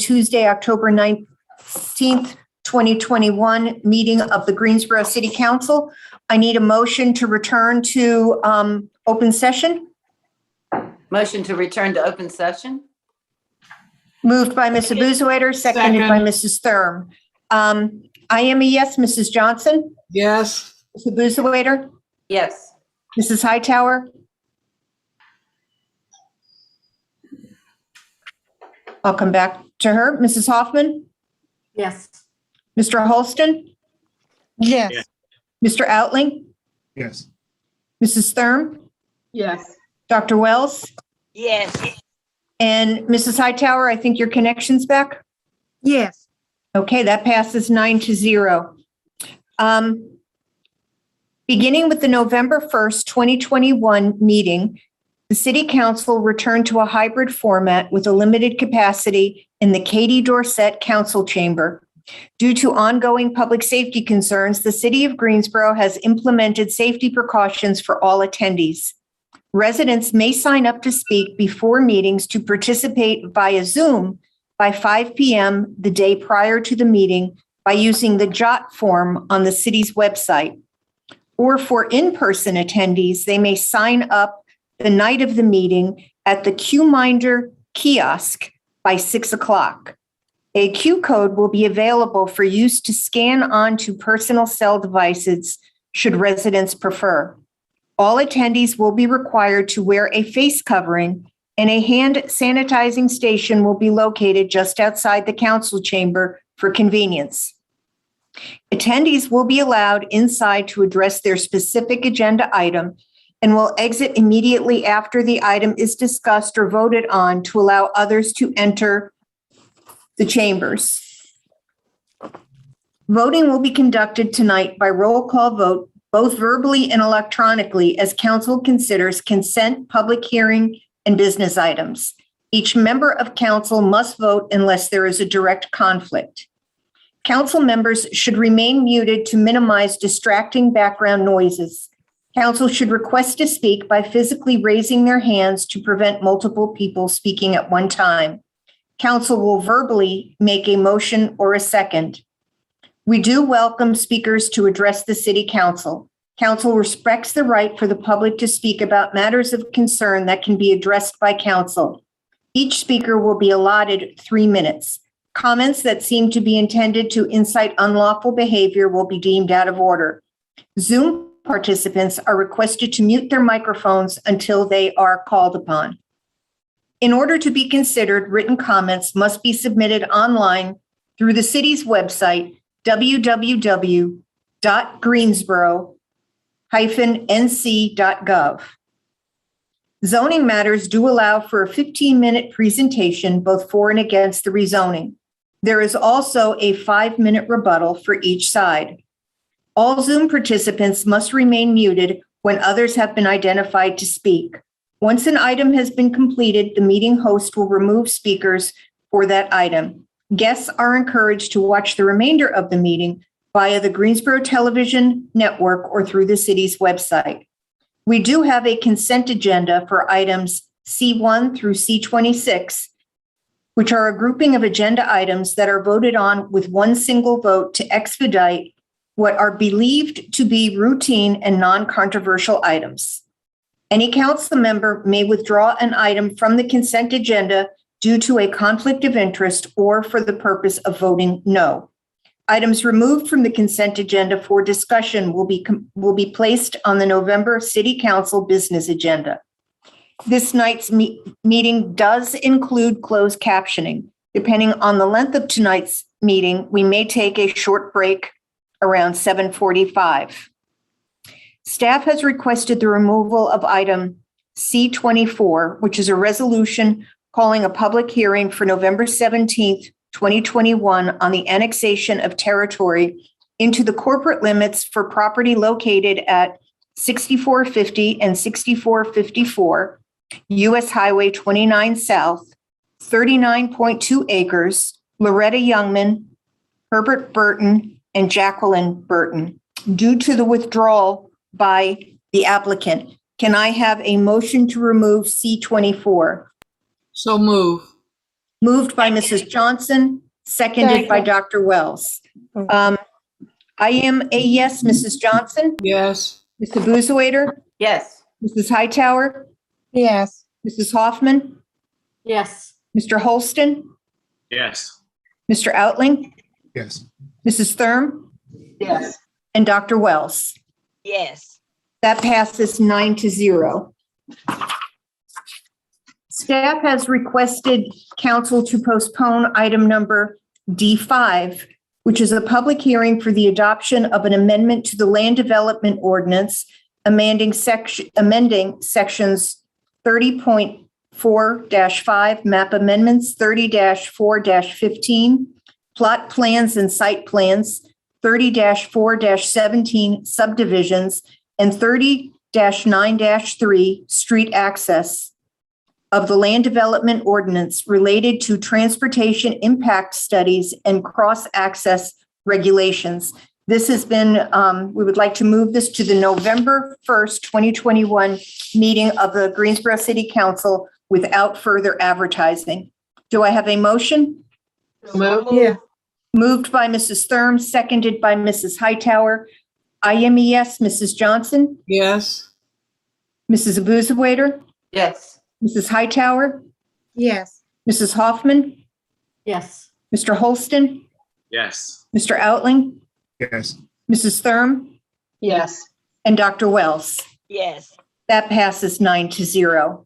Tuesday, October 19th, 2021 meeting of the Greensboro City Council. I need a motion to return to open session. Motion to return to open session. Moved by Ms. Abuzawader, seconded by Mrs. Thurm. I am a yes. Mrs. Johnson? Yes. Ms. Abuzawader? Yes. Mrs. Hightower? I'll come back to her. Mrs. Hoffman? Yes. Mr. Holston? Yes. Mr. Outling? Yes. Mrs. Thurm? Yes. Dr. Wells? Yes. And Mrs. Hightower, I think your connection's back? Yes. Okay, that passes 9-0. Beginning with the November 1st, 2021 meeting, the City Council returned to a hybrid format with a limited capacity in the Katie Dorset Council Chamber. Due to ongoing public safety concerns, the City of Greensboro has implemented safety precautions for all attendees. Residents may sign up to speak before meetings to participate via Zoom by 5 p.m. the day prior to the meeting by using the JOT form on the city's website. Or for in-person attendees, they may sign up the night of the meeting at the QMinder kiosk by 6 o'clock. A Q code will be available for use to scan onto personal cell devices should residents prefer. All attendees will be required to wear a face covering, and a hand sanitizing station will be located just outside the council chamber for convenience. Attendees will be allowed inside to address their specific agenda item and will exit immediately after the item is discussed or voted on to allow others to enter the chambers. Voting will be conducted tonight by roll call vote, both verbally and electronically, as council considers consent, public hearing, and business items. Each member of council must vote unless there is a direct conflict. Council members should remain muted to minimize distracting background noises. Council should request to speak by physically raising their hands to prevent multiple people speaking at one time. Council will verbally make a motion or a second. We do welcome speakers to address the City Council. Council respects the right for the public to speak about matters of concern that can be addressed by council. Each speaker will be allotted 3 minutes. Comments that seem to be intended to incite unlawful behavior will be deemed out of order. Zoom participants are requested to mute their microphones until they are called upon. In order to be considered, written comments must be submitted online through the city's website, www.greensboro-nc.gov. Zoning matters do allow for a 15-minute presentation, both for and against the rezoning. There is also a 5-minute rebuttal for each side. All Zoom participants must remain muted when others have been identified to speak. Once an item has been completed, the meeting host will remove speakers for that item. Guests are encouraged to watch the remainder of the meeting via the Greensboro Television Network or through the city's website. We do have a consent agenda for items C1 through C26, which are a grouping of agenda items that are voted on with one single vote to expedite what are believed to be routine and non-controversial items. Any council member may withdraw an item from the consent agenda due to a conflict of interest or for the purpose of voting no. Items removed from the consent agenda for discussion will be placed on the November City Council business agenda. This night's meeting does include closed captioning. Depending on the length of tonight's meeting, we may take a short break around 7:45. Staff has requested the removal of item C24, which is a resolution calling a public hearing for November 17th, 2021 on the annexation of territory into the corporate limits for property located at 6450 and 6454 U.S. Highway 29 South, 39.2 acres, Loretta Youngman, Herbert Burton, and Jacqueline Burton, due to the withdrawal by the applicant. Can I have a motion to remove C24? So move. Moved by Mrs. Johnson, seconded by Dr. Wells. I am a yes, Mrs. Johnson, Yes. Mr. Busewader, Yes. Mrs. Hightower, Yes. Mrs. Hoffman, Yes. Mr. Holston, Yes. Mr. Outling, Yes. Mrs. Thurm, Yes. and Dr. Wells. Yes. That passes 9-0. Staff has requested council to postpone item number D5, which is a public hearing for the adoption of an amendment to the Land Development Ordinance, amending sections 30.4-5, map amendments, 30-4-15, plot plans and site plans, 30-4-17 subdivisions, and 30-9-3 street access of the Land Development Ordinance related to transportation impact studies and cross-access regulations. This has been, we would like to move this to the November 1st, 2021 meeting of the Greensboro City Council without further advertising. Do I have a motion? Yeah. Moved by Mrs. Thurm, seconded by Mrs. Hightower. I am a yes, Mrs. Johnson, Yes. Mrs. Abuzawader, Yes. Mrs. Hightower, Yes. Mrs. Hoffman, Yes. Mr. Holston, Yes. Mr. Outling, Yes. Mrs. Thurm, Yes. and Dr. Wells. Yes. That passes 9-0.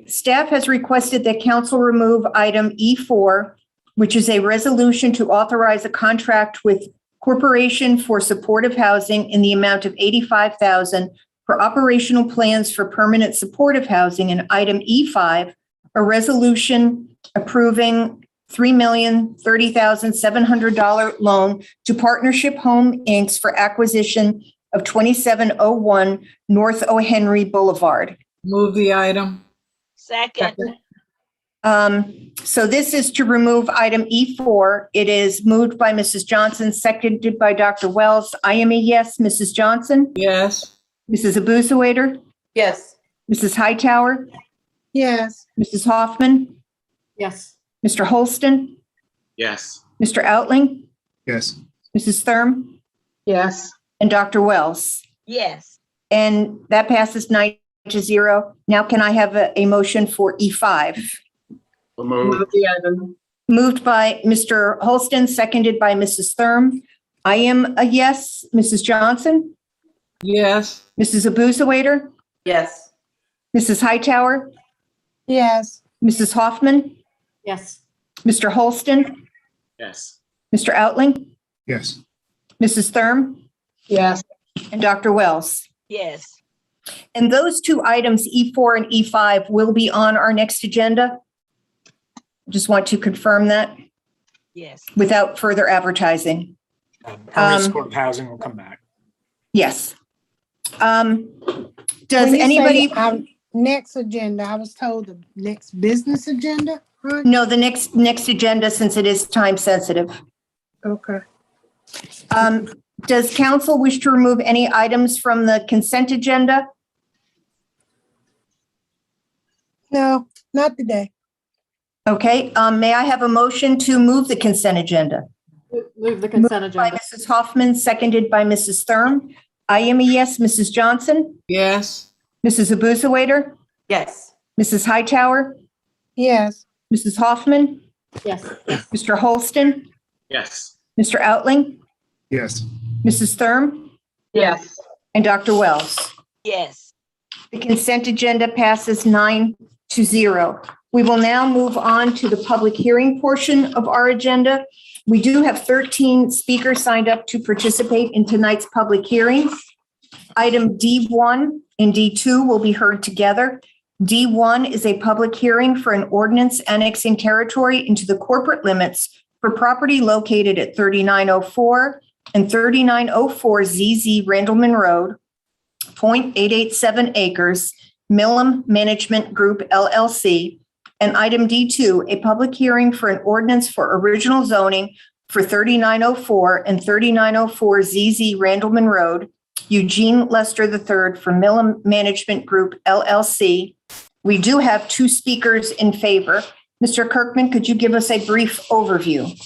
Staff has requested that council remove item E4, which is a resolution to authorize a contract with Corporation for Supportive Housing in the amount of $85,000 for operational plans for permanent supportive housing, and item E5, a resolution approving $3,030,700 loan to Partnership Home Inc. for acquisition of 2701 North O. Henry Boulevard. Move the item. Second. So this is to remove item E4. It is moved by Mrs. Johnson, seconded by Dr. Wells. I am a yes, Mrs. Johnson, Yes. Mrs. Abuzawader, Yes. Mrs. Hightower, Yes. Mrs. Hoffman, Yes. Mr. Holston, Yes. Mr. Outling, Yes. Mrs. Thurm, Yes. and Dr. Wells. Yes. And that passes 9-0. Now can I have a motion for E5? So moved. the item. Moved by Mr. Holston, seconded by Mrs. Thurm. I am a yes. Mrs. Johnson, Yes. Mrs. Abuzawader, Yes. Mrs. Hightower, Yes. Mrs. Hoffman, Yes. Mr. Holston, Yes. Mr. Outling, Yes. Mrs. Thurm, Yes. and Dr. Wells. Yes. And those two items, E4 and E5, will be on our next agenda. Just want to confirm that Yes. without further advertising. Permanent supportive housing will come back. Yes. Does When you say anybody, our next agenda, I was told the next business agenda, right? no, the next agenda, since it is time sensitive. Okay. Does council wish to remove any items from the consent agenda? No, not today. Okay, may I have a motion to move the consent agenda? Move the consent By agenda. Mrs. Hoffman, seconded by Mrs. Thurm. I am a yes. Mrs. Johnson, Yes. Mrs. Abuzawader, Yes. Mrs. Hightower, Yes. Mrs. Hoffman, Yes. Mr. Holston, Yes. Mr. Outling, Yes. Mrs. Thurm, Yes. and Dr. Wells. Yes. The consent agenda passes 9-0. We will now move on to the public hearing portion of our agenda. We do have 13 speakers signed up to participate in tonight's public hearing. Item D1 and D2 will be heard together. D1 is a public hearing for an ordinance annexing territory into the corporate limits for property located at 3904 and 3904 ZZ Randleman Road, 0.887 acres, Millum Management Group LLC. And item D2, a public hearing for an ordinance for original zoning for 3904 and 3904 ZZ Randleman Road, Eugene Lester III for Millum Management Group LLC. We do have two speakers in favor. Mr. Kirkman, could you give us a brief overview?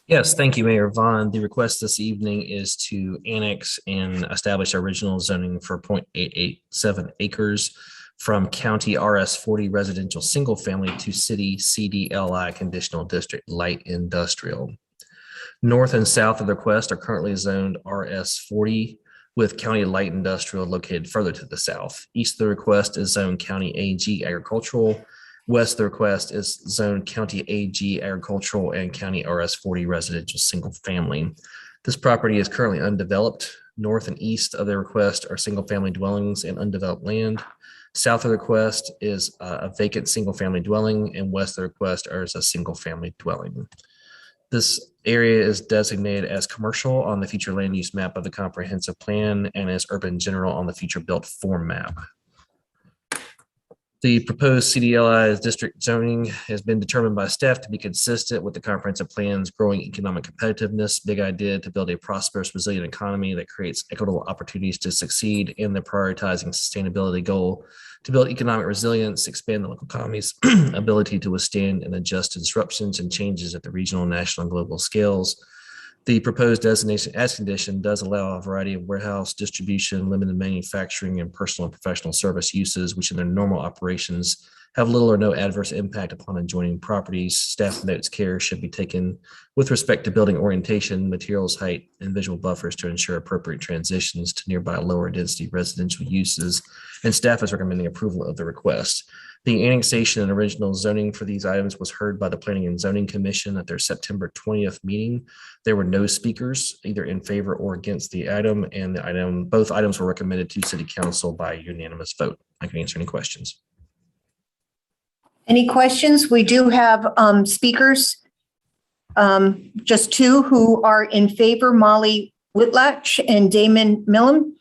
Yes, thank you, Mayor Vaughn. The request this evening is to annex and establish original zoning for 0.887 acres from County RS 40 residential single family to City CDLI conditional district light industrial. North and south of the request are currently zoned RS 40 with County light industrial located further to the south. East of the request is zoned County AG agricultural. West of the request is zoned County AG agricultural and County RS 40 residential single family. This property is currently undeveloped. North and east of the request are single family dwellings and undeveloped land. South of the request is a vacant single family dwelling, and west of the request is a single family dwelling. This area is designated as commercial on the future land use map of the comprehensive plan and as urban general on the future built form map. The proposed CDLI district zoning has been determined by staff to be consistent with the comprehensive plan's growing economic competitiveness, big idea to build a prosperous, resilient economy that creates equitable opportunities to succeed, and the prioritizing sustainability goal to build economic resilience, expand the local economy's ability to withstand and adjust to disruptions and changes at the regional, national, and global scales. The proposed designation as condition does allow a variety of warehouse, distribution, limited manufacturing, and personal and professional service uses, which in their normal operations have little or no adverse impact upon adjoining properties. Staff notes care should be taken with respect to building orientation, materials, height, and visual buffers to ensure appropriate transitions to nearby lower density residential uses. And staff is recommending approval of the request. The annexation and original zoning for these items was heard by the Planning and Zoning Commission at their September 20th meeting. There were no speakers either in favor or against the item, and both items were recommended to City Council by unanimous vote. I can answer any questions. Any questions? We do have speakers, just two who are in favor, Molly Whitlatch and Damon Millum.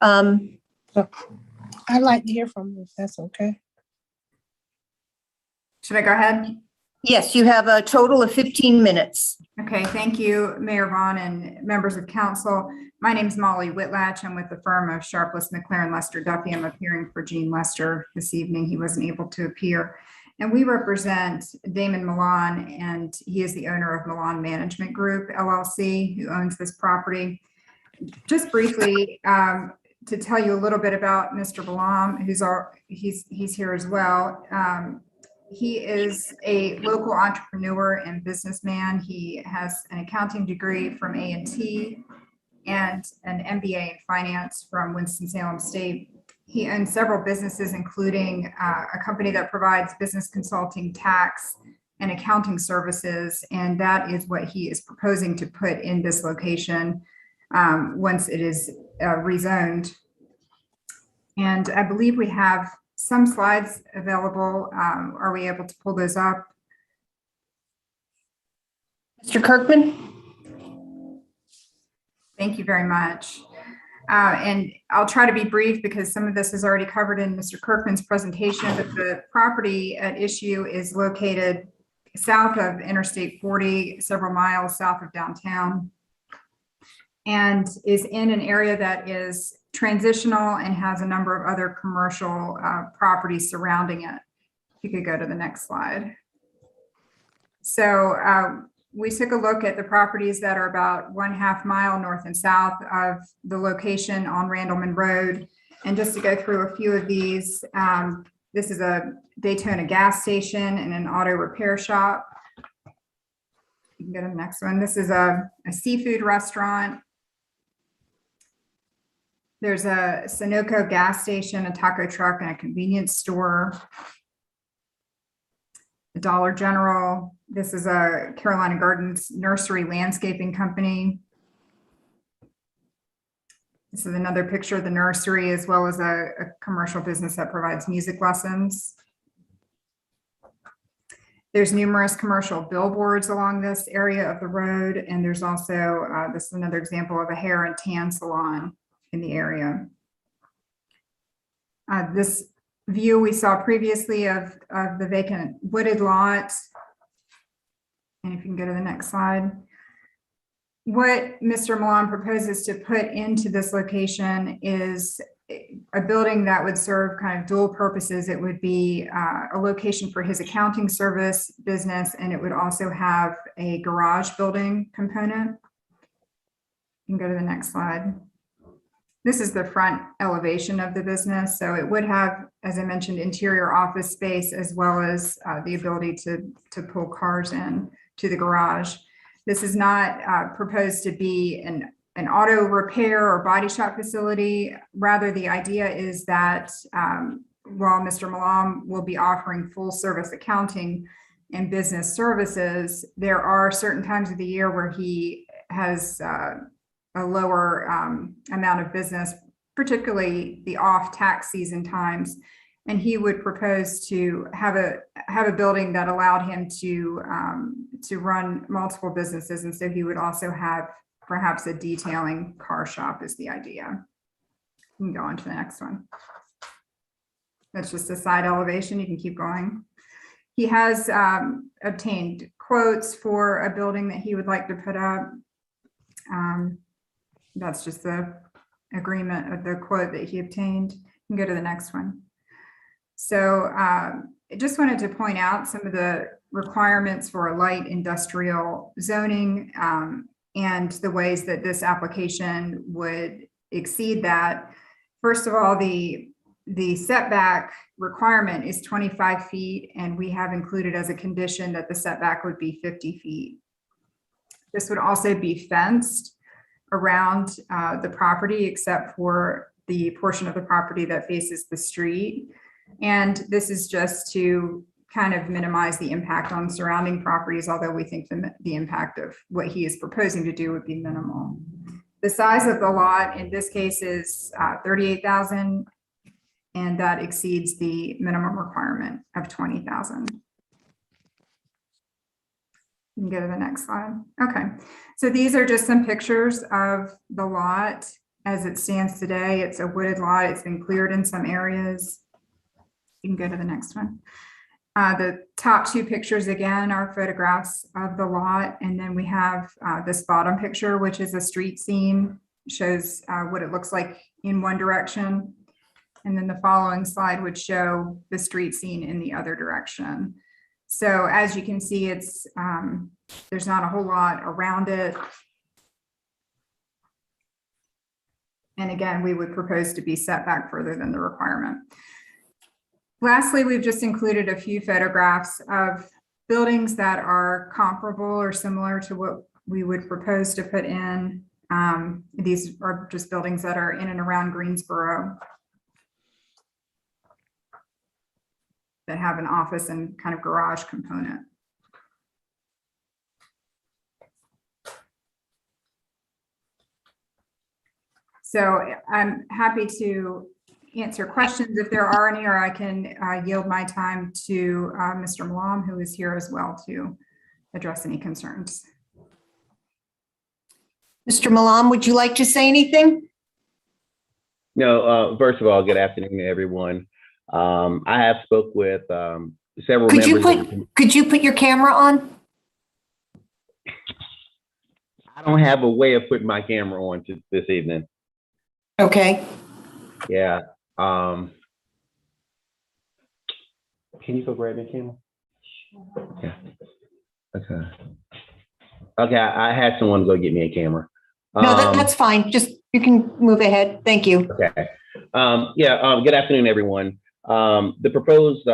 I'd like to hear from you if that's okay. Should I go ahead? Yes, you have a total of 15 minutes. Okay, thank you, Mayor Vaughn and members of council. My name is Molly Whitlatch. I'm with the firm of Sharpless, McLaren, Lester, Duffy. I'm appearing for Gene Lester this evening. He wasn't able to appear. And we represent Damon Milan, and he is the owner of Milan Management Group, LLC, who owns this property. Just briefly, to tell you a little bit about Mr. Milan, he's here as well. He is a local entrepreneur and businessman. He has an accounting degree from A&T and an MBA in finance from Winston-Salem State. He owns several businesses, including a company that provides business consulting, tax, and accounting services. And that is what he is proposing to put in this location once it is rezoned. And I believe we have some slides available. Are we able to pull those up? Mr. Kirkman? Thank you very much. And I'll try to be brief because some of this is already covered in Mr. Kirkman's presentation, but the property at issue is located south of Interstate 40, several miles south of downtown, and is in an area that is transitional and has a number of other commercial properties surrounding it. If you could go to the next slide. So we took a look at the properties that are about 1/2 mile north and south of the location on Randleman Road. And just to go through a few of these, this is a Daytona gas station and an auto repair shop. You can go to the next one. This is a seafood restaurant. There's a Sunoco gas station, a taco truck, and a convenience store. The Dollar General. This is a Carolina Gardens nursery landscaping company. This is another picture of the nursery, as well as a commercial business that provides music lessons. There's numerous commercial billboards along this area of the road. And there's also, this is another example of a hair and tan salon in the area. This view we saw previously of the vacant wooded lot. And if you can go to the next slide. What Mr. Milan proposes to put into this location is a building that would serve kind of dual purposes. It would be a location for his accounting service business, and it would also have a garage building component. You can go to the next slide. This is the front elevation of the business. So it would have, as I mentioned, interior office space, as well as the ability to pull cars in to the garage. This is not proposed to be an auto repair or body shop facility. Rather, the idea is that while Mr. Mccallum will be offering full service accounting and business services, there are certain times of the year where he has a lower amount of business, particularly the off tax season times. And he would propose to have a building that allowed him to run multiple businesses. And so he would also have perhaps a detailing car shop is the idea. You can go on to the next one. That's just a side elevation. You can keep going. He has obtained quotes for a building that he would like to put up. That's just the agreement of the quote that he obtained. You can go to the next one. So I just wanted to point out some of the requirements for a light industrial zoning and the ways that this application would exceed that. First of all, the setback requirement is 25 feet, and we have included as a condition that the setback would be 50 feet. This would also be fenced around the property, except for the portion of the property that faces the street. And this is just to kind of minimize the impact on surrounding properties, although we think the impact of what he is proposing to do would be minimal. The size of the lot in this case is 38,000, and that exceeds the minimum requirement of 20,000. You can go to the next slide. Okay, so these are just some pictures of the lot as it stands today. It's a wooded lot. It's been cleared in some areas. You can go to the next one. The top two pictures again are photographs of the lot, and then we have this bottom picture, which is a street scene, shows what it looks like in one direction, and then the following slide would show the street scene in the other direction. So as you can see, it's there's not a whole lot around it. And again, we would propose to be set back further than the requirement. Lastly, we've just included a few photographs of buildings that are comparable or similar to what we would propose to put in. These are just buildings that are in and around Greensboro that have an office and kind of garage component. So I'm happy to answer questions if there are any, or I can yield my time to Mr. Mccallum, who is here as well to address any concerns. Mr. Mccallum, would you like to say anything? No, first of all, good afternoon to everyone. I have spoke with several Could members. Could you put your camera on? I don't have a way of putting my camera on this evening. Okay. Yeah. Can you go grab your camera? Yeah. Okay. Okay, I had someone go get me a camera. No, that's fine. Just, you can move ahead. Thank you. Okay. Good afternoon, everyone. The proposed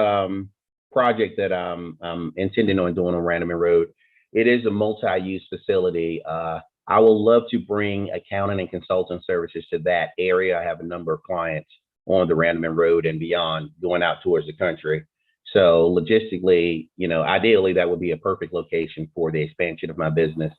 project that I'm intending on doing on Randaman Road, it is a multi-use facility. I will love to bring accounting and consulting services to that area. I have a number of clients on the Randaman Road and beyond going out towards the country. So logistically, ideally that would be a perfect location for the expansion of my business.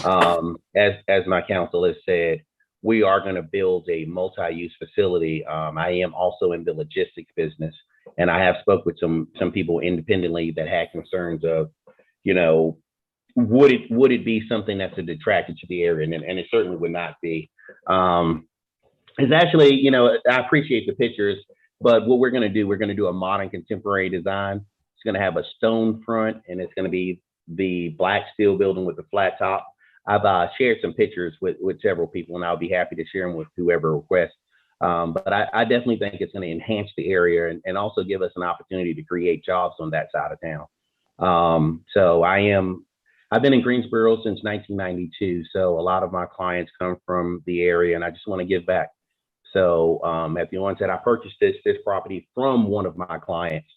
As my counsel has said, we are going to build a multi-use facility. I am also in the logistics business, and I have spoke with some people independently that had concerns of, would it be something that's a detractor to the area? And it certainly would not be. It's actually, I appreciate the pictures, but what we're going to do a modern contemporary design. It's going to have a stone front, and it's going to be the black steel building with the flat top. I've shared some pictures with several people, and I'll be happy to share them with whoever requests. But I definitely think it's going to enhance the area and also give us an opportunity to create jobs on that side of town. So I've been in Greensboro since 1992. So a lot of my clients come from the area, and I just want to give back. So at the onset, I purchased this property from one of my clients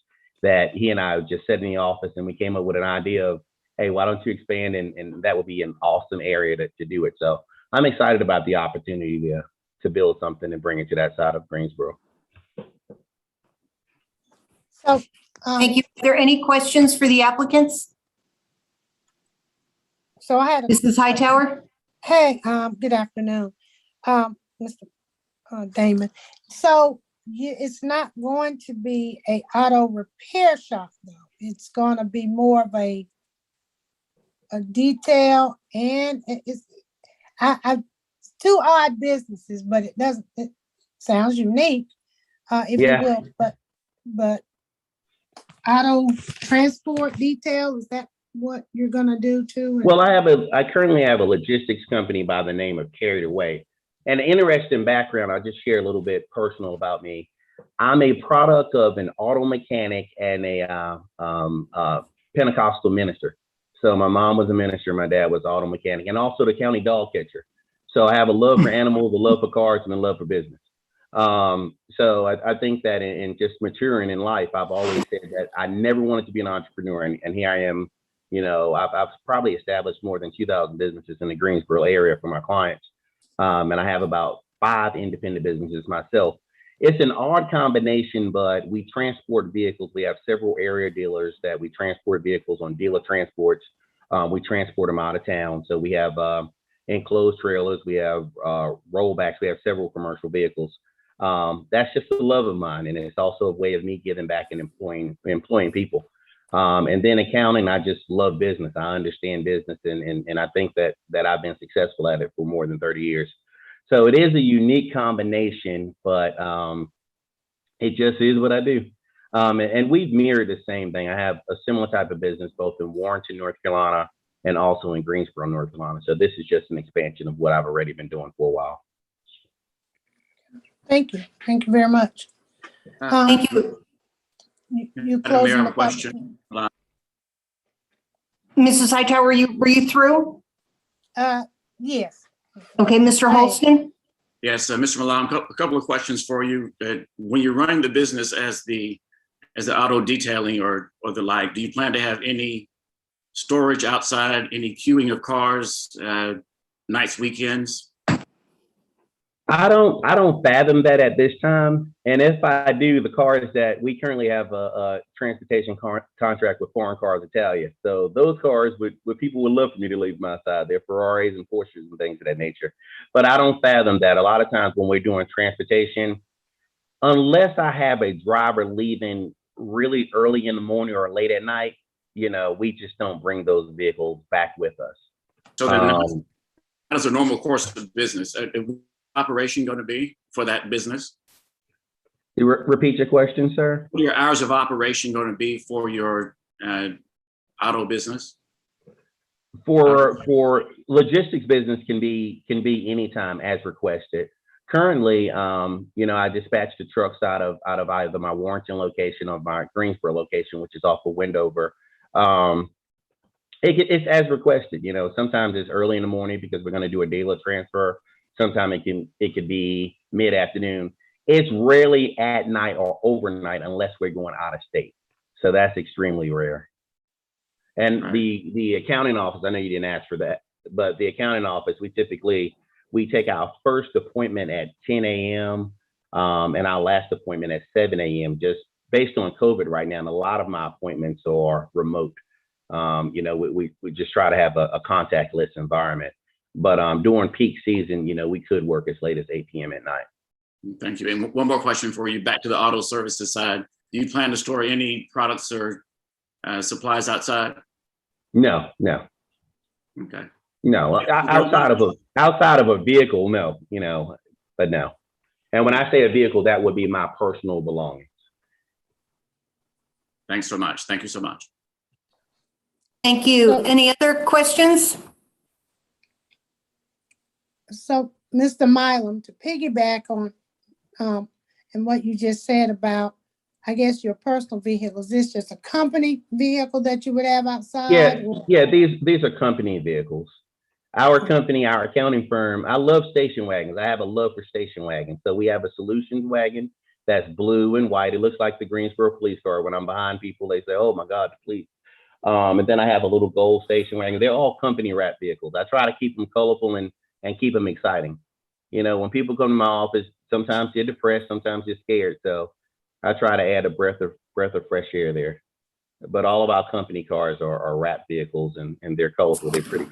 that he and I just sat in the office, and we came up with an idea of, hey, why don't you expand? And that would be an awesome area to do it. So I'm excited about the opportunity to build something and bring it to that side of Greensboro. So, Thank you. Are there any questions for the applicants? so I had a, Mrs. Hightower? hey, good afternoon, Mr. Damon. So it's not going to be a auto repair shop though. It's going to be more of a detail, and it's two odd businesses, but it sounds unique, if you will, but auto transport detail, is that what you're gonna do too? Well, I currently have a logistics company by the name of Carried Away. And an interesting background, I'll just share a little bit personal about me. I'm a product of an auto mechanic and a Pentecostal minister. So my mom was a minister, my dad was an auto mechanic, and also the county dog catcher. So I have a love for animals, a love for cars, and a love for business. So I think that in just maturing in life, I've always said that I never wanted to be an entrepreneur. And here I am, I've probably established more than 2,000 businesses in the Greensboro area for my clients. And I have about 5 independent businesses myself. It's an odd combination, but we transport vehicles. We have several area dealers that we transport vehicles on dealer transports. We transport them out of town. So we have enclosed trailers, we have rollbacks, we have several commercial vehicles. That's just a love of mine, and it's also a way of me giving back and employing people. And then accounting, I just love business. I understand business, and I think that I've been successful at it for more than 30 years. So it is a unique combination, but it just is what I do. And we've mirrored the same thing. I have a similar type of business both in Warrenton, North Carolina, and also in Greensboro, North Carolina. So this is just an expansion of what I've already been doing for a while. Thank you. Thank you very much. Thank you. You closing Mayor, the question. Mrs. Hightower, were you through? Yes. Okay, Mr. Holston? Yes, Mr. Mccallum, a couple of questions for you. When you're running the business as the auto detailing or the like, do you plan to have any storage outside, any queuing of cars, nights, weekends? I don't fathom that at this time. And if I do, the cars that we currently have a transportation contract with Foreign Cars Italia. So those cars would people would love for me to leave my side. They're Ferraris and Porsches and things of that nature. But I don't fathom that. A lot of times when we're doing transportation, unless I have a driver leaving really early in the morning or late at night, we just don't bring those vehicles back with us. So that is a normal course of business. Operation going to be for that business? Repeat your question, sir. What are your hours of operation going to be for your auto business? For logistics business can be anytime as requested. Currently, I dispatch the trucks out of either my Warrenton location or my Greensboro location, which is off of Wendover. It's as requested. Sometimes it's early in the morning because we're going to do a dealer transfer. Sometimes it could be mid-afternoon. It's rarely at night or overnight unless we're going out of state. So that's extremely rare. And right. The accounting office, I know you didn't ask for that, but the accounting office, we take our first appointment at 10 a.m. And our last appointment at 7 a.m. just based on COVID right now. And a lot of my appointments are remote. We just try to have a contactless environment. But during peak season, we could work as late as 8 p.m. at night. Thank you. And one more question for you, back to the auto services side. Do you plan to store any products or supplies outside? No. Okay. No, outside of a vehicle, no, but no. And when I say a vehicle, that would be my personal belongings. Thanks so much. Thank you so much. Thank you. Any other questions? So, Mr. Mccallum, to piggyback on and what you just said about, I guess, your personal vehicle. Is this just a company vehicle that you would have outside? Yeah. These are company vehicles. Our company, our accounting firm, I love station wagons. I have a love for station wagons. So we have a solutions wagon that's blue and white. It looks like the Greensboro police car. When I'm behind people, they say, "Oh my God, the police." And then I have a little gold station wagon. They're all company wrap vehicles. I try to keep them colorful and keep them exciting. You know, when people come to my office, sometimes they're depressed, sometimes they're scared. So I try to add a breath of fresh air there. But all of our company cars are wrap vehicles, and they're colorful. They're pretty.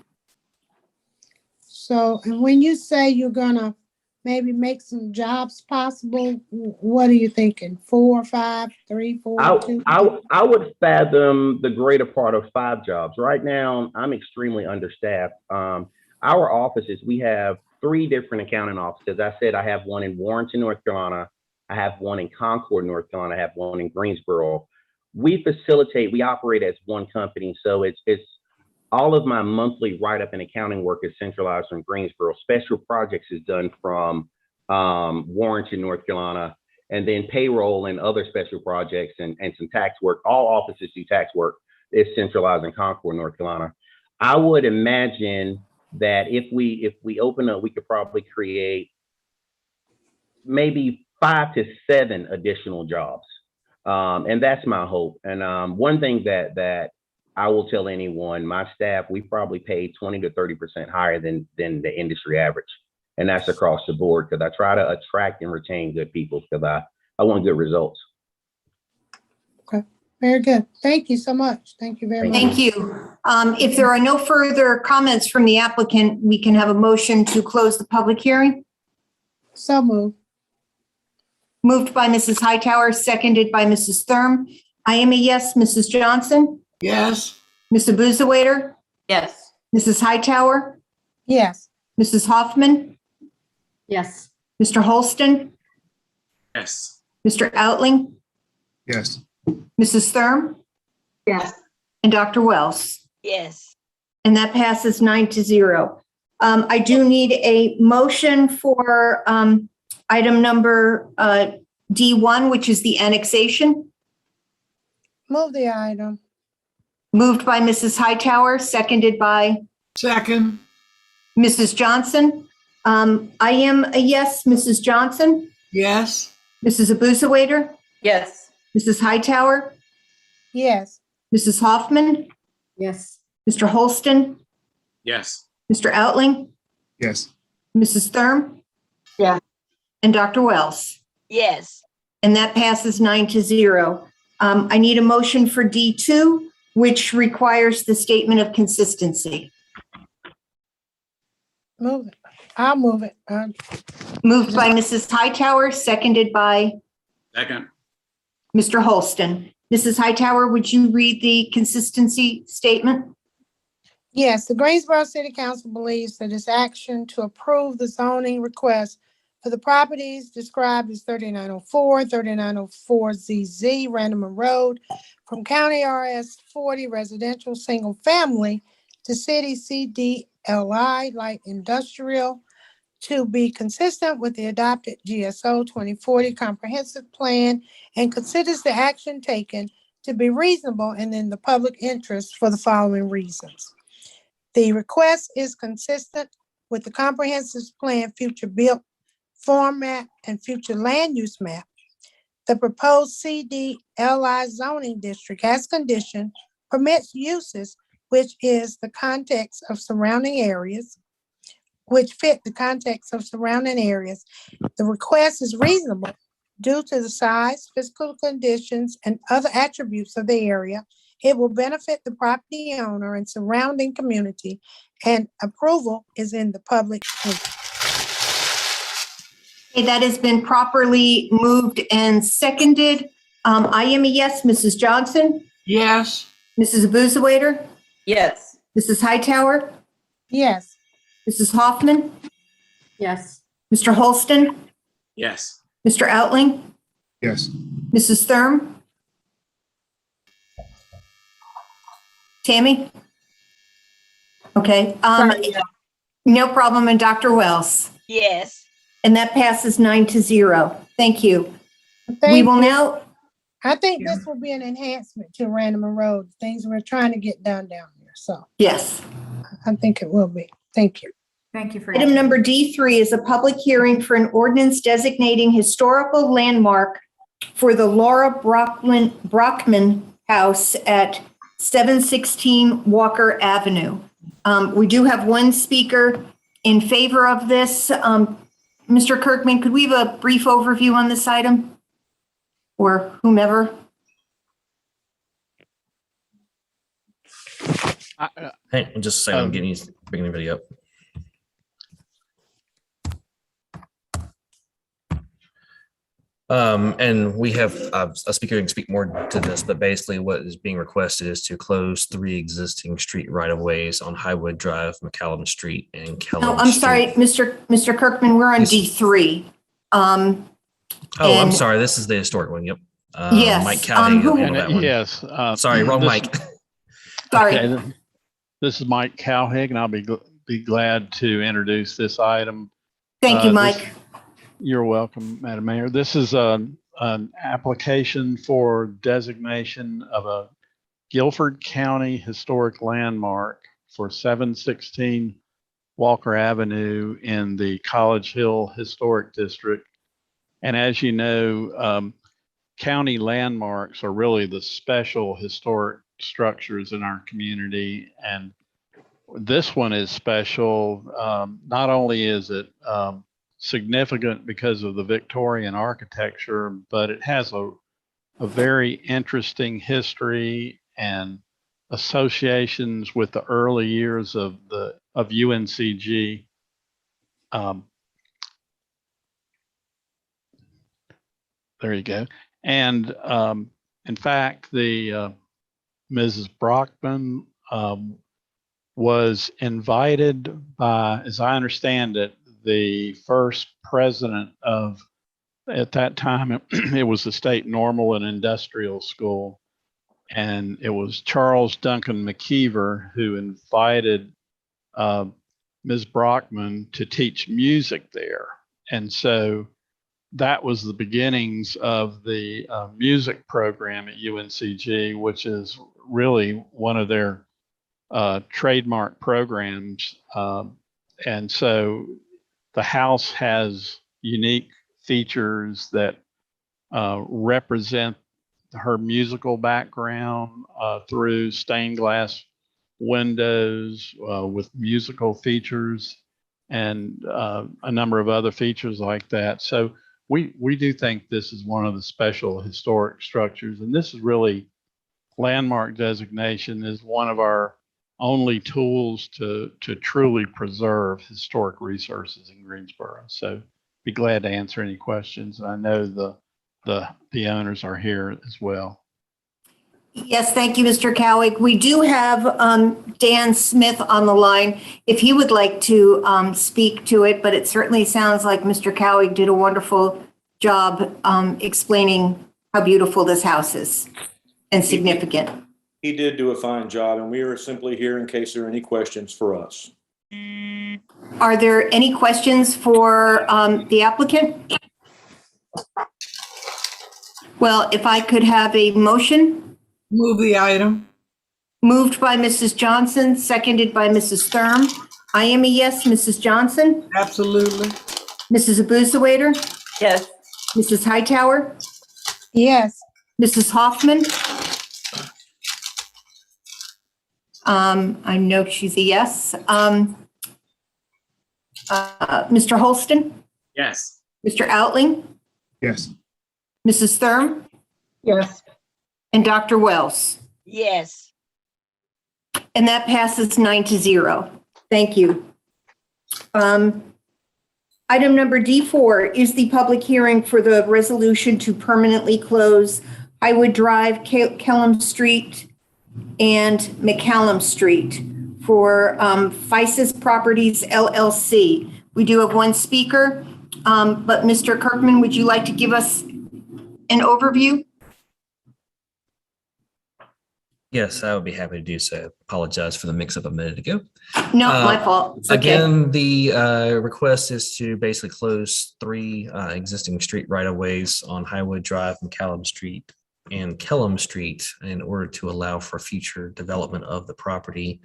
So, and when you say you're gonna maybe make some jobs possible, what are you thinking? 4, 5, 3, 4, 2? I would fathom the greater part of 5 jobs. Right now, I'm extremely understaffed. Our offices, we have 3 different accounting offices. I said I have one in Warrenton, North Carolina. I have one in Concord, North Carolina. I have one in Greensboro. We operate as one company. So it's all of my monthly write-up and accounting work is centralized from Greensboro. Special projects is done from Warrenton, North Carolina, and then payroll and other special projects and some tax work. All offices do tax work. It's centralized in Concord, North Carolina. I would imagine that if we open up, we could probably create maybe 5 to 7 additional jobs. And that's my hope. And one thing that I will tell anyone, my staff, we probably pay 20 to 30% higher than the industry average. And that's across the board, because I try to attract and retain good people, because I want good results. Okay, very good. Thank you so much. Thank you very much. Thank you. If there are no further comments from the applicant, we can have a motion to close the public hearing. So moved. Moved by Mrs. Hightower, seconded by Mrs. Thurm. I am a yes. Mrs. Johnson? Yes. Mr. Buzawader? Yes. Mrs. Hightower? Yes. Mrs. Hoffman? Yes. Mr. Holston? Yes. Mr. Outling? Yes. Mrs. Thurm? Yes. And Dr. Wells? Yes. And that passes 9-0. I do need a motion for item number D1, which is the annexation. Move the item. Moved by Mrs. Hightower, seconded by Second. Mrs. Johnson. I am a yes. Mrs. Johnson? Yes. Mrs. Abusawader? Yes. Mrs. Hightower? Yes. Mrs. Hoffman? Yes. Mr. Holston? Yes. Mr. Outling? Yes. Mrs. Thurm? Yeah. And Dr. Wells? Yes. And that passes 9-0. I need a motion for D2, which requires the statement of consistency. Move it. I'll move it. Moved by Mrs. Hightower, seconded by Second. Mr. Holston. Mrs. Hightower, would you read the consistency statement? Yes, the Greensboro City Council believes that its action to approve the zoning request for the properties described as 3904, 3904 ZZ Randaman Road from County RS 40 residential single family to City CDLI light industrial to be consistent with the adopted GSO 2040 comprehensive plan and considers the action taken to be reasonable and in the public interest for the following reasons. The request is consistent with the comprehensive plan future built format and future land use map. The proposed CDLI zoning district as condition permits uses which is the context of surrounding areas, which fit the context of surrounding areas. The request is reasonable due to the size, physical conditions, and other attributes of the area. It will benefit the property owner and surrounding community, and approval is in the public interest. Okay, that has been properly moved and seconded. I am a yes. Mrs. Johnson? Yes. Mrs. Abusawader? Yes. Mrs. Hightower? Yes. Mrs. Hoffman? Yes. Mr. Holston? Yes. Mr. Outling? Yes. Mrs. Thurm? Tammy? Okay. No problem. And Dr. Wells? Yes. And that passes 9-0. Thank you. We Thank will you. now, I think this will be an enhancement to Random Road, things we're trying to get done down there. So yes. I think it will be. Thank you. Thank you for. Item number D3 is a public hearing for an ordinance designating historical landmark for the Laura Brockman House at 716 Walker Avenue. We do have one speaker in favor of this. Mr. Kirkman, could we have a brief overview on this item? Or whomever? Hey, just a second, I'm bringing the video up. And we have a speaker who can speak more to this, but basically what is being requested is to close 3 existing street right-of-ways on Highwood Drive, Mccallum Street, and Kellum No, I'm Street. sorry, Mr. Kirkman, we're on Yes. D3. Oh, I'm and- sorry, this is the historic one, yep. Yes, Mike Cowhey will who- handle that one. Yes. Sorry, wrong Mike. Sorry. Okay, this is Mike Cowhig, and I'll be glad to introduce this item. Thank you, this- Mike. You're welcome, Madam Mayor. This is an application for designation of a Guilford County historic landmark for 716 Walker Avenue in the College Hill Historic District. And as you know, county landmarks are really the special historic structures in our community. And this one is special. Not only is it significant because of the Victorian architecture, but it has a very interesting history and associations with the early years of UNCG. There you go. And in fact, the Mrs. Brockman was invited by, as I understand it, the first president of, at that time, it was the State Normal and Industrial School. And it was Charles Duncan McKeever who invited Ms. Brockman to teach music there. And so that was the beginnings of the music program at UNCG, which is really one of their trademark programs. And so the house has unique features that represent her musical background through stained glass windows with musical features and a number of other features like that. So we do think this is one of the special historic structures. And this is really, landmark designation is one of our only tools to truly preserve historic resources in Greensboro. So be glad to answer any questions. I know the owners are here as well. Yes, thank you, Mr. Cowick. We do have Dan Smith on the line if he would like to speak to it, but it certainly sounds like Mr. Cowick did a wonderful job explaining how beautiful this house is and significant. He did do a fine job, and we are simply here in case there are any questions for us. Are there any questions for the applicant? Well, if I could have a motion. Move the item. Moved by Mrs. Johnson, seconded by Mrs. Thurm. I am a yes. Mrs. Johnson? Absolutely. Mrs. Abusawader? Yes. Mrs. Hightower? Yes. Mrs. Hoffman? I know she's a yes. Mr. Holston? Yes. Mr. Outling? Yes. Mrs. Thurm? Yes. And Dr. Wells? Yes. And that passes 9-0. Thank you. Item number D4 is the public hearing for the resolution to permanently close Highwood Drive, Kellum Street, and Mccallum Street for FISIS Properties LLC. We do have one speaker, but Mr. Kirkman, would you like to give us an overview? Yes, I would be happy to do so. Apologize for the mix-up a minute ago. No, my fault. It's okay. Again, the request is to basically close 3 existing street right-of-ways on Highwood Drive, Mccallum Street, and Kellum Street in order to allow for future development of the property.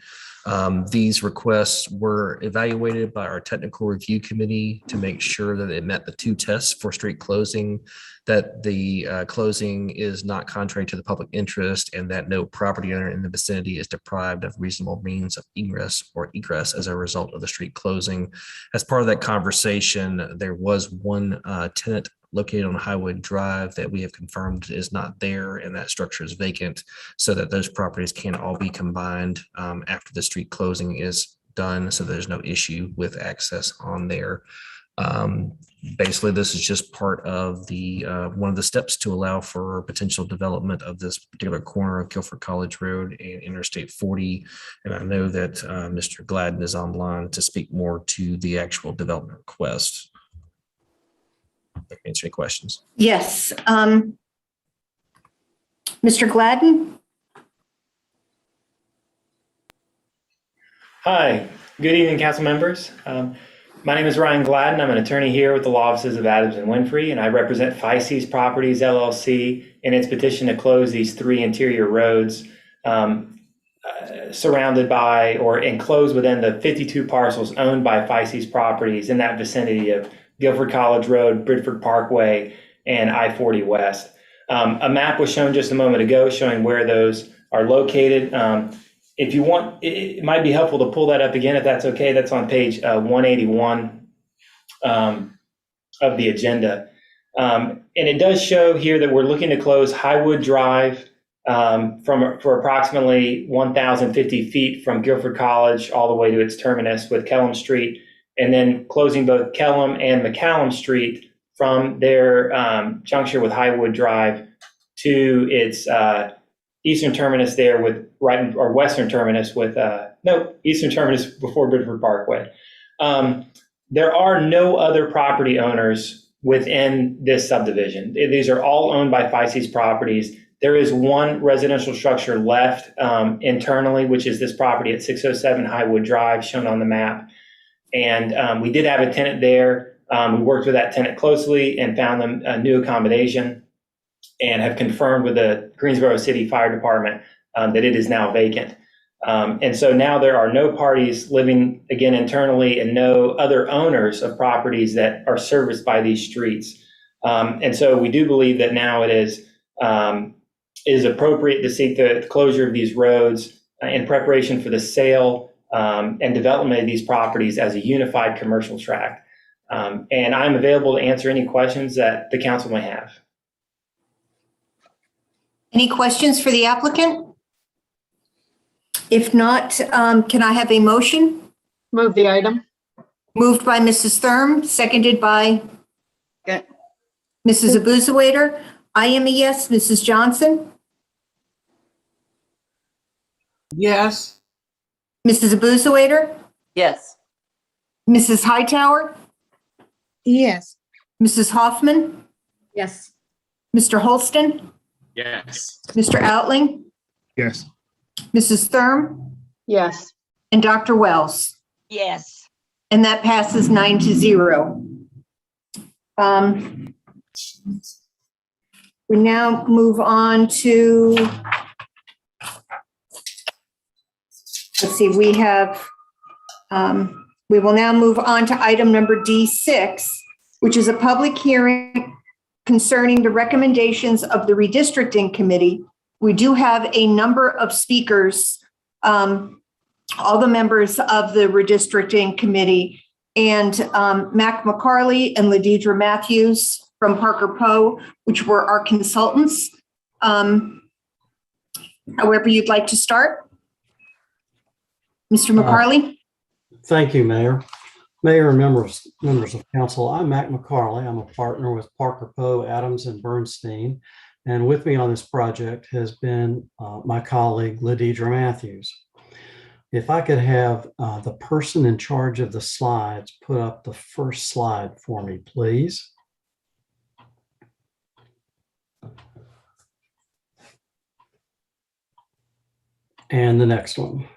These requests were evaluated by our technical review committee to make sure that it met the 2 tests for street closing, that the closing is not contrary to the public interest, and that no property owner in the vicinity is deprived of reasonable means of ingress or egress as a result of the street closing. As part of that conversation, there was one tenant located on Highwood Drive that we have confirmed is not there, and that structure is vacant, so that those properties can all be combined after the street closing is done, so there's no issue with access on there. Basically, this is just part of the one of the steps to allow for potential development of this particular corner of Guilford College Road and Interstate 40. And I know that Mr. Gladden is online to speak more to the actual development request. I can answer any questions. Yes. Mr. Gladden? Hi, good evening, council members. My name is Ryan Gladden. I'm an attorney here with the law offices of Adams and Winfrey, and I represent Fices Properties LLC in its petition to close these 3 interior roads surrounded by or enclosed within the 52 parcels owned by Fices Properties in that vicinity of Guilford College Road, Bridford Parkway, and I-40 West. A map was shown just a moment ago showing where those are located. If you want, it might be helpful to pull that up again, if that's okay. That's on page 181 of the agenda. And it does show here that we're looking to close Highwood Drive for approximately 1,050 feet from Guilford College all the way to its terminus with Kellum Street, and then closing both Kellum and Mccallum Street from their juncture with Highwood Drive to its eastern terminus there with western terminus with eastern terminus before Bridford Parkway. There are no other property owners within this subdivision. These are all owned by Fices Properties. There is one residential structure left internally, which is this property at 607 Highwood Drive shown on the map. And we did have a tenant there. We worked with that tenant closely and found them a new accommodation, and have confirmed with the Greensboro City Fire Department that it is now vacant. And so now there are no parties living again internally and no other owners of properties that are serviced by these streets. And so we do believe that now it is appropriate to seek the closure of these roads in preparation for the sale and development of these properties as a unified commercial tract. And I'm available to answer any questions that the council may have. Any questions for the applicant? If not, can I have a motion? Move the item. Moved by Mrs. Thurm, seconded by Okay. Mrs. Abuzawader. I am a yes. Mrs. Johnson? Yes. Mrs. Abuzawader? Yes. Mrs. Hightower? Yes. Mrs. Hoffman? Yes. Mr. Holston? Yes. Mr. Outling? Yes. Mrs. Thurm? Yes. And Dr. Wells? Yes. And that passes 9-0. We now move on to, let's see, we will now move on to item number D6, which is a public hearing concerning the recommendations of the Redistricting Committee. We do have a number of speakers, all the members of the Redistricting Committee, and Mac McCarley and Ladidra Matthews from Parker Poe, which were our consultants. However you'd like to start. Mr. McCarley? Thank you, Mayor. Mayor and members of council, I'm Mac McCarley. I'm a partner with Parker Poe, Adams, and Bernstein. And with me on this project has been my colleague, Ladidra Matthews. If I could have the person in charge of the slides put up the first slide for me, please. And the next one.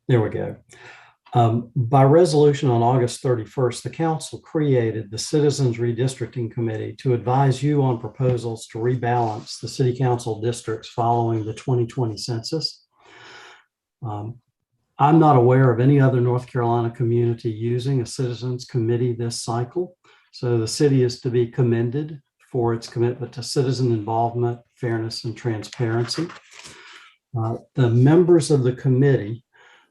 There we go. By resolution on August 31st, the council created the Citizens Redistricting Committee to advise you on proposals to rebalance the city council districts following the 2020 census. I'm not aware of any other North Carolina community using a citizens committee this cycle. So the city is to be commended for its commitment to citizen involvement, fairness, and transparency. The members of the committee,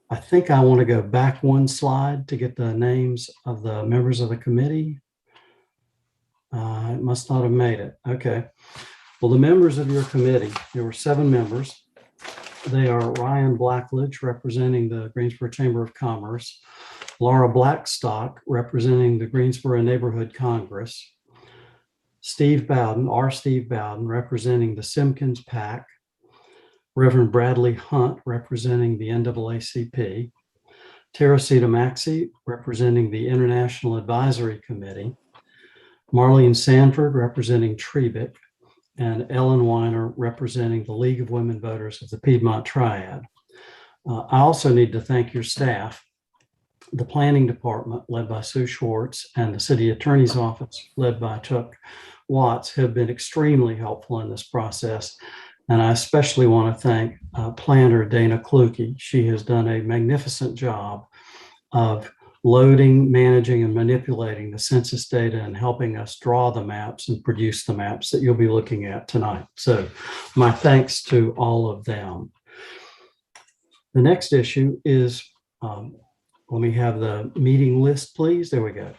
I think I want to go back one slide to get the names of the members of the committee. It must not have made it. Okay. Well, the members of your committee, there were 7 members. They are Ryan Blackledge, representing the Greensboro Chamber of Commerce, Laura Blackstock, representing the Greensboro Neighborhood Congress, Steve Bowden, Steve Bowden, representing the Simpkins PAC, Reverend Bradley Hunt, representing the NAACP, Teresita Maxey, representing the International Advisory Committee, Marlene Sanford, representing Trebic, and Ellen Weiner, representing the League of Women Voters of the Piedmont Triad. I also need to thank your staff. The Planning Department, led by Sue Schwartz, and the City Attorney's Office, led by Chuck Watts, have been extremely helpful in this process. And I especially want to thank planner Dana Kluge. She has done a magnificent job of loading, managing, and manipulating the census data and helping us draw the maps and produce the maps that you'll be looking at tonight. So my thanks to all of them. The next issue is, let me have the meeting list, please. There we go.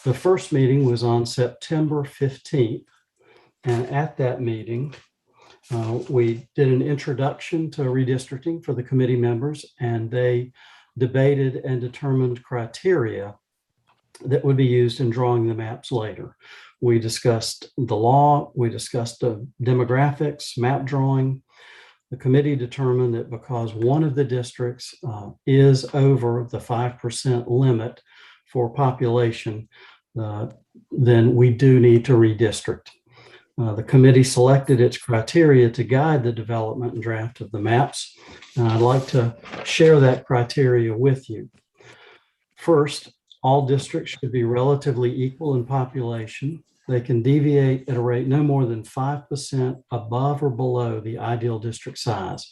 The first meeting was on September 15th. And at that meeting, we did an introduction to redistricting for the committee members, and they debated and determined criteria that would be used in drawing the maps later. We discussed the law, we discussed the demographics, map drawing. The committee determined that because one of the districts is over the 5% limit for population, then we do need to redistrict. The committee selected its criteria to guide the development and draft of the maps, and I'd like to share that criteria with you. First, all districts should be relatively equal in population. They can deviate at a rate no more than 5% above or below the ideal district size.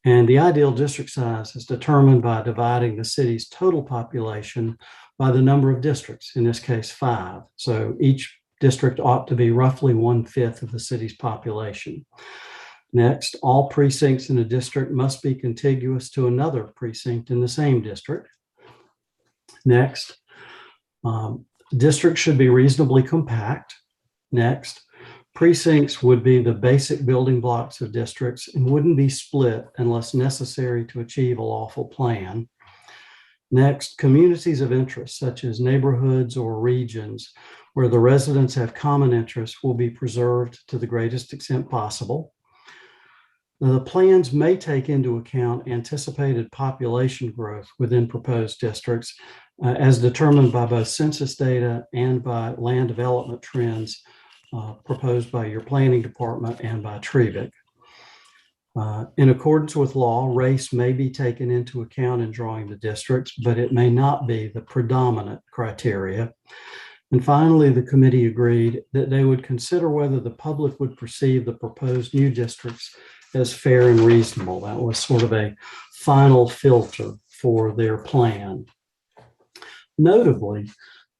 And the ideal district size is determined by dividing the city's total population by the number of districts, in this case 5. So each district ought to be roughly 1/5 of the city's population. Next, all precincts in a district must be contiguous to another precinct in the same district. Next, districts should be reasonably compact. Next, precincts would be the basic building blocks of districts and wouldn't be split unless necessary to achieve a lawful plan. Next, communities of interest, such as neighborhoods or regions where the residents have common interests, will be preserved to the greatest extent possible. The plans may take into account anticipated population growth within proposed districts as determined by both census data and by land development trends proposed by your planning department and by Trevick. In accordance with law, race may be taken into account in drawing the districts, but it may not be the predominant criteria. And finally, the committee agreed that they would consider whether the public would perceive the proposed new districts as fair and reasonable. That was sort of a final filter for their plan. Notably,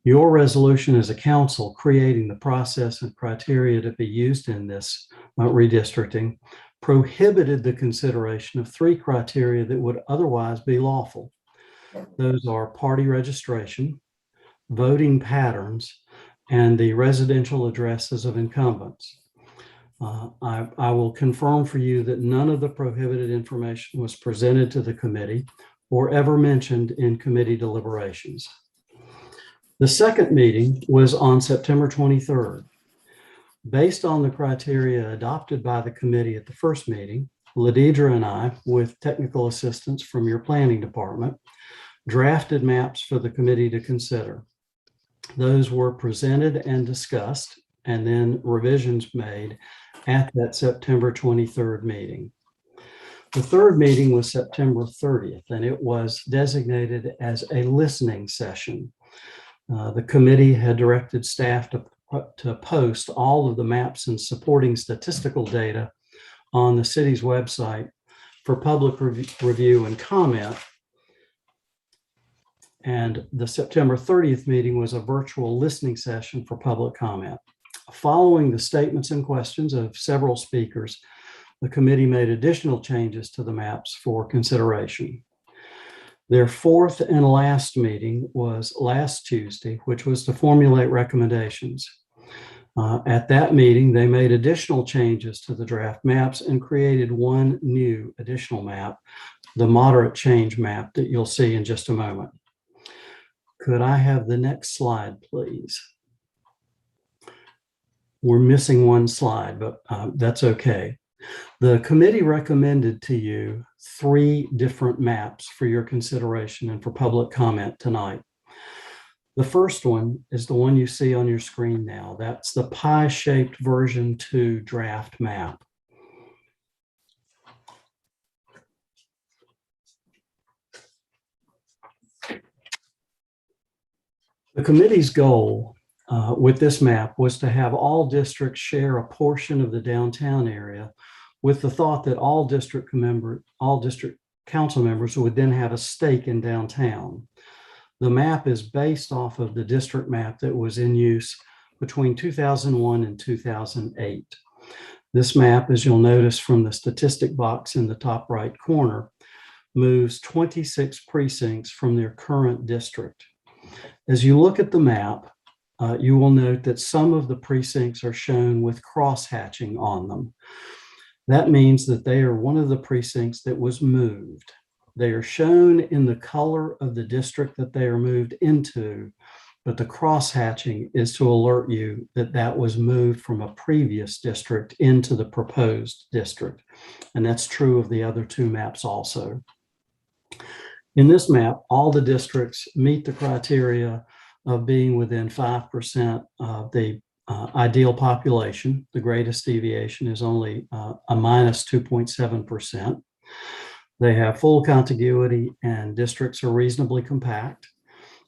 your resolution as a council creating the process and criteria to be used in this redistricting prohibited the consideration of 3 criteria that would otherwise be lawful. Those are party registration, voting patterns, and the residential addresses of incumbents. I will confirm for you that none of the prohibited information was presented to the committee or ever mentioned in committee deliberations. The second meeting was on September 23rd. Based on the criteria adopted by the committee at the first meeting, Ladidra and I, with technical assistance from your planning department, drafted maps for the committee to consider. Those were presented and discussed, and then revisions made at that September 23rd meeting. The third meeting was September 30th, and it was designated as a listening session. The committee had directed staff to post all of the maps and supporting statistical data on the city's website for public review and comment. And the September 30th meeting was a virtual listening session for public comment. Following the statements and questions of several speakers, the committee made additional changes to the maps for consideration. Their fourth and last meeting was last Tuesday, which was to formulate recommendations. At that meeting, they made additional changes to the draft maps and created one new additional map, the moderate change map that you'll see in just a moment. Could I have the next slide, please? We're missing one slide, but that's okay. The committee recommended to you 3 different maps for your consideration and for public comment tonight. The first one is the one you see on your screen now. That's the pie-shaped version 2 draft map. The committee's goal with this map was to have all districts share a portion of the downtown area, with the thought that all district council members would then have a stake in downtown. The map is based off of the district map that was in use between 2001 and 2008. This map, as you'll notice from the statistic box in the top right corner, moves 26 precincts from their current district. As you look at the map, you will note that some of the precincts are shown with cross-hatching on them. That means that they are one of the precincts that was moved. They are shown in the color of the district that they are moved into, but the cross-hatching is to alert you that that was moved from a previous district into the proposed district. And that's true of the other 2 maps also. In this map, all the districts meet the criteria of being within 5% of the ideal population. The greatest deviation is only a minus 2.7%. They have full contiguity and districts are reasonably compact.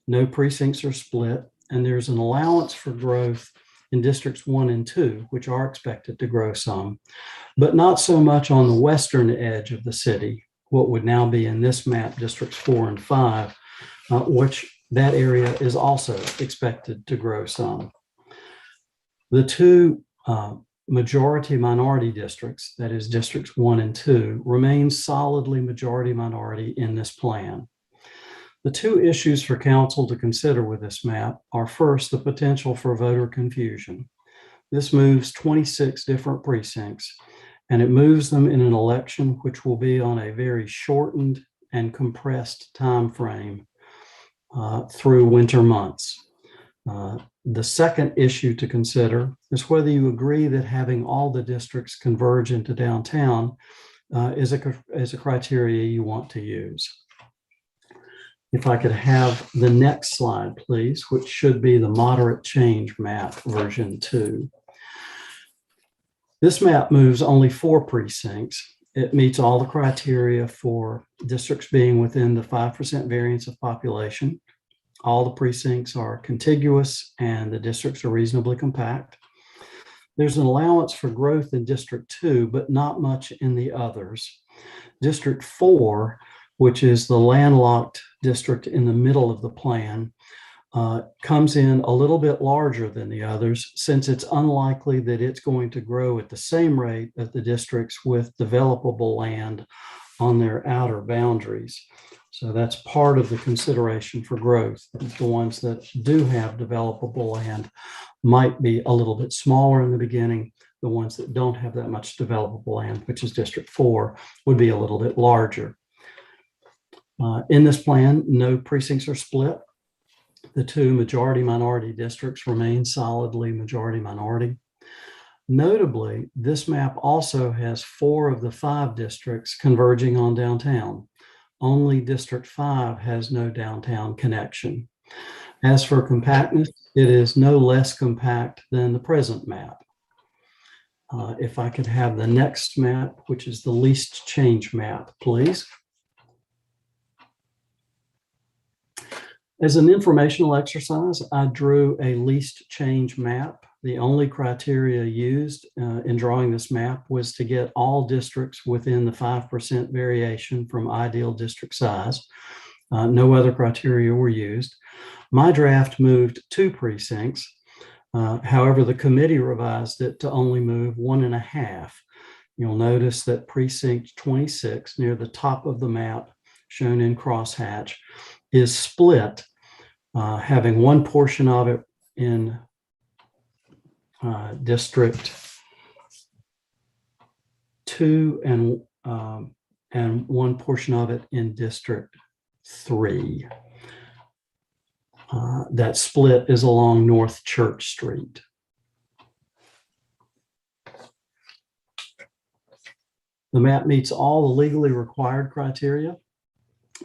No precincts are split, and there's an allowance for growth in districts 1 and 2, which are expected to grow some, but not so much on the western edge of the city, what would now be in this map, districts 4 and 5, which that area is also expected to grow some. The 2 majority minority districts, that is districts 1 and 2, remain solidly majority minority in this plan. The 2 issues for council to consider with this map are, first, the potential for voter confusion. This moves 26 different precincts, and it moves them in an election which will be on a very shortened and compressed time frame through winter months. The second issue to consider is whether you agree that having all the districts converge into downtown is a criteria you want to use. If I could have the next slide, please, which should be the moderate change map version 2. This map moves only 4 precincts. It meets all the criteria for districts being within the 5% variance of population. All the precincts are contiguous and the districts are reasonably compact. There's an allowance for growth in District 2, but not much in the others. District 4, which is the landlocked district in the middle of the plan, comes in a little bit larger than the others, since it's unlikely that it's going to grow at the same rate as the districts with developable land on their outer boundaries. So that's part of the consideration for growth. The ones that do have developable land might be a little bit smaller in the beginning. The ones that don't have that much developable land, which is District 4, would be a little bit larger. In this plan, no precincts are split. The 2 majority minority districts remain solidly majority minority. Notably, this map also has 4 of the 5 districts converging on downtown. Only District 5 has no downtown connection. As for compactness, it is no less compact than the present map. If I could have the next map, which is the least change map, please. As an informational exercise, I drew a least change map. The only criteria used in drawing this map was to get all districts within the 5% variation from ideal district size. No other criteria were used. My draft moved 2 precincts. However, the committee revised it to only move 1.5. You'll notice that precinct 26 near the top of the map, shown in crosshatch, is split, having one portion of it in District 2 and one portion of it in District 3. That split is along North Church Street. The map meets all the legally required criteria,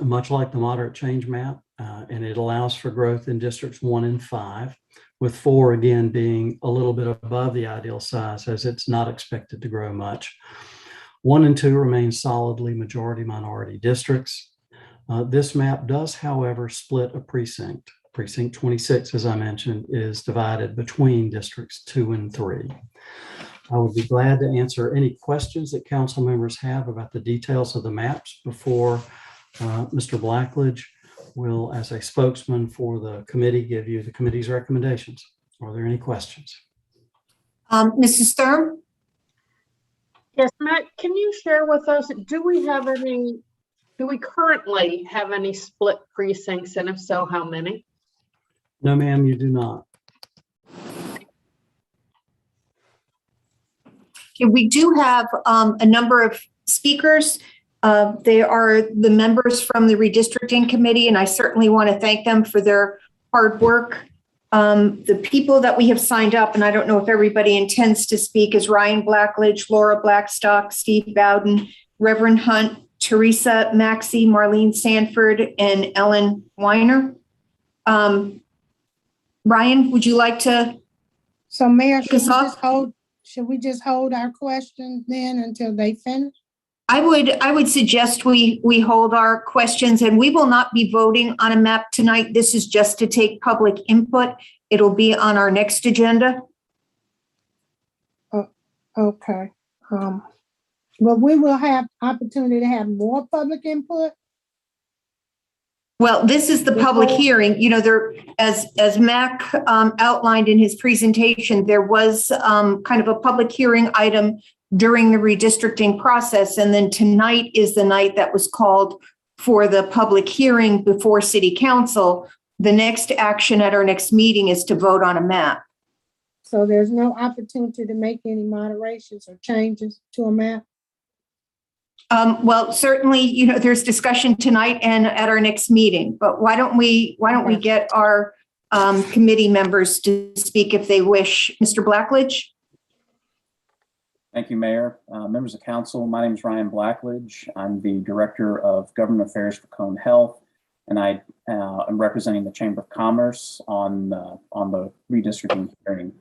much like the moderate change map, and it allows for growth in districts 1 and 5, with 4 again being a little bit above the ideal size as it's not expected to grow much. 1 and 2 remain solidly majority minority districts. This map does, however, split a precinct. Precinct 26, as I mentioned, is divided between districts 2 and 3. I would be glad to answer any questions that council members have about the details of the maps before Mr. Blackledge will, as a spokesman for the committee, give you the committee's recommendations. Are there any questions? Mrs. Sturm? Yes, Matt, can you share with us, do we currently have any split precincts, and if so, how many? No, ma'am, you do not. Okay, we do have a number of speakers. They are the members from the Redistricting Committee, and I certainly want to thank them for their hard work. The people that we have signed up, and I don't know if everybody intends to speak, is Ryan Blackledge, Laura Blackstock, Steve Bowden, Reverend Hunt, Teresa Maxey, Marlene Sanford, and Ellen Weiner. Ryan, would you like to? So Mayor, should we just hold our questions then until they finish? I would suggest we hold our questions, and we will not be voting on a map tonight. This is just to take public input. It'll be on our next agenda. Okay. Well, we will have opportunity to have more public input. Well, this is the public hearing. You know, there, as Mac outlined in his presentation, there was kind of a public hearing item during the redistricting process. And then tonight is the night that was called for the public hearing before City Council. The next action at our next meeting is to vote on a map. So there's no opportunity to make any moderations or changes to a map? Well, certainly, you know, there's discussion tonight and at our next meeting, but why don't we get our committee members to speak if they wish. Mr. Blackledge? Thank you, Mayor. Members of council, my name is Ryan Blackledge. I'm the Director of Government Affairs for Cone Health, and I am representing the Chamber of Commerce on the redistricting hearing.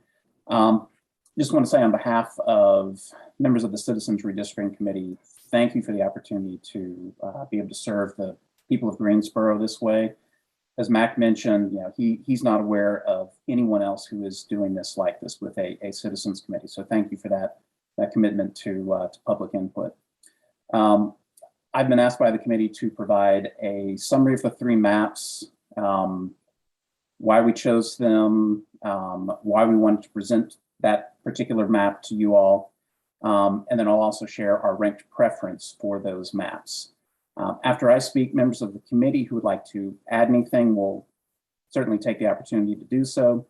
Just want to say on behalf of members of the Citizens Redistricting Committee, thank you for the opportunity to be able to serve the people of Greensboro this way. As Mac mentioned, you know, he's not aware of anyone else who is doing this like this with a Citizens Committee. So thank you for that commitment to public input. I've been asked by the committee to provide a summary of the 3 maps, why we chose them, why we wanted to present that particular map to you all. And then I'll also share our ranked preference for those maps. After I speak, members of the committee who would like to add anything will certainly take the opportunity to do so.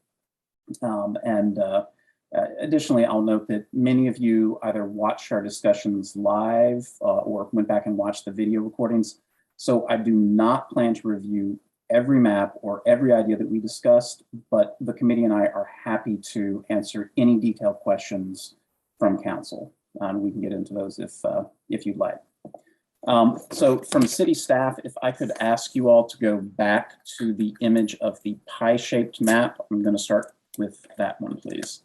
Additionally, I'll note that many of you either watched our discussions live or went back and watched the video recordings. So I do not plan to review every map or every idea that we discussed, but the committee and I are happy to answer any detailed questions from council. We can get into those if you'd like. So from city staff, if I could ask you all to go back to the image of the pie-shaped map. I'm going to start with that one, please.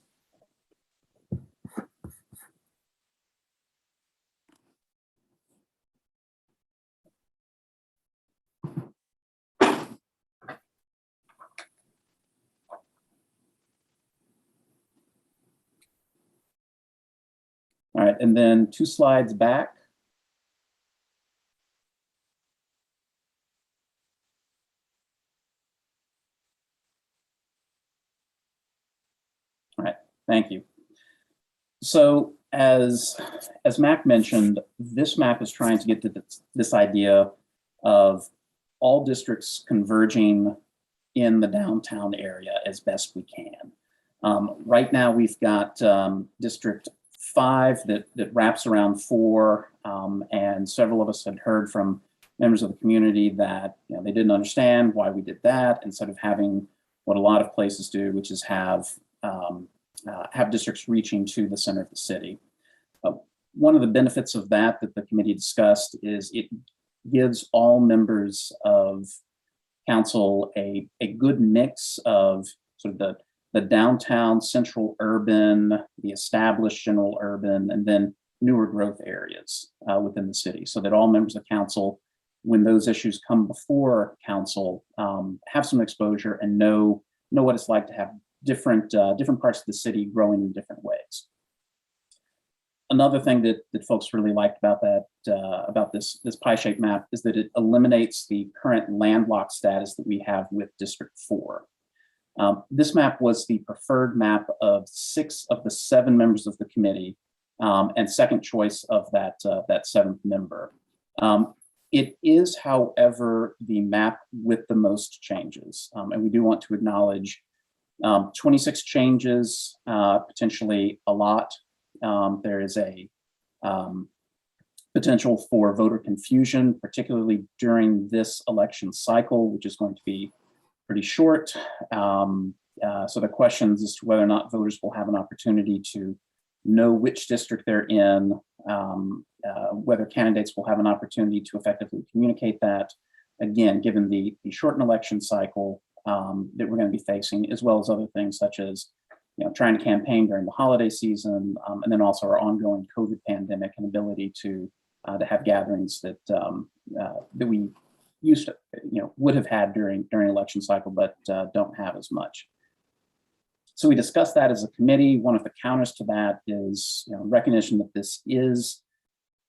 All right, and then 2 slides back. All right, thank you. So as Mac mentioned, this map is trying to get to this idea of all districts converging in the downtown area as best we can. Right now, we've got District 5 that wraps around 4, and several of us had heard from members of the community that they didn't understand why we did that, instead of having what a lot of places do, which is have districts reaching to the center of the city. One of the benefits of that the committee discussed is it gives all members of council a good mix of sort of the downtown central urban, the established general urban, and then newer growth areas within the city, so that all members of council, when those issues come before council, have some exposure and know what it's like to have different parts of the city growing in different ways. Another thing that folks really liked about this pie-shaped map is that it eliminates the current landlocked status that we have with District 4. This map was the preferred map of 6 of the 7 members of the committee, and second choice of that 7th member. It is, however, the map with the most changes, and we do want to acknowledge 26 changes, potentially a lot. There is a potential for voter confusion, particularly during this election cycle, which is going to be pretty short. So the questions as to whether or not voters will have an opportunity to know which district they're in, whether candidates will have an opportunity to effectively communicate that, again, given the shortened election cycle that we're going to be facing, as well as other things such as trying to campaign during the holiday season, and then also our ongoing COVID pandemic and ability to have gatherings that we used to, would have had during election cycle, but don't have as much. So we discussed that as a committee. One of the counters to that is recognition that this is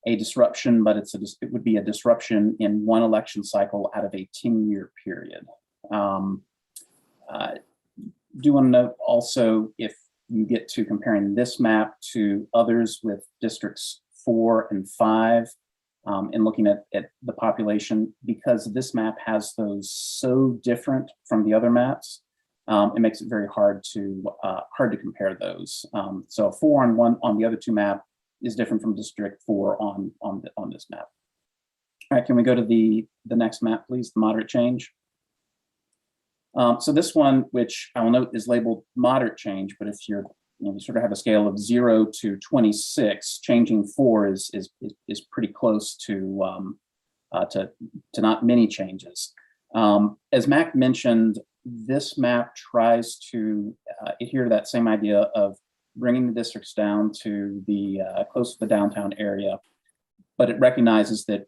a disruption, but it would be a disruption in one election cycle out of a 10-year period. Do want to note also, if you get to comparing this map to others with districts 4 and 5, and looking at the population, because this map has those so different from the other maps, it makes it very hard to compare those. So 4 on one on the other 2 map is different from District 4 on this map. All right, can we go to the next map, please? The moderate change. So this one, which I will note is labeled moderate change, but if you sort of have a scale of 0 to 26, changing 4 is pretty close to not many changes. As Mac mentioned, this map tries to adhere to that same idea of bringing the districts down to the close to the downtown area, but it recognizes that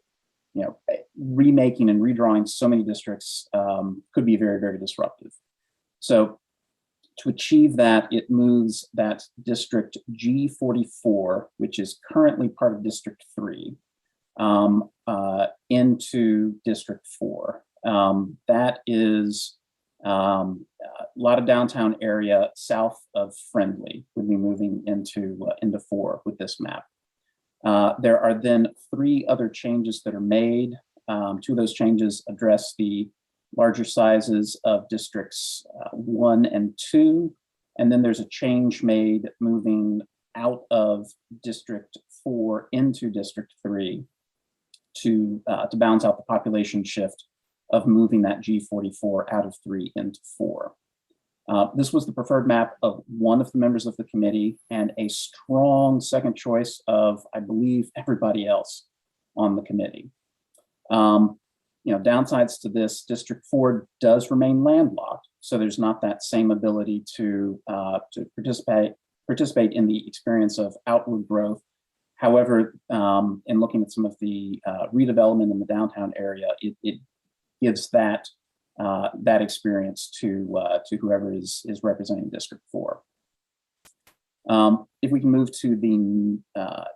remaking and redrawing so many districts could be very, very disruptive. So to achieve that, it moves that district G44, which is currently part of District 3, into District 4. That is a lot of downtown area south of Friendly would be moving into 4 with this map. There are then 3 other changes that are made. 2 of those changes address the larger sizes of districts 1 and 2. And then there's a change made moving out of District 4 into District 3 to balance out the population shift of moving that G44 out of 3 into 4. This was the preferred map of one of the members of the committee and a strong second choice of, I believe, everybody else. on the committee. Downsides to this, District 4 does remain landlocked, so there's not that same ability to participate in the experience of outward growth. However, in looking at some of the redevelopment in the downtown area, it gives that experience to whoever is representing District 4. If we can move to the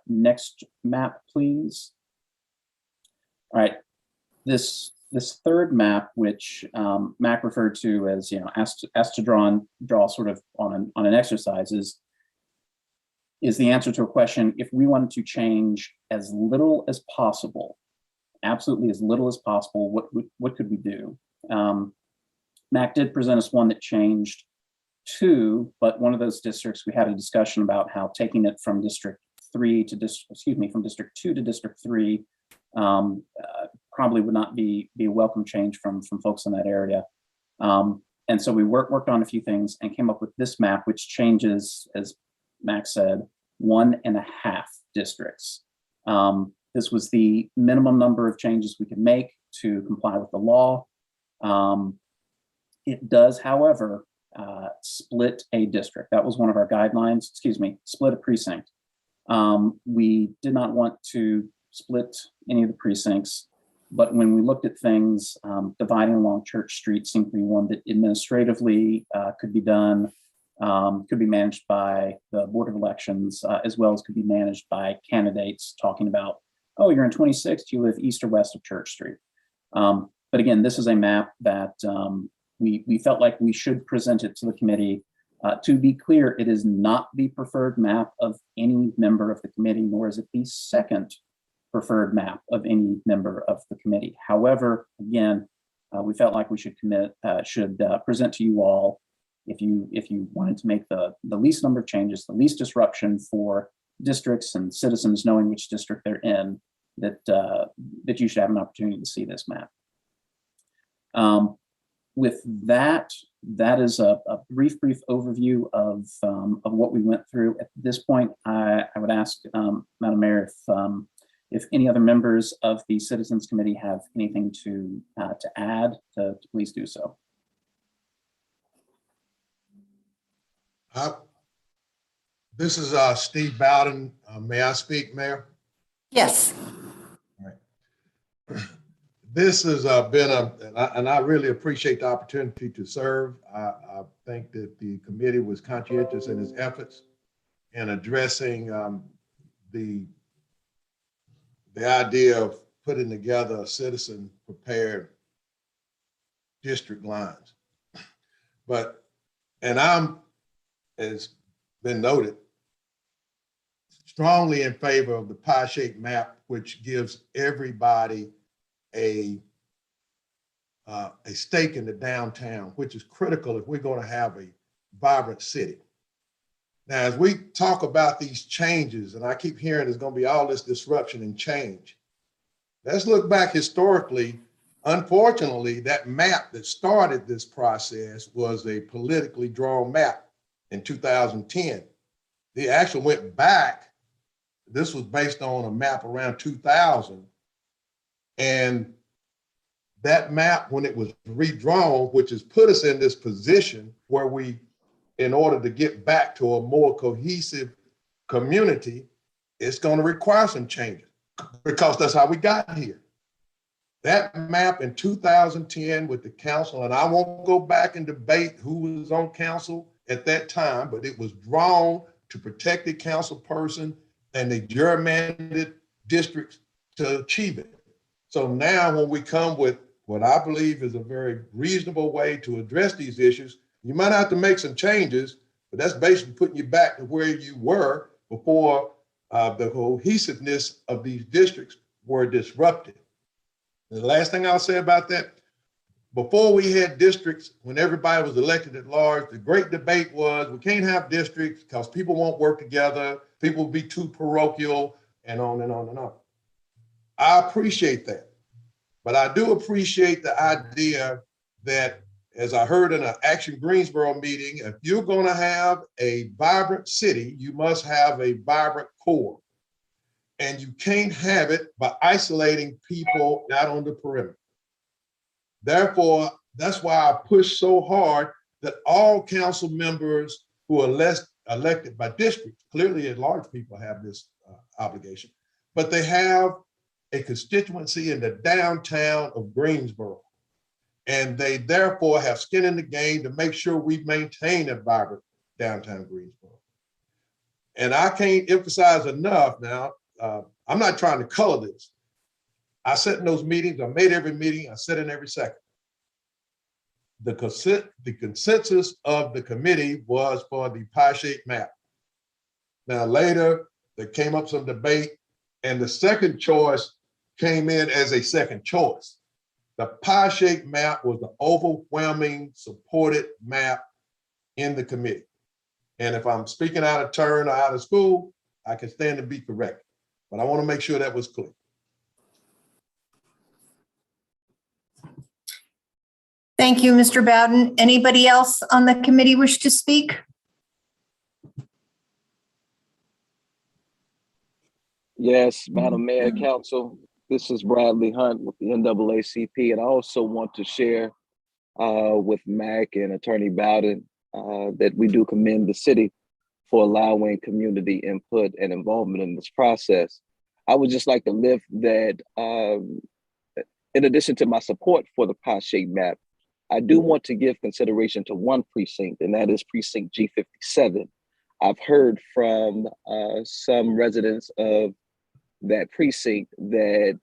next map, please. All right, this third map, which Mac referred to as asked to draw sort of on an exercise, is the answer to a question. If we wanted to change as little as possible, absolutely as little as possible, what could we do? Mac did present us one that changed 2, but one of those districts, we had a discussion about how taking it from District 2 to District 3 probably would not be a welcome change from folks in that area. And so we worked on a few things and came up with this map, which changes, as Max said, 1.5 districts. This was the minimum number of changes we could make to comply with the law. It does, however, split a district. That was one of our guidelines, split a precinct. We did not want to split any of the precincts, but when we looked at things, dividing along Church Street seemed to be one that administratively could be done, could be managed by the Board of Elections, as well as could be managed by candidates talking about, oh, you're in 26th, you live east or west of Church Street. But again, this is a map that we felt like we should present it to the committee. To be clear, it is not the preferred map of any member of the committee, nor is it the second preferred map of any member of the committee. However, again, we felt like we should present to you all, if you wanted to make the least number of changes, the least disruption for districts and citizens knowing which district they're in, that you should have an opportunity to see this map. With that is a brief overview of what we went through. At this point, I would ask Madam Mayor if any other members of the Citizens Committee have anything to add, to please do so. This is Steve Bowden. May I speak, Mayor? Yes. All right. This has been and I really appreciate the opportunity to serve. I think that the committee was conscientious in its efforts in addressing the idea of putting together a citizen prepared district lines. And I'm, as been noted, strongly in favor of the pie-shaped map, which gives everybody a stake in the downtown, which is critical if we're going to have a vibrant city. Now, as we talk about these changes, and I keep hearing there's going to be all this disruption and change, let's look back historically. Unfortunately, that map that started this process was a politically drawn map in 2010. They actually went back. This was based on a map around 2000. And that map, when it was redrawn, which has put us in this position where we, in order to get back to a more cohesive community, it's going to require some changes because that's how we got here. That map in 2010 with the council, and I won't go back and debate who was on council at that time, but it was drawn to protect the council person and the gerrymandered districts to achieve it. So now when we come with what I believe is a very reasonable way to address these issues, you might have to make some changes, but that's basically putting you back to where you were before the cohesiveness of these districts were disrupted. And the last thing I'll say about that, before we had districts, when everybody was elected at large, the great debate was we can't have districts because people won't work together, people will be too parochial, and on and on and on. I appreciate that. But I do appreciate the idea that, as I heard in an Action Greensboro meeting, if you're going to have a vibrant city, you must have a vibrant core. and you can't have it by isolating people out on the perimeter. Therefore, that's why I push so hard that all council members who are elected by district, clearly at-large people have this obligation, but they have a constituency in the downtown of Greensboro. And they therefore have skin in the game to make sure we maintain a vibrant downtown Greensboro. And I can't emphasize enough now, I'm not trying to color this. I sat in those meetings, I made every meeting, I sat in every second. The consensus of the committee was for the pie-shaped map. Now later, there came up some debate, and the second choice came in as a second choice. The pie-shaped map was the overwhelming supported map in the committee. And if I'm speaking out of turn or out of school, I can stand to be corrected. But I want to make sure that was clear. Thank you, Mr. Bowden. Anybody else on the committee wish to speak? Yes, Madam Mayor, Council, this is Bradley Hunt with the NAACP, and I also want to share with Mac and Attorney Bowden that we do commend the city for allowing community input and involvement in this process. I would just like to lift that in addition to my support for the pie-shaped map, I do want to give consideration to one precinct, and that is precinct G57. I've heard from some residents of that precinct that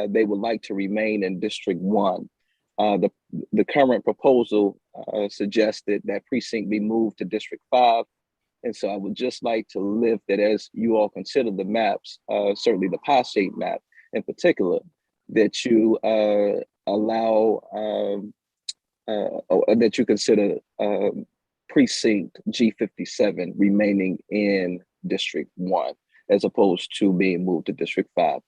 they would like to remain in District 1. The current proposal suggested that precinct be moved to District 5. And so I would just like to lift that as you all consider the maps, certainly the pie-shaped map in particular, that you allow that you consider precinct G57 remaining in District 1 as opposed to being moved to District 5.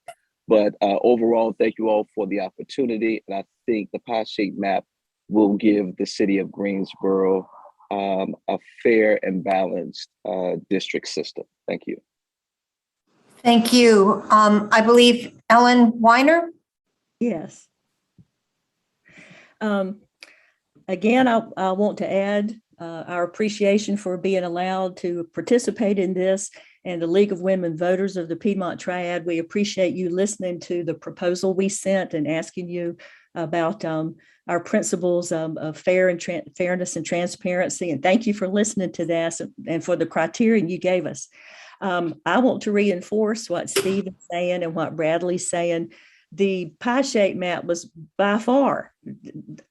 But overall, thank you all for the opportunity. And I think the pie-shaped map will give the city of Greensboro a fair and balanced district system. Thank you. Thank you. I believe Ellen Weiner. Yes. Again, I want to add our appreciation for being allowed to participate in this, and the League of Women Voters of the Piedmont Triad. We appreciate you listening to the proposal we sent and asking you about our principles of fairness and transparency. And thank you for listening to this and for the criteria you gave us. I want to reinforce what Steve is saying and what Bradley's saying. The pie-shaped map was by far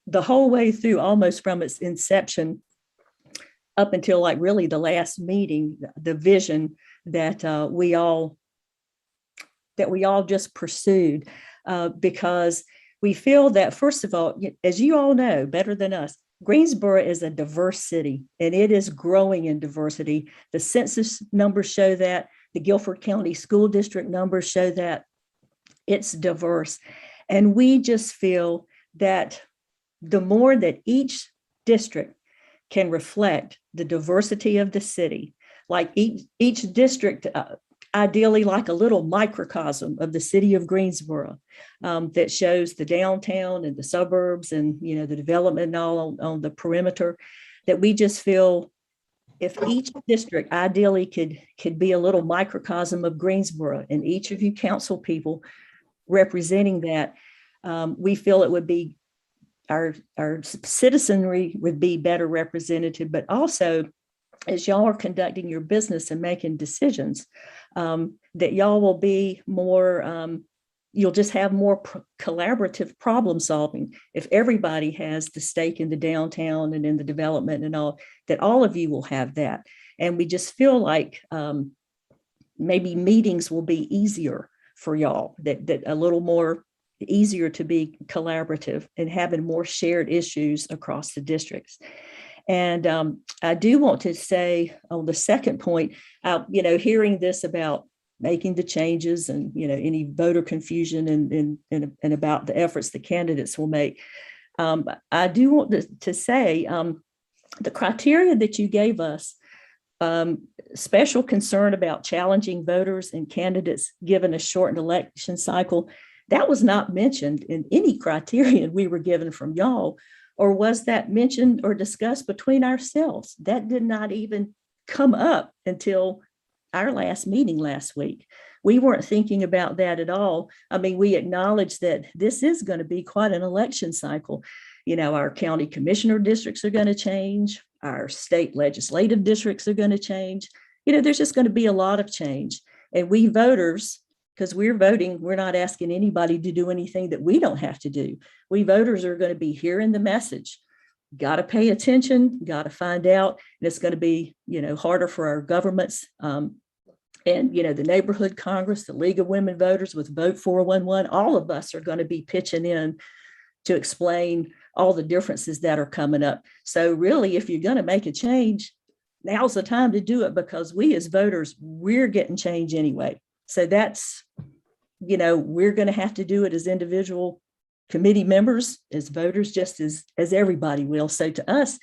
the whole way through, almost from its inception up until like really the last meeting, the vision that we all just pursued because we feel that, first of all, as you all know better than us, Greensboro is a diverse city and it is growing in diversity. The census numbers show that. The Guilford County School District numbers show that. It's diverse. And we just feel that the more that each district can reflect the diversity of the city, like each district, ideally like a little microcosm of the city of Greensboro that shows the downtown and the suburbs and, you know, the development and all on the perimeter, that we just feel if each district ideally could be a little microcosm of Greensboro, and each of you council people representing that, we feel it would be our citizenry would be better represented, but also as y'all are conducting your business and making decisions, that y'all will be more, you'll just have more collaborative problem solving. If everybody has the stake in the downtown and in the development and all, that all of you will have that. And we just feel like maybe meetings will be easier for y'all, that a little more easier to be collaborative and having more shared issues across the districts. And I do want to say on the second point, hearing this about making the changes and, any voter confusion and about the efforts the candidates will make. I do want to say the criteria that you gave us special concern about challenging voters and candidates given a shortened election cycle. That was not mentioned in any criterion we were given from y'all, or was that mentioned or discussed between ourselves? That did not even come up until our last meeting last week. We weren't thinking about that at all. I mean, we acknowledge that this is going to be quite an election cycle. You know, our county commissioner districts are going to change. Our state legislative districts are going to change. You know, there's just going to be a lot of change. And we voters, because we're voting, we're not asking anybody to do anything that we don't have to do. We voters are going to be hearing the message. Got to pay attention, got to find out. And it's going to be, you know, harder for our governments. And, you know, the Neighborhood Congress, the League of Women Voters with Vote 411, all of us are going to be pitching in to explain all the differences that are coming up. So really, if you're going to make a change, now's the time to do it, because we as voters, we're getting change anyway. So that's, you know, we're going to have to do it as individual committee members, as voters, just as everybody will. So to us,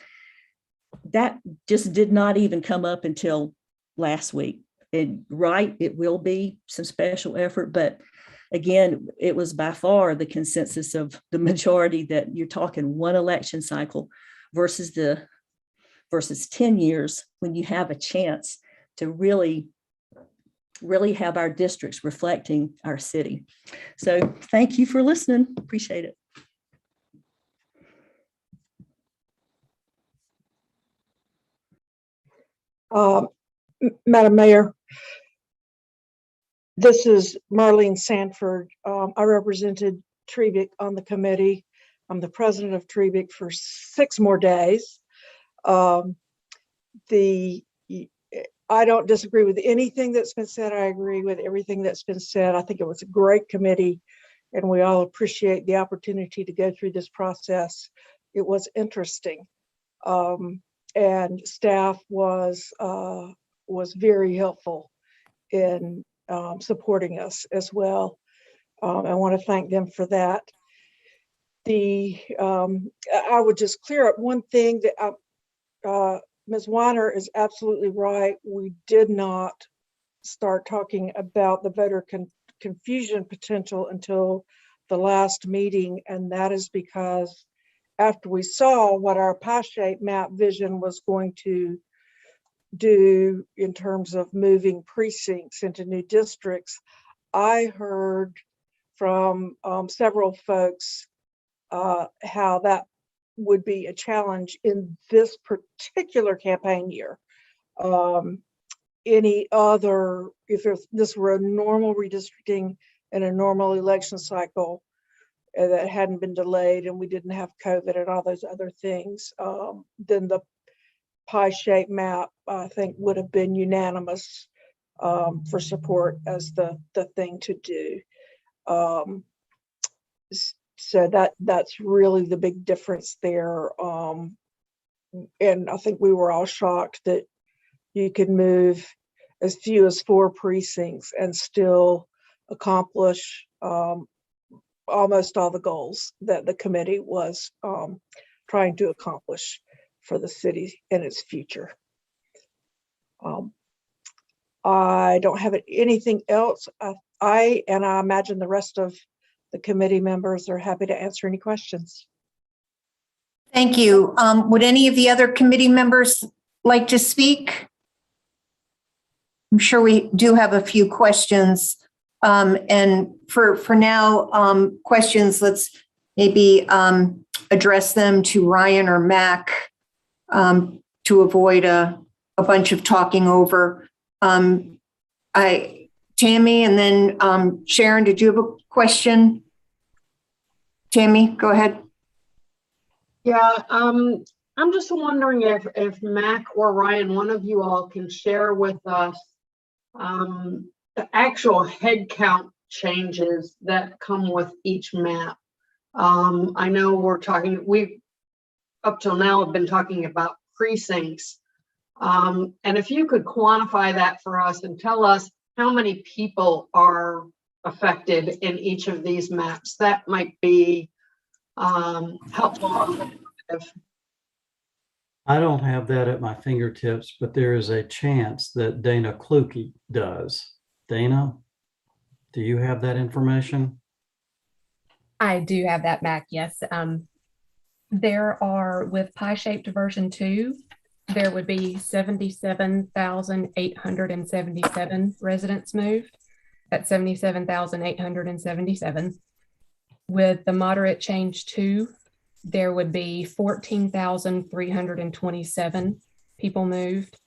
that just did not even come up until last week. And right, it will be some special effort, but again, it was by far the consensus of the majority that you're talking one election cycle versus 10 years when you have a chance to really have our districts reflecting our city. So thank you for listening. Appreciate it. Madam Mayor, this is Marlene Sanford. I represented Trevick on the committee. I'm the president of Trevick for 6 more days. I don't disagree with anything that's been said. I agree with everything that's been said. I think it was a great committee, and we all appreciate the opportunity to go through this process. It was interesting, and staff was very helpful in supporting us as well. I want to thank them for that. I would just clear up one thing that Ms. Weiner is absolutely right. We did not start talking about the voter confusion potential until the last meeting, and that is because after we saw what our pie-shaped map vision was going to do in terms of moving precincts into new districts, I heard from several folks how that would be a challenge in this particular campaign year. Any other, if this were a normal redistricting and a normal election cycle that hadn't been delayed and we didn't have COVID and all those other things, then the pie-shaped map, I think, would have been unanimous for support as the thing to do. So that's really the big difference there. And I think we were all shocked that you could move as few as 4 precincts and still accomplish almost all the goals that the committee was trying to accomplish for the city and its future. I don't have anything else. I imagine the rest of the committee members are happy to answer any questions. Thank you. Would any of the other committee members like to speak? I'm sure we do have a few questions. And for now, questions, let's maybe address them to Ryan or Mac to avoid a bunch of talking over. Tammy, and then Sharon, did you have a question? Tammy, go ahead. Yeah, I'm just wondering if Mac or Ryan, one of you all, can share with us the actual head count changes that come with each map. I know we up till now have been talking about precincts. And if you could quantify that for us and tell us how many people are affected in each of these maps, that might be helpful. I don't have that at my fingertips, but there is a chance that Dana Kluge does. Dana, do you have that information? I do have that back, yes. There are, with pie-shaped version 2, there would be 77,877 residents moved. That's 77,877. With the moderate change 2, there would be 14,327 people moved.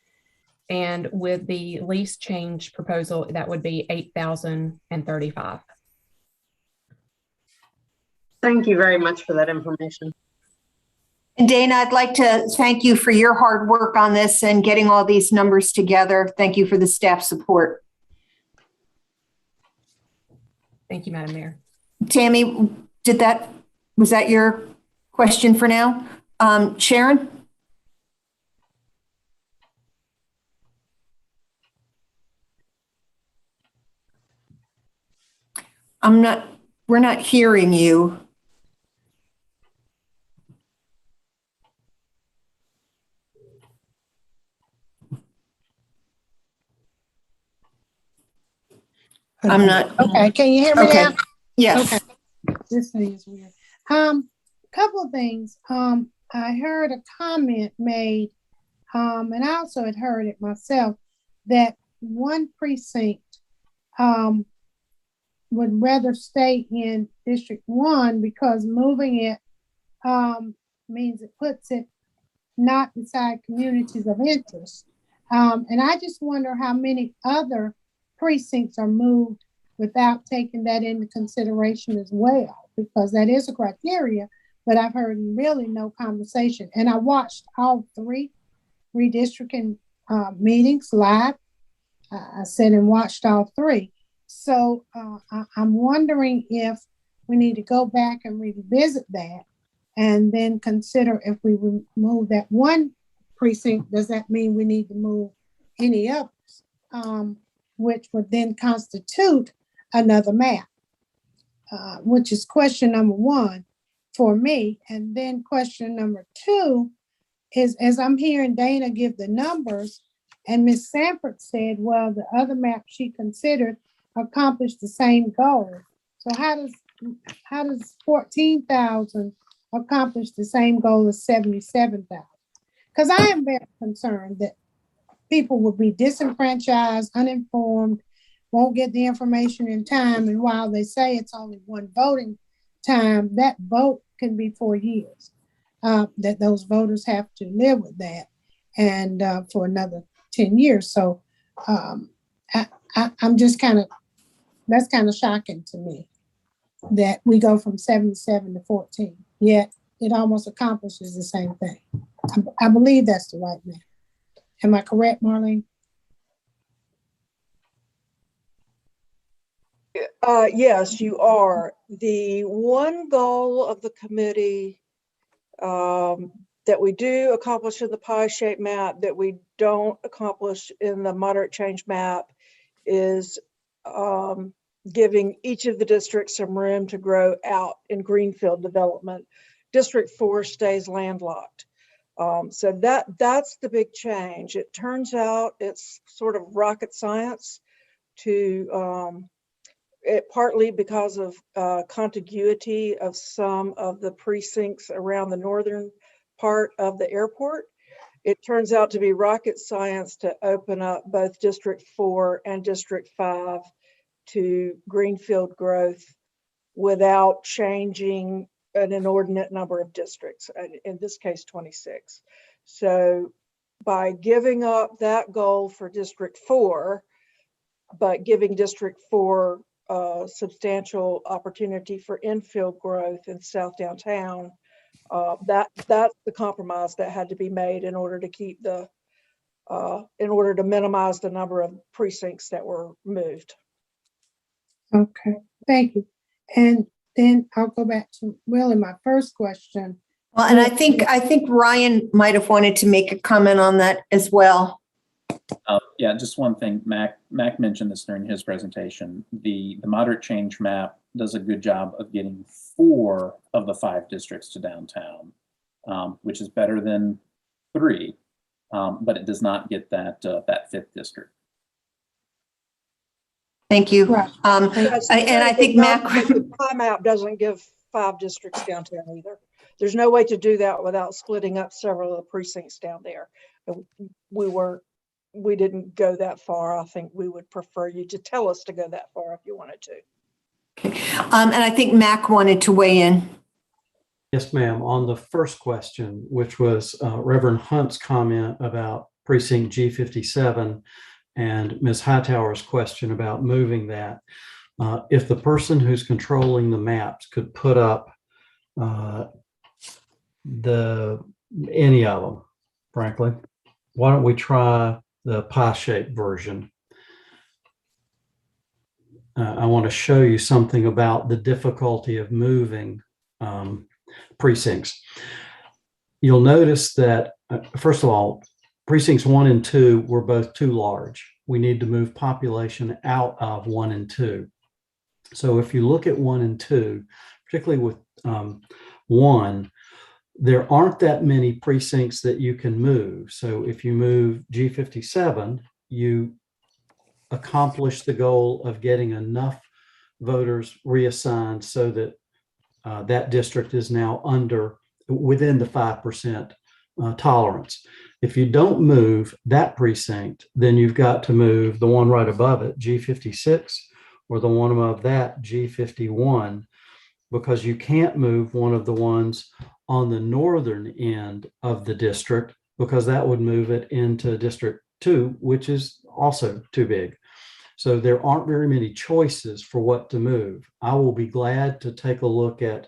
And with the lease change proposal, that would be 8,035. Thank you very much for that information. And Dana, I'd like to thank you for your hard work on this and getting all these numbers together. Thank you for the staff support. Thank you, Madam Mayor. Tammy, was that your question for now? Sharon? We're not hearing you. I'm not. Okay, can you hear me Okay. now? Yes. Okay. This thing is weird. Couple of things. I heard a comment made, and I also had heard it myself, that one precinct would rather stay in District 1 because moving it means it puts it not inside communities of interest. And I just wonder how many other precincts are moved without taking that into consideration as well, because that is a criteria, but I've heard really no conversation. And I watched all 3 redistricting meetings live. I sat and watched all 3. So I'm wondering if we need to go back and revisit that and then consider if we remove that one precinct, does that mean we need to move any others? Which would then constitute another map, which is question number 1 for me. And then question number 2 is, as I'm hearing Dana give the numbers, and Ms. Sanford said, well, the other map she considered accomplished the same goal. So how does 14,000 accomplish the same goal as 77,000? Because I am very concerned that people will be disenfranchised, uninformed, won't get the information in time. And while they say it's only one voting time, that vote can be 4 years, that those voters have to live with that and for another 10 years. So I'm just that's kind of shocking to me that we go from 77 to 14, yet it almost accomplishes the same thing. I believe that's the right map. Am I correct, Marlene? Yes, you are. The one goal of the committee that we do accomplish in the pie-shaped map that we don't accomplish in the moderate change map is giving each of the districts some room to grow out in greenfield development. District 4 stays landlocked. So that's the big change. It turns out it's sort of rocket science to partly because of contiguity of some of the precincts around the northern part of the airport. It turns out to be rocket science to open up both District 4 and District 5 to greenfield growth without changing an inordinate number of districts, in this case 26. So by giving up that goal for District 4, but giving District 4 substantial opportunity for infill growth in South Downtown, that's the compromise that had to be made in order to keep in order to minimize the number of precincts that were moved. Okay, thank you. And then I'll go back to really my first question. Well, and I think Ryan might have wanted to make a comment on that as well. Yeah, just one thing. Mac mentioned this during his presentation. The moderate change map does a good job of getting 4 of the 5 districts to downtown, which is better than 3, but it does not get that 5th district. Thank you. Right. And I think Mac. The pie map doesn't give 5 districts downtown either. There's no way to do that without splitting up several of the precincts down there. We didn't go that far. I think we would prefer you to tell us to go that far if you wanted to. And I think Mac wanted to weigh in. Yes, ma'am. On the first question, which was Reverend Hunt's comment about precinct G57 and Ms. Hightower's question about moving that. If the person who's controlling the maps could put up any of them, frankly, why don't we try the pie-shaped version? I want to show you something about the difficulty of moving precincts. You'll notice that, first of all, precincts 1 and 2 were both too large. We need to move population out of 1 and 2. So if you look at 1 and 2, particularly with 1, there aren't that many precincts that you can move. So if you move G57, you accomplish the goal of getting enough voters reassigned so that that district is now within the 5% tolerance. If you don't move that precinct, then you've got to move the one right above it, G56, or the one above that, G51, because you can't move one of the ones on the northern end of the district, because that would move it into District 2, which is also too big. So there aren't very many choices for what to move. I will be glad to take a look at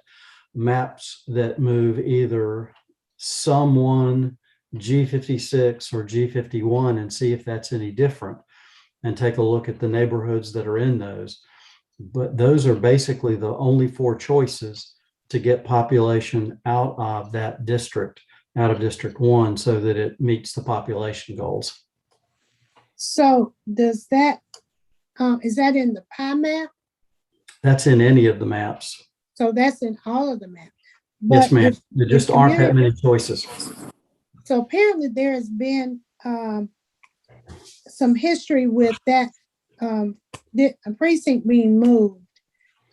maps that move either someone G56 or G51 and see if that's any different, and take a look at the neighborhoods that are in those. But those are basically the only 4 choices to get population out of that district, out of District 1, so that it meets the population goals. So does that, is that in the pie map? That's in any of the maps. So that's in all of the maps? Yes, ma'am. There just aren't that many choices. So apparently there has been some history with that precinct being moved,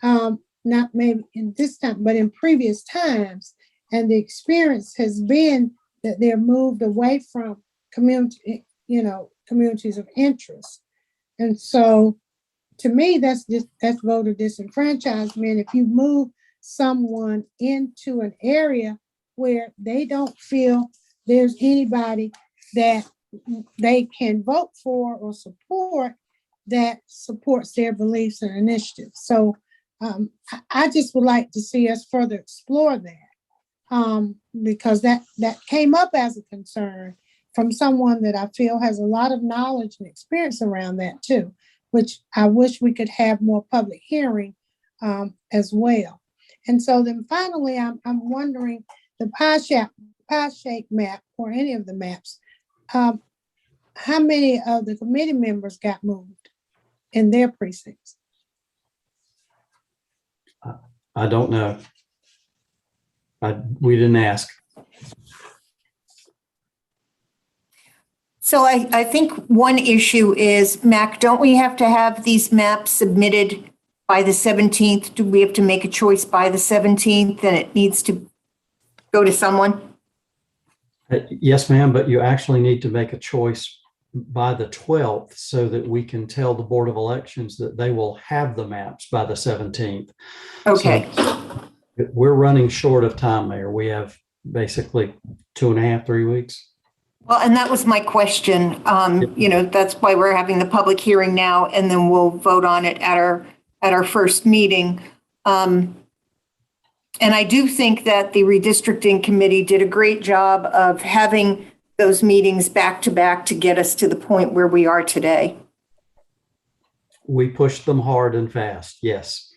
not maybe in this time, but in previous times. And the experience has been that they're moved away from communities of interest. And so to me, that's voter disenfranchisement. If you move someone into an area where they don't feel there's anybody that they can vote for or support that supports their beliefs and initiatives. So I just would like to see us further explore that, because that came up as a concern from someone that I feel has a lot of knowledge and experience around that too, which I wish we could have more public hearing as well. And so then finally, I'm wondering, the pie-shaped map or any of the maps, how many of the committee members got moved in their precincts? I don't know. We didn't ask. So I think one issue is, Mac, don't we have to have these maps submitted by the 17th? Do we have to make a choice by the 17th, and it needs to go to someone? Yes, ma'am, but you actually need to make a choice by the 12th so that we can tell the Board of Elections that they will have the maps by the 17th. Okay. So we're running short of time, Mayor. We have basically 2.5, 3 weeks. Well, and that was my question. That's why we're having the public hearing now, and then we'll vote on it at our first meeting. And I do think that the redistricting committee did a great job of having those meetings back to back to get us to the point where we are today. We pushed them hard and fast, yes.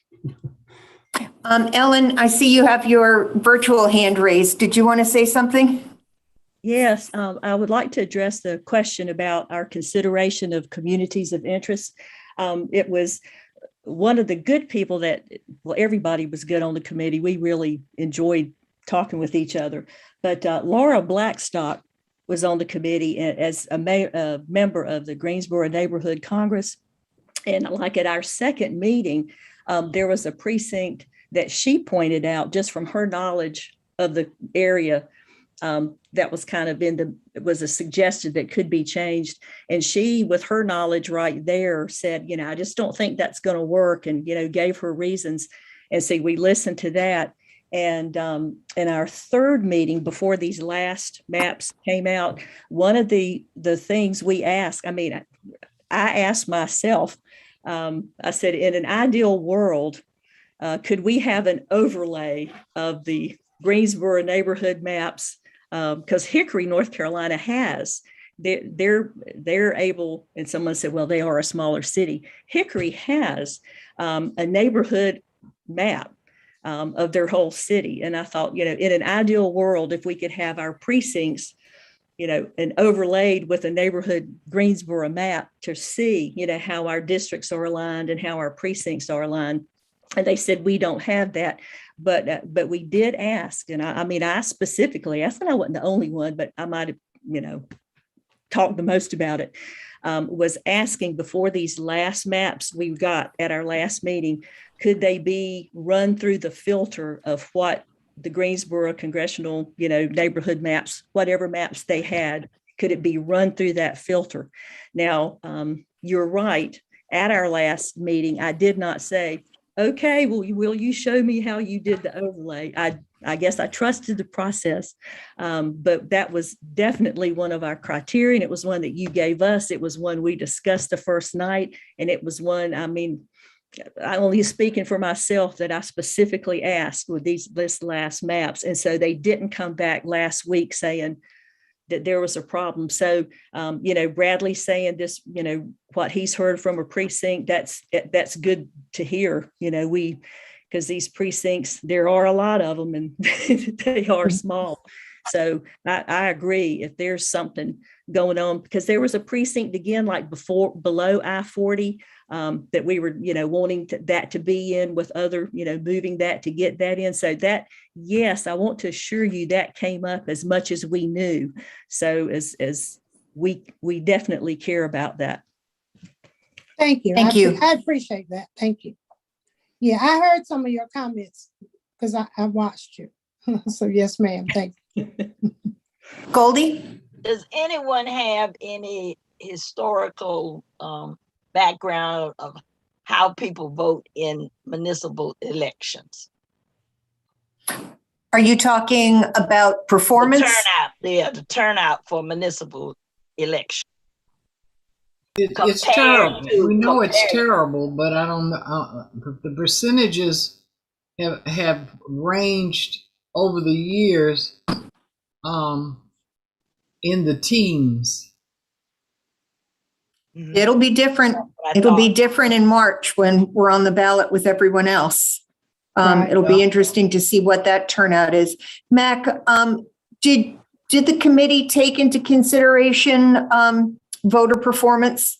Ellen, I see you have your virtual hand raised. Did you want to say something? Yes, I would like to address the question about our consideration of communities of interest. It was one of the good people everybody was good on the committee. We really enjoyed talking with each other. But Laura Blackstock was on the committee as a member of the Greensboro Neighborhood Congress. And like at our second meeting, there was a precinct that she pointed out just from her knowledge of the area that was kind of was a suggestion that could be changed. And she, with her knowledge right there, said, I just don't think that's going to work, and, gave her reasons. And so we listened to that. And in our third meeting before these last maps came out, one of the things we asked, I asked myself, I said, in an ideal world, could we have an overlay of the Greensboro neighborhood maps? Because Hickory, North Carolina they're able, and someone said, well, they are a smaller city. Hickory has a neighborhood map of their whole city. And I thought, in an ideal world, if we could have our precincts, and overlaid with a neighborhood Greensboro map to see, how our districts are aligned and how our precincts are aligned. And they said, we don't have that. But we did ask. And I specifically asked, and I wasn't the only one, but I might have, talked the most about it, was asking before these last maps we got at our last meeting, could they be run through the filter of what the Greensboro congressional, neighborhood maps, whatever maps they had, could it be run through that filter? Now, you're right. At our last meeting, I did not say, okay, well, will you show me how you did the overlay? I guess I trusted the process, but that was definitely one of our criteria. And it was one that you gave us. It was one we discussed the first night. And it was one, I only speaking for myself, that I specifically asked with this last maps. And so they didn't come back last week saying that there was a problem. So, Bradley saying this, what he's heard from a precinct, that's good to hear, because these precincts, there are a lot of them and they are small. So I agree, if there's something going on, because there was a precinct again, like below I-40, that we were, wanting that to be in with other, moving that to get that in. So that, yes, I want to assure you that came up as much as we knew. So as we definitely care about that. Thank you. Thank you. I appreciate that. Thank you. Yeah, I heard some of your comments because I watched you. So yes, ma'am. Thank you. Goldie? Does anyone have any historical background of how people vote in municipal elections? Are you talking about performance? The turnout for municipal election. It's terrible. We know it's terrible, but I don't know. The percentages have ranged over the years in the teens. It'll be different. It'll be different in March when we're on the ballot with everyone else. It'll be interesting to see what that turnout is. Mac, did the committee take into consideration voter performance?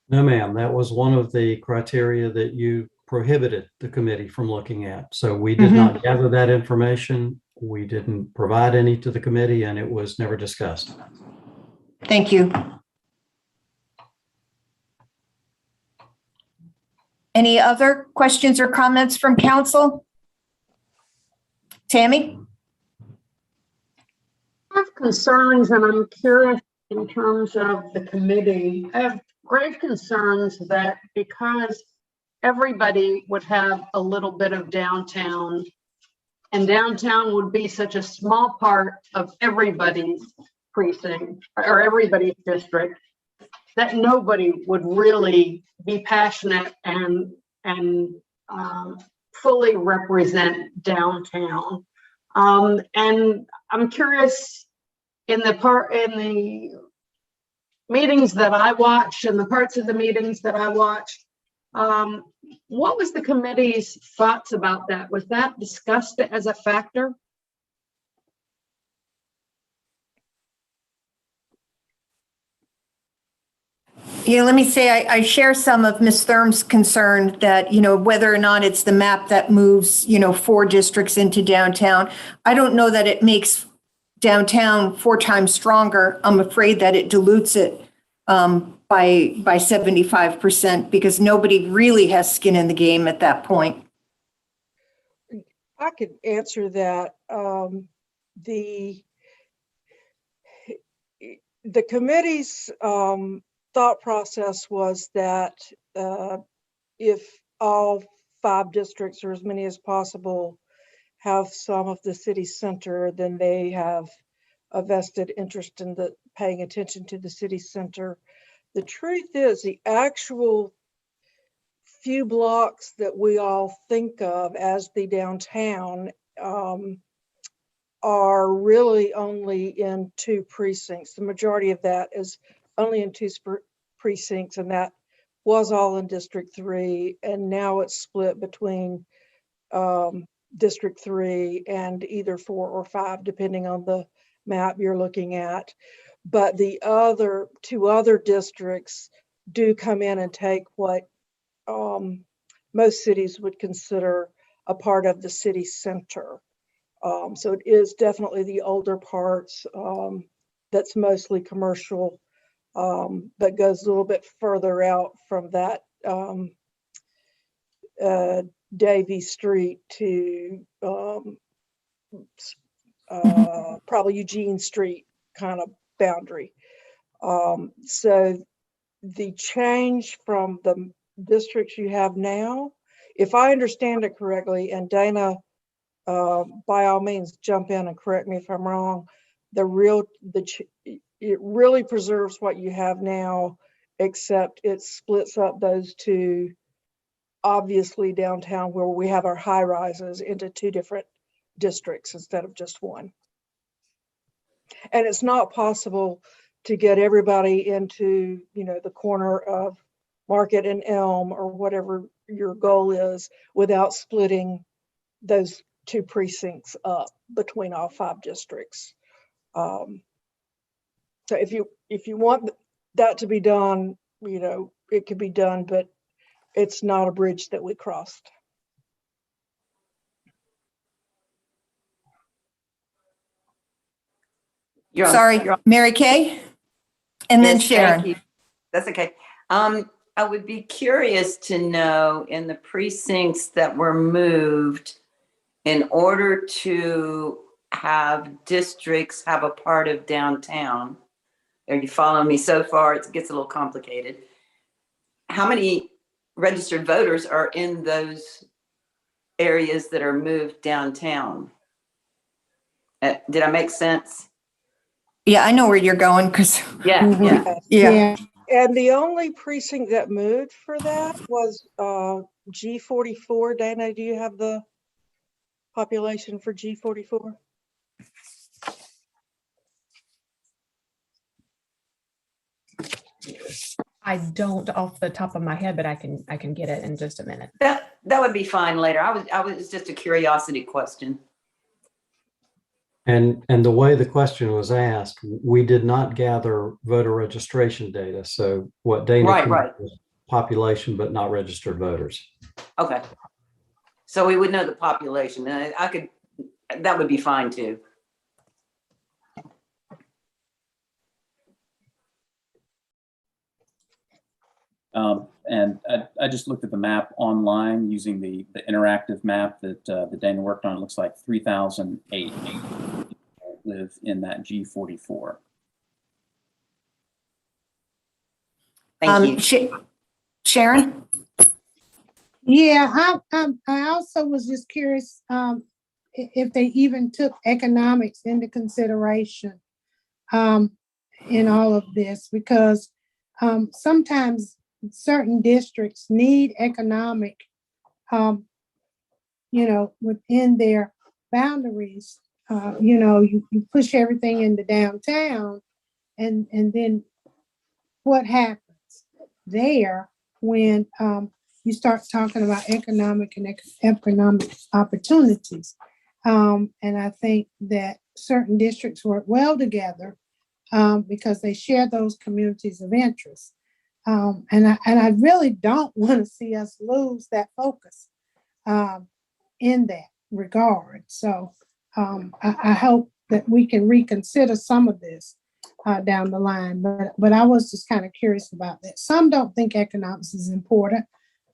No, ma'am. That was one of the criteria that you prohibited the committee from looking at. So we did not gather that information. We didn't provide any to the committee, and it was never discussed. Thank you. Any other questions or comments from council? Tammy? I have concerns, and I'm curious in terms of the committee. I have grave concerns that because everybody would have a little bit of downtown, and downtown would be such a small part of everybody's precinct or everybody's district, that nobody would really be passionate and fully represent downtown. And I'm curious, in the meetings that I watched and the parts of the meetings that I watched, what was the committee's thoughts about that? Was that discussed as a factor? Let me say, I share some of Ms. Thurm's concern that, whether or not it's the map that moves, 4 districts into downtown. I don't know that it makes downtown 4 times stronger, I'm afraid that it dilutes it by 75% because nobody really has skin in the game at that point. I could answer that. The committee's thought process was that if all 5 districts or as many as possible have some of the city center, then they have a vested interest in paying attention to the city center. The truth is, the actual few blocks that we all think of as the downtown are really only in 2 precincts. The majority of that is only in 2 precincts, and that was all in District 3, and now it's split between District 3 and either 4 or 5, depending on the map you're looking at. But the other 2 other districts do come in and take what most cities would consider a part of the city center. So it is definitely the older parts that's mostly commercial, but goes a little bit further out from that Davie Street to probably Eugene Street kind of boundary. So the change from the districts you have now, if I understand it correctly, and Dana, by all means, jump in and correct me if I'm wrong, it really preserves what you have now, except it splits up those 2, obviously downtown where we have our high rises, into 2 different districts instead of just 1. And it's not possible to get everybody into, the corner of Market and Elm or whatever your goal is without splitting those 2 precincts up between all 5 districts. So if you want that to be done, it could be done, but it's not a bridge that we crossed. Sorry, Mary Kay, and then Yes, Sharon. thank you. That's okay. I would be curious to know, in the precincts that were moved, in order to have districts have a part of downtown, are you following me so far? It gets a little complicated. How many registered voters are in those areas that are moved downtown? Did I make sense? Yeah, I know where you're going because yeah. And the only precinct that moved for that was G44. Dana, do you have the population for G44? I don't off the top of my head, but I can get it in just a minute. That would be fine later. I was just a curiosity question. And the way the question was asked, we did not gather voter registration data. So what Dana was population, but not registered voters. Okay. So we would know the population. That would be fine too. And I just looked at the map online using the interactive map that Dana worked on. It looks like 3,008 live in that G44. Thank you. Sharon? Yeah, I also was just curious if they even took economics into consideration in all of this, because sometimes certain districts need economic, within their boundaries. You push everything into downtown, and then what happens there when you start talking about economic opportunities? And I think that certain districts work well together because they share those communities of interest. And I really don't want to see us lose that focus in that regard. So I hope that we can reconsider some of this down the line. But I was just kind of curious about that. Some don't think economics is important.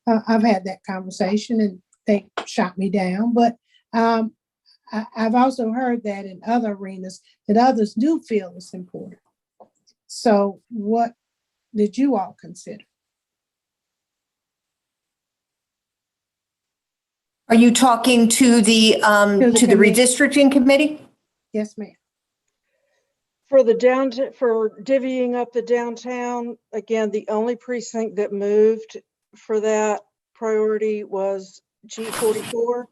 I've had that conversation and they shot me down. But I've also heard that in other arenas that others do feel it's important. So what did you all consider? Are you talking to the redistricting committee? Yes, ma'am. For the for divvying up the downtown, again, the only precinct that moved for that priority was G44.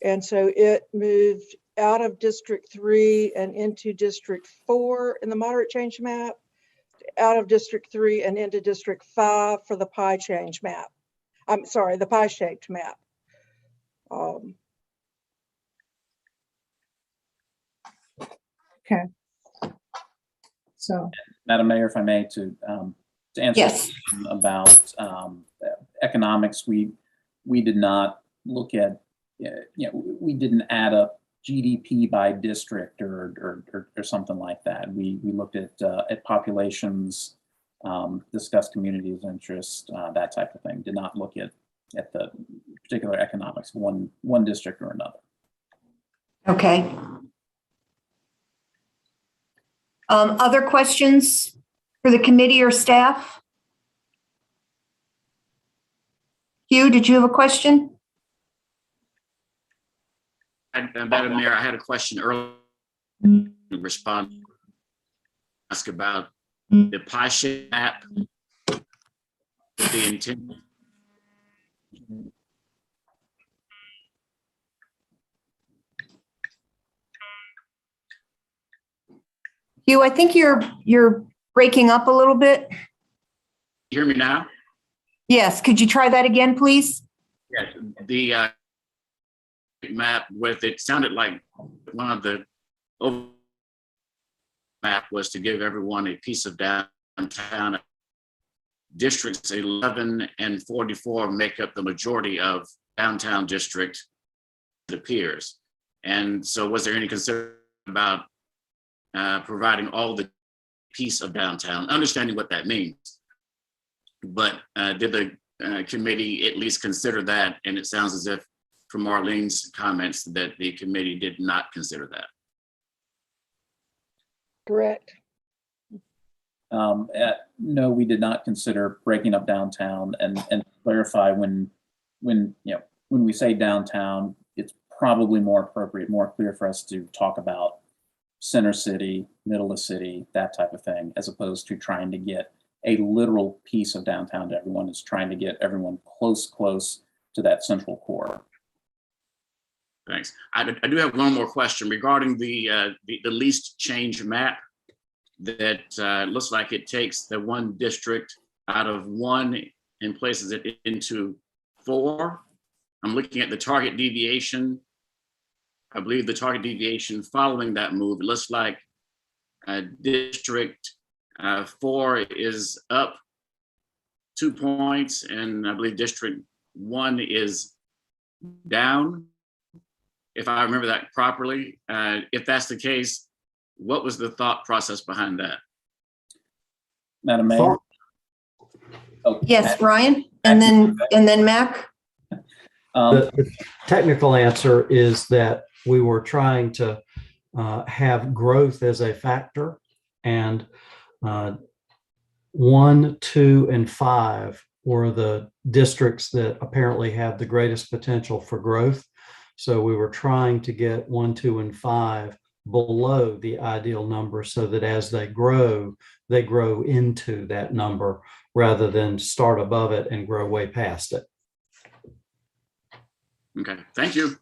And so it moved out of District 3 and into District 4 in the moderate change map, out of District 3 and into District 5 for the pie change map. I'm sorry, the pie shaped map. Okay. So, Madam Mayor, if I may, to answer yes. about economics, we did not look at, we didn't add up GDP by district or something like that. We looked at populations, discussed communities of interest, that type of thing. Did not look at the particular economics, one district or another. Okay. Other questions for the committee or staff? Hugh, did you have a question? Madam Mayor, I had a question earlier in response. Ask about the pie shape map, the intent. Hugh, I think you're breaking up a little bit. You hear me now? Yes, could you try that again, please? Yes, the map with it sounded like one of the map was to give everyone a piece of downtown. Districts 11 and 44 make up the majority of downtown district, it appears. And so was there any concern about providing all the piece of downtown, understanding what that means? But did the committee at least consider that? And it sounds as if from Marlene's comments that the committee did not consider that. Correct. No, we did not consider breaking up downtown, and clarify when we say downtown, it's probably more appropriate, more clear for us to talk about center city, middle of city, that type of thing, as opposed to trying to get a literal piece of downtown to everyone. It's trying to get everyone close to that central core. Thanks. I do have one more question regarding the least change map that looks like it takes the one district out of 1 and places it into 4. I'm looking at the target deviation. I believe the target deviation following that move, it looks like District 4 is up 2 points, and I believe District 1 is down, if I remember that properly. If that's the case, what was the thought process behind that? Madam Mayor? Oh, yes, Ryan, and then Mac. The technical answer is that we were trying to have growth as a factor, and 1, 2, and 5 were the districts that apparently have the greatest potential for growth. So we were trying to get 1, 2, and 5 below the ideal number so that as they grow into that number rather than start above it and grow way past it. Okay, thank you.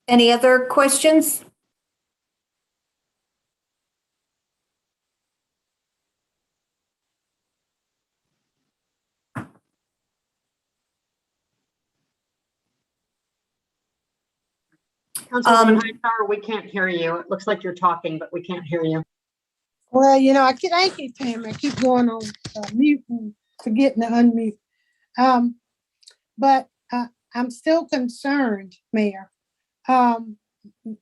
Any other questions? Councilwoman Hightower, we can't hear you. It looks like you're talking, but we can't hear you. Well, I keep saying, I keep going on mute and forgetting to unmute. But I'm still concerned, Mayor,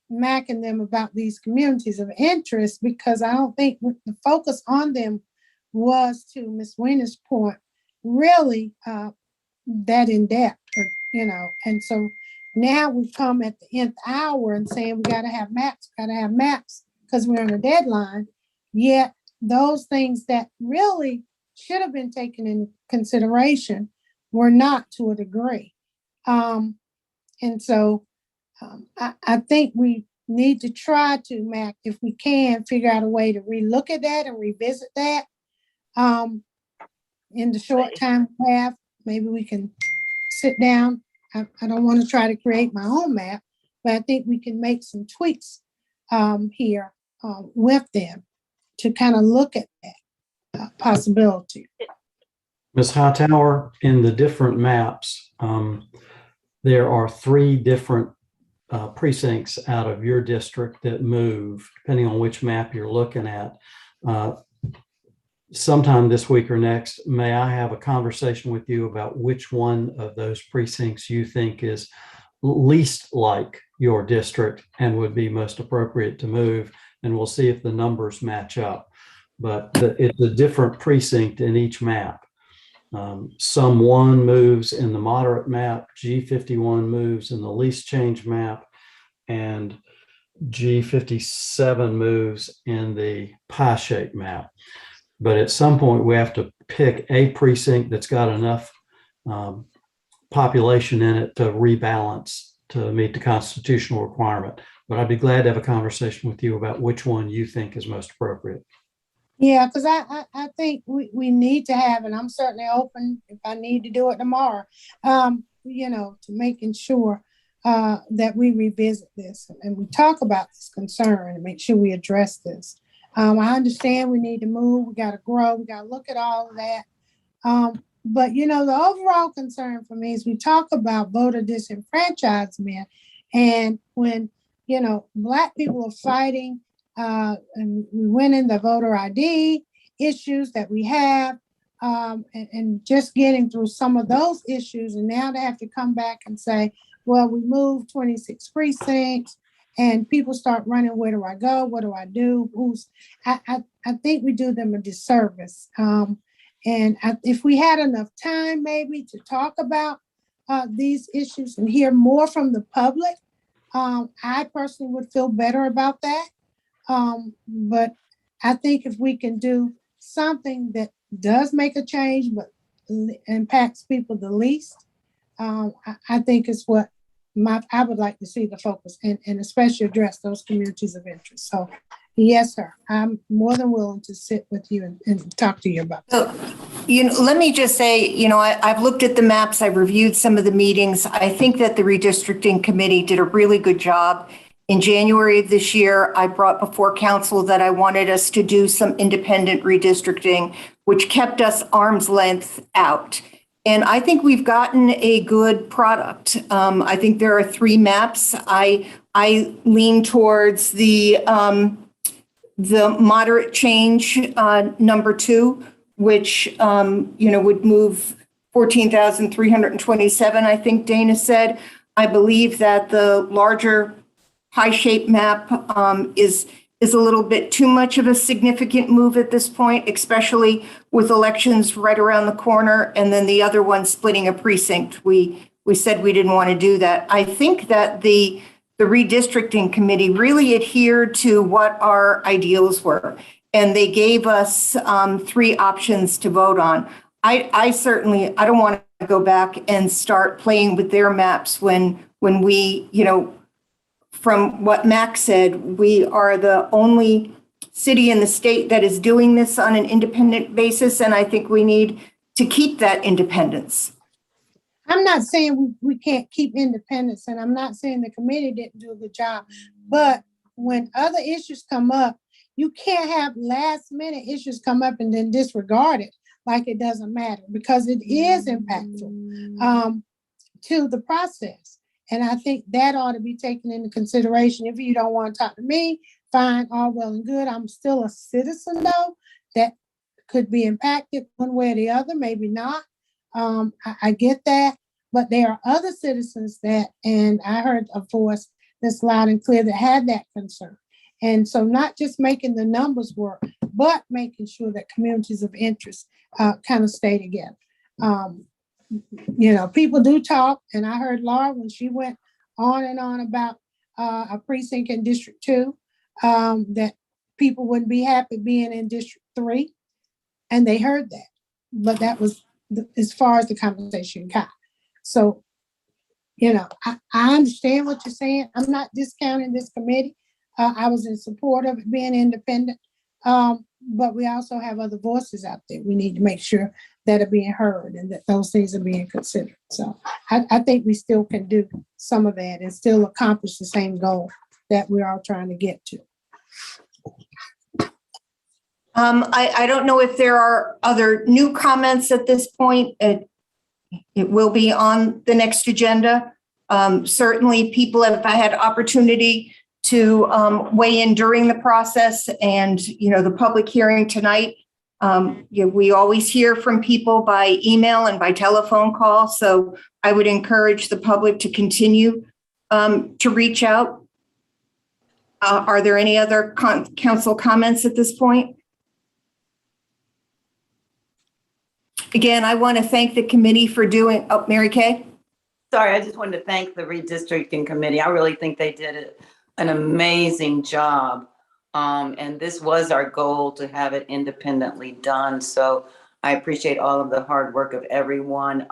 Mac and them about these communities of interest, because I don't think the focus on them was, to Ms. Wiener's point, really that in depth, and so now we come at the nth hour and saying we got to have maps, because we're on a deadline. Yet those things that really should have been taken in consideration were not, to a degree. And so I think we need to try to, Mac, if we can, figure out a way to relook at that and revisit that. In the short time we have, maybe we can sit down. I don't want to try to create my own map, but I think we can make some tweaks here with them to kind of look at that possibility. Ms. Hightower, in the different maps, there are 3 different precincts out of your district that move, depending on which map you're looking at. Sometime this week or next, may I have a conversation with you about which one of those precincts you think is least like your district and would be most appropriate to move, and we'll see if the numbers match up. But it's a different precinct in each map. Sum 1 moves in the moderate map, G51 moves in the least change map, and G57 moves in the pie-shaped map. But at some point, we have to pick a precinct that's got enough population in it to rebalance to meet the constitutional requirement. But I'd be glad to have a conversation with you about which one you think is most appropriate. Yeah, because I think we need to have, and I'm certainly open if I need to do it tomorrow, to making sure that we revisit this and we talk about this concern and make sure we address this. I understand we need to move, we got to grow, we got to look at all of that. But, the overall concern for me is we talk about voter disenfranchisement, and when, Black people are fighting, and we went in the voter ID issues that we have, and just getting through some of those issues, and now they have to come back and say, well, we moved 26 precincts, and people start running, where do I go? What do I do? I think we do them a disservice. If we had enough time maybe to talk about these issues and hear more from the public, I personally would feel better about that. But I think if we can do something that does make a change but impacts people the least, I think is what I would like to see the focus and especially address those communities of interest. So yes, sir, I'm more than willing to sit with you and talk to you about that. Let me just say, I've looked at the maps, I've reviewed some of the meetings. I think that the redistricting committee did a really good job. In January of this year, I brought before council that I wanted us to do some independent redistricting, which kept us arm's length out. And I think we've gotten a good product. I think there are 3 maps. I lean towards the moderate change number 2, which would move 14,327. I think Dana said. I believe that the larger pie-shaped map is a little bit too much of a significant move at this point, especially with elections right around the corner, and then the other one splitting a precinct. We said we didn't want to do that. I think that the redistricting committee really adhered to what our ideals were, and they gave us 3 options to vote on. I don't want to go back and start playing with their maps when we, from what Max said, we are the only city in the state that is doing this on an independent basis, and I think we need to keep that independence. I'm not saying we can't keep independence, and I'm not saying the committee didn't do a good job, but when other issues come up, you can't have last minute issues come up and then disregard it like it doesn't matter, because it is impactful to the process. And I think that ought to be taken into consideration. If you don't want to talk to me, fine, all well and good. I'm still a citizen, though, that could be impacted one way or the other, maybe not. I get that. But there are other citizens that, and I heard a voice that's loud and clear that had that concern. And so not just making the numbers work, but making sure that communities of interest kind of stay together. You know, people do talk, and I heard Laura when she went on and on about a precinct in District 2, that people wouldn't be happy being in District 3, and they heard that. But that was as far as the conversation got. So, you know, I understand what you're saying. I'm not discounting this committee. I was in support of it being independent, but we also have other voices out there. We need to make sure that are being heard and that those things are being considered. So I think we still can do some of that and still accomplish the same goal that we're all trying to get to. I don't know if there are other new comments at this point. It will be on the next agenda. Certainly people have had opportunity to weigh in during the process, and, you know, the public hearing tonight. We always hear from people by email and by telephone call. So I would encourage the public to continue to reach out. Are there any other council comments at this point? Again, I want to thank the committee for doing, Mary Kay? Sorry, I just wanted to thank the Redistricting Committee. I really think they did an amazing job. And this was our goal, to have it independently done. So I appreciate all of the hard work of everyone.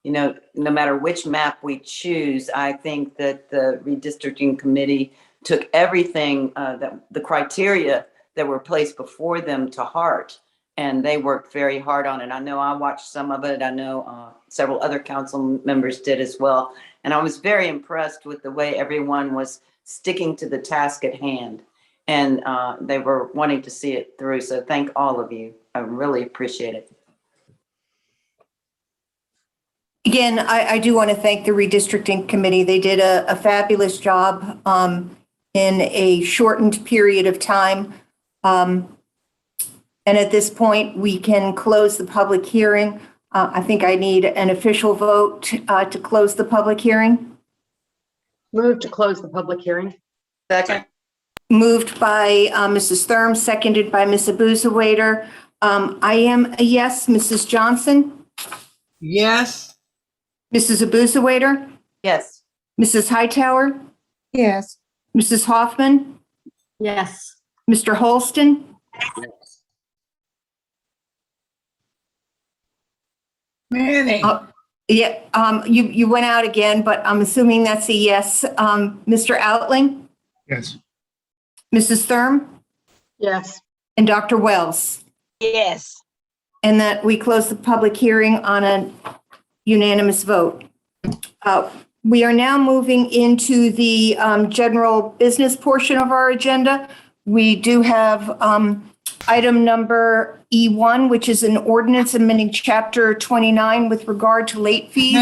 You know, no matter which map we choose, I think that the Redistricting Committee took everything, that the criteria that were placed before them to heart. And they worked very hard on it. I know I watched some of it. I know several other council members did as well. And I was very impressed with the way everyone was sticking to the task at hand. And they were wanting to see it through. So thank all of you. I really appreciate it. Again, I do want to thank the Redistricting Committee. They did a fabulous job in a shortened period of time. And at this point, we can close the public hearing. I think I need an official vote to close the public hearing. Move to close the public hearing. Second. Moved by Mrs. Thurm, seconded by Ms. Abuzawader. I am a yes. Mrs. Johnson? Yes. Mrs. Abuzawader? Yes. Mrs. Hightower? Yes. Mrs. Hoffman? Yes. Mr. Holston? Yes. Manny. Yeah, you went out again, but I'm assuming that's a yes. Mr. Outling? Yes. Mrs. Thurm? Yes. And Dr. Wells? Yes. And that we close the public hearing on a unanimous vote. We are now moving into the general business portion of our agenda. We do have item number E1, which is an ordinance amending chapter 29 with regard to late fees.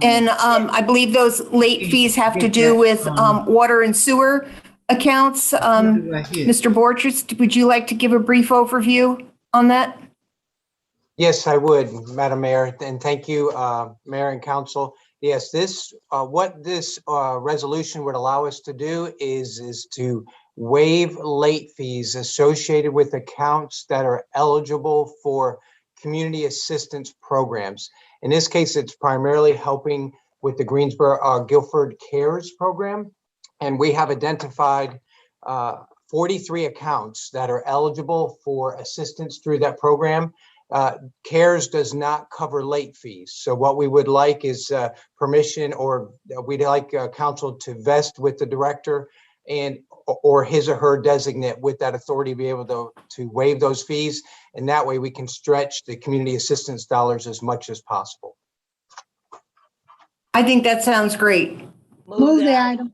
And I believe those late fees have to do with water and sewer accounts. Mr. Borchers, would you like to give a brief overview on that? Yes, I would, Madam Mayor, and thank you, Mayor and Council. Yes, this what this resolution would allow us to do is to waive late fees associated with accounts that are eligible for community assistance programs. In this case, it's primarily helping with the Greensboro Guilford CARES program, and we have identified 43 accounts that are eligible for assistance through that program. CARES does not cover late fees. So what we would like is permission, or we'd like council to vest with the director and or his or her designate with that authority to be able to waive those fees. And that way we can stretch the community assistance dollars as much as possible. I think that sounds great. Move the item.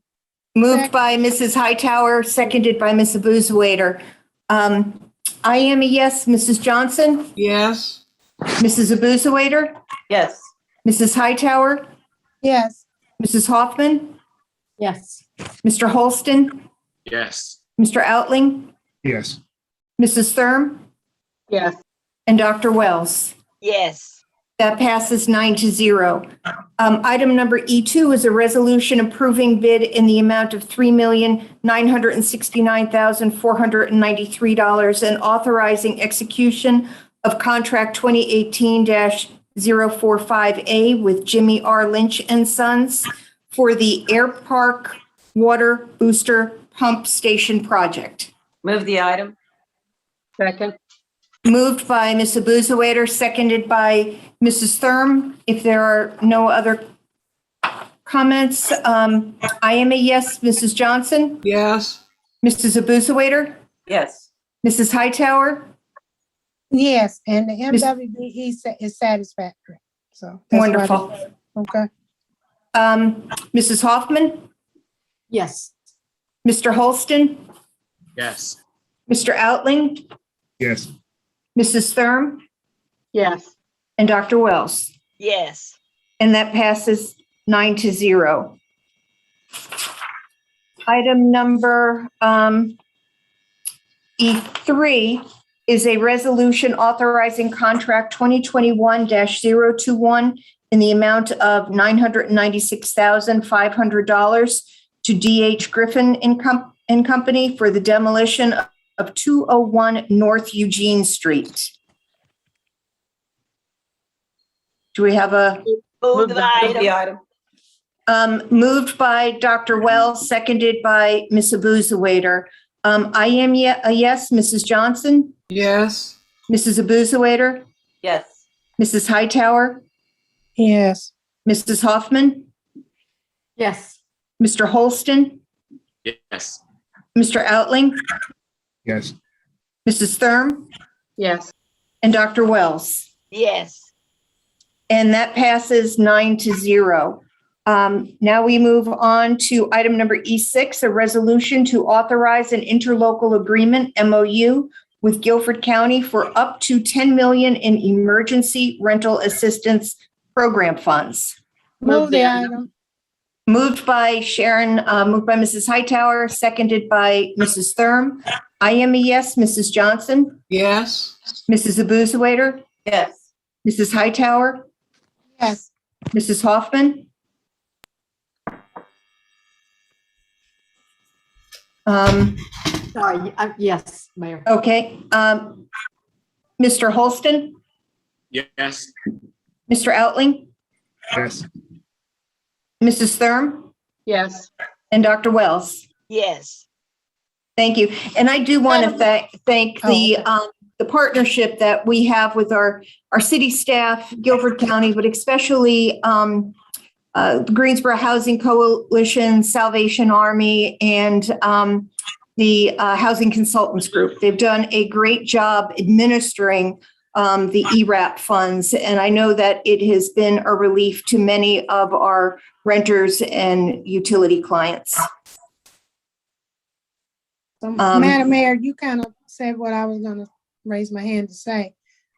Moved by Mrs. Hightower, seconded by Ms. Abuzawader. I am a yes. Mrs. Johnson? Yes. Mrs. Abuzawader? Yes. Mrs. Hightower? Yes. Mrs. Hoffman? Yes. Mr. Holston? Yes. Mr. Outling? Yes. Mrs. Thurm? Yes. and Dr. Wells. Yes. That passes 9-0. Item number E2 is a resolution approving bid in the amount of $3,969,493 and authorizing execution of contract 2018-045A with Jimmy R. Lynch and Sons for the Air Park Water Booster Pump Station project. Move the item. Second. Moved by Ms. Abuzawader, seconded by Mrs. Thurm. If there are no other comments, I am a yes. Mrs. Johnson? Yes. Mrs. Abuzawader? Yes. Mrs. Hightower? Yes, and the MWBE is satisfactory. So that's Wonderful. Okay. Mrs. Hoffman? Yes. Mr. Holston? Yes. Mr. Outling? Yes. Mrs. Thurm? Yes. And Dr. Wells? Yes. And that passes 9-0. Item number E3 is a resolution authorizing contract 2021-021 in the amount of $996,500 to DH Griffin and Company for the demolition of 201 North Eugene Street. Do we have a? Move the item. Moved by Dr. Wells, seconded by Ms. Abuzawader. I am a yes. Mrs. Johnson? Yes. Mrs. Abuzawader? Yes. Mrs. Hightower? Yes. Mrs. Hoffman? Yes. Mr. Holston? Yes. Mr. Outling? Yes. Mrs. Thurm? Yes. And Dr. Wells? Yes. And that passes 9-0. Now we move on to item number E6, a resolution to authorize an interlocal agreement, MOU, with Guilford County for up to $10 million in emergency rental assistance program funds. Move the item. Moved by Sharon, moved by Mrs. Hightower, seconded by Mrs. Thurm. I am a yes. Mrs. Johnson? Yes. Mrs. Abuzawader? Yes. Mrs. Hightower? Yes. Mrs. Hoffman? Sorry. Yes, Mayor. Okay. Mr. Holston? Yes. Mr. Outling? Yes. Mrs. Thurm? Yes. And Dr. Wells? Yes. Thank you. And I do want to thank the partnership that we have with our city staff, Guilford County, but especially the Greensboro Housing Coalition, Salvation Army, and the Housing Consultants Group. They've done a great job administering the ERAP funds, and I know that it has been a relief to many of our renters and utility clients. So, Madam Mayor, you kind of said what I was going to raise my hand to say.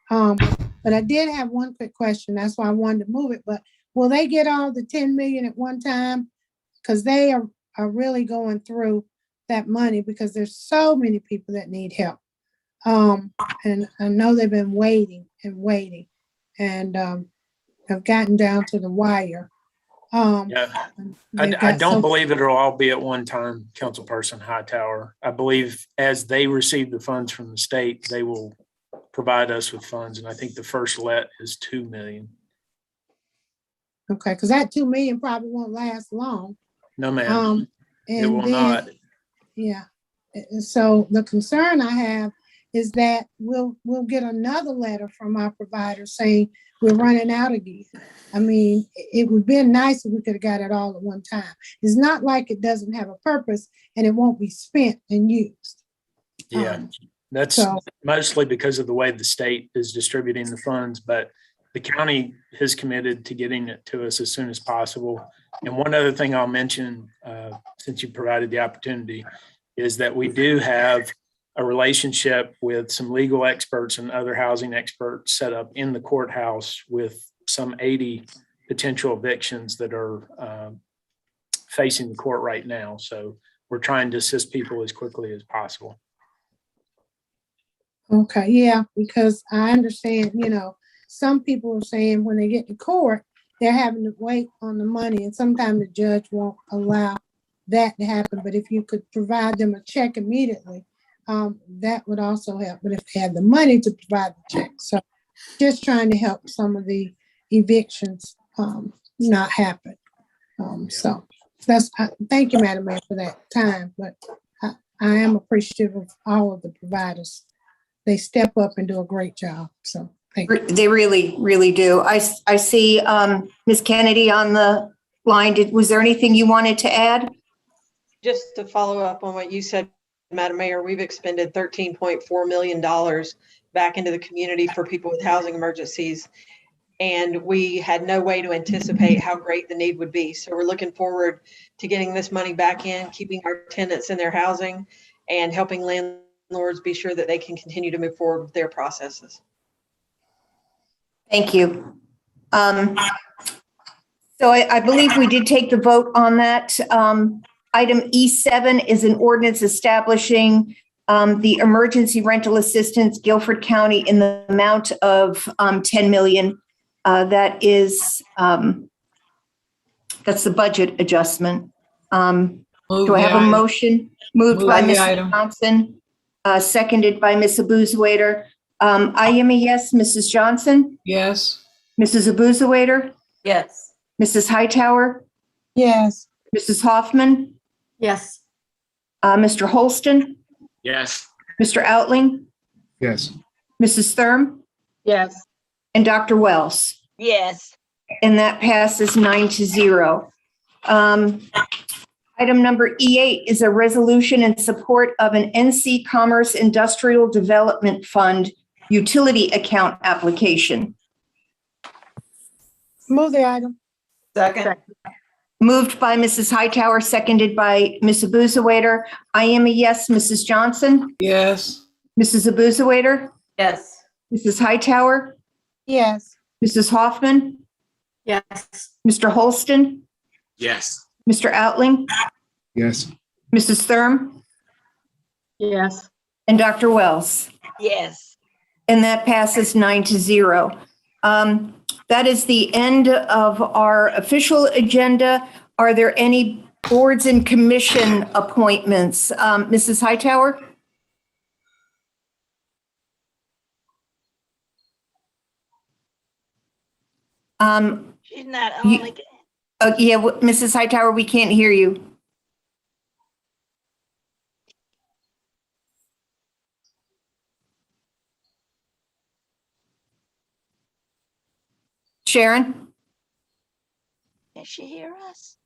But I did have one quick question. That's why I wanted to move it. But will they get all the 10 million at one time? Because they are really going through that money because there's so many people that need help. And I know they've been waiting and have gotten down to the wire. Yeah, I don't believe it'll all be at one time, Councilperson Hightower. I believe as they receive the funds from the state, they will provide us with funds. And I think the first let is 2 million. Okay, because that 2 million probably won't last long. No, ma'am. It will not. Yeah. And so the concern I have is that we'll get another letter from our provider saying we're running out again. I mean, it would be nice if we could have got it all at one time. It's not like it doesn't have a purpose and it won't be spent and used. Yeah, that's mostly because of the way the state is distributing the funds, but the county has committed to getting it to us as soon as possible. And one other thing I'll mention, since you provided the opportunity, is that we do have a relationship with some legal experts and other housing experts set up in the courthouse with some 80 potential evictions that are facing the court right now. So we're trying to assist people as quickly as possible. Okay, yeah, because I understand, some people are saying when they get to court, they're having to wait on the money, and sometimes the judge won't allow that to happen. But if you could provide them a check immediately, that would also help. But if they have the money to provide the check, so just trying to help some of the evictions not happen. So that's thank you, Madam Mayor, for that time. But I am appreciative of all of the providers. They step up and do a great job. So thank you. They really, really do. I see Ms. Kennedy on the line. Was there anything you wanted to add? Just to follow up on what you said, Madam Mayor, we've expended $13.4 million back into the community for people with housing emergencies. And we had no way to anticipate how great the need would be. So we're looking forward to getting this money back in, keeping our tenants in their housing, and helping landlords be sure that they can continue to move forward with their processes. Thank you. So I believe we did take the vote on that. Item E7 is an ordinance establishing the emergency rental assistance Guilford County in the amount of $10 million. That is, that's the budget adjustment. Do I have a motion? Moved by Mrs. Johnson, seconded by Ms. Abuzawader. I am a yes. Mrs. Johnson? Yes. Mrs. Abuzawader? Yes. Mrs. Hightower? Yes. Mrs. Hoffman? Yes. Mr. Holston? Yes. Mr. Outling? Yes. Mrs. Thurm? Yes. And Dr. Wells? Yes. And that passes 9-0. Item number E8 is a resolution in support of an NC Commerce Industrial Development Fund utility account application. Move the item. Second. Moved by Mrs. Hightower, seconded by Ms. Abuzawader. I am a yes. Mrs. Johnson? Yes. Mrs. Abuzawader? Yes. Mrs. Hightower? Yes. Mrs. Hoffman? Yes. Mr. Holston? Yes. Mr. Outling? Yes. Mrs. Thurm? Yes. And Dr. Wells? Yes. And that passes 9-0. That is the end of our official agenda. Are there any boards and commission appointments? Mrs. Hightower? She's not on again. Yeah, Mrs. Hightower, we can't hear you. Sharon? Can she hear us?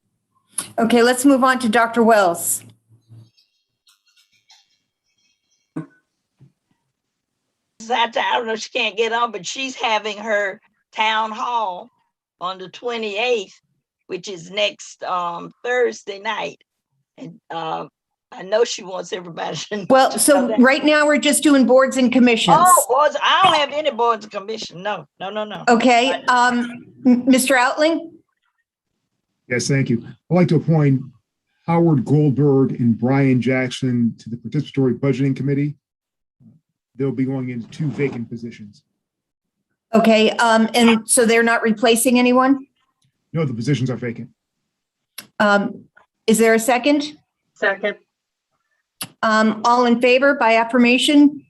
Okay, let's move on to Dr. Wells. I don't know, she can't get on, but she's having her town hall on the 28th, which is next Thursday night. And I know she wants everybody to Well, so right now we're just doing boards and commissions. Oh, boards, I don't have any boards and commission. No. Okay, Mr. Outling? Yes, thank you. I'd like to appoint Howard Goldberg and Brian Jackson to the Participatory Budgeting Committee. They'll be going into 2 vacant positions. Okay, and so they're not replacing anyone? No, the positions are vacant. Is there a second? Second. All in favor by affirmation?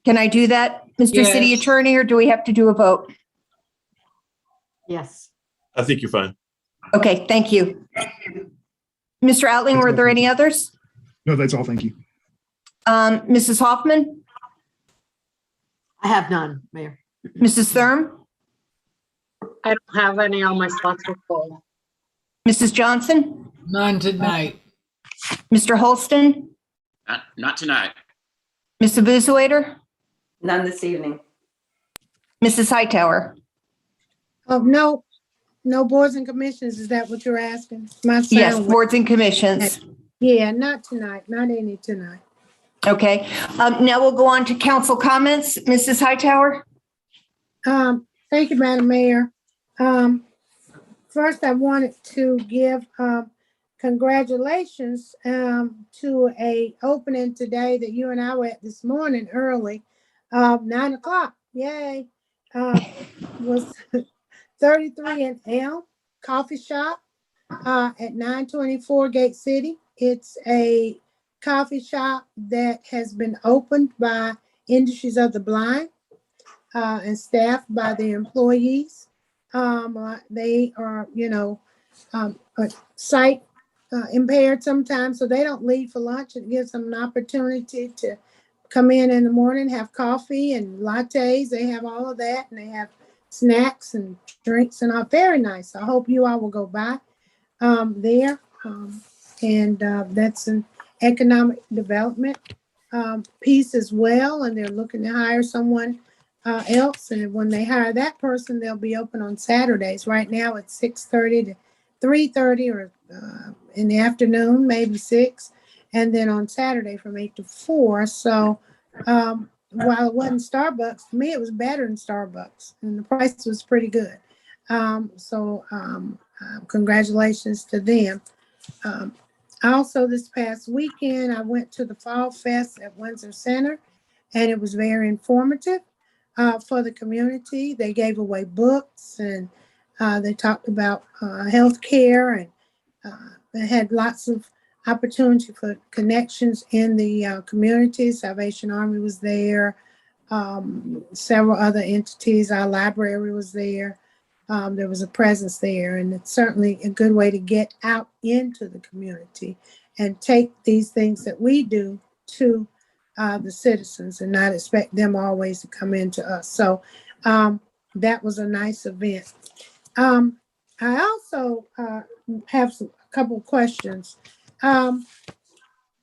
Can I do that, Mr. Yes. City Attorney, or do we have to do a vote? Yes. I think you're fine. Okay, thank you. Mr. Outling, were there any others? No, that's all. Thank you. Mrs. Hoffman? I have none, Mayor. Mrs. Thurm? I don't have any on my slots are full. Mrs. Johnson? None tonight. Mr. Holston? Not tonight. Ms. Abuzawader? None this evening. Mrs. Hightower? No boards and commissions. Is that what you're asking? My sound Yes, went- boards and commissions. Yeah, not tonight. Not any tonight. Okay, now we'll go on to council comments. Mrs. Hightower? Thank you, Madam Mayor. First, I wanted to give congratulations to a opening today that you and I were at this morning early 9 o'clock, yay, was 33 and Elm Coffee Shop at 924 Gate City. It's a coffee shop that has been opened by Industries of the Blind and staffed by the employees. They are, sight impaired sometimes, so they don't leave for lunch. It gives them an opportunity to come in the morning, have coffee and lattes. They have all of that, and they have snacks and drinks and all. Very nice. I hope you all will go by there. That's an economic development piece as well, and they're looking to hire someone else. And when they hire that person, they'll be open on Saturdays. Right now it's 6:30 to 3:30, or in the afternoon, maybe 6, and then on Saturday from 8 to 4. So while it wasn't Starbucks, to me it was better than Starbucks, and the price was pretty good. Congratulations to them. Also, this past weekend, I went to the Fall Fest at Windsor Center, and it was very informative for the community. They gave away books, and they talked about health care, and they had lots of opportunity for connections in the community. Salvation Army was there, several other entities. Our library was there. There was a presence there, and it's certainly a good way to get out into the community and take these things that we do to the citizens and not expect them always to come into us. So that was a nice event. I also have a couple of questions.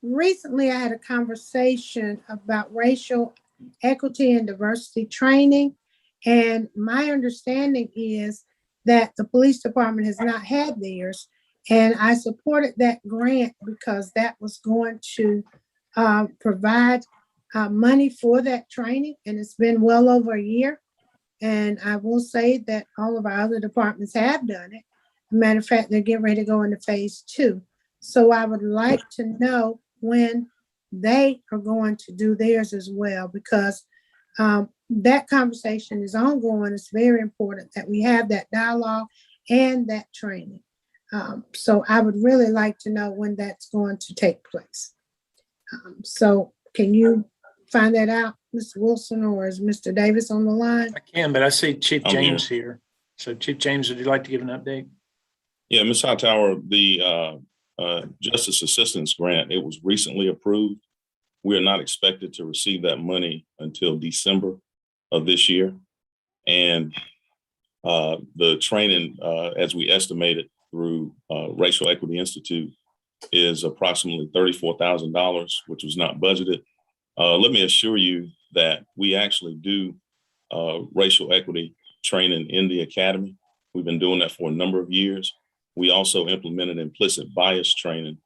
Recently, I had a conversation about racial equity and diversity training. And my understanding is that the police department has not had theirs. And I supported that grant because that was going to provide money for that training. And it's been well over a year. And I will say that all of our other departments have done it. As a matter of fact, they're getting ready to go into phase 2. So I would like to know when they are going to do theirs as well, because that conversation is ongoing. It's very important that we have that dialogue and that training. So I would really like to know when that's going to take place. So can you find that out, Mr. Wilson, or is Mr. Davis on the line? I can, but I see Chief James here. So Chief James, would you like to give an update? Yeah, Ms. Hightower, the Justice Assistance Grant, it was recently approved. We are not expected to receive that money until December of this year. And the training, as we estimated through Racial Equity Institute, is approximately $34,000, which was not budgeted. Let me assure you that we actually do racial equity training in the academy. We've been doing that for a number of years. We also implemented implicit bias training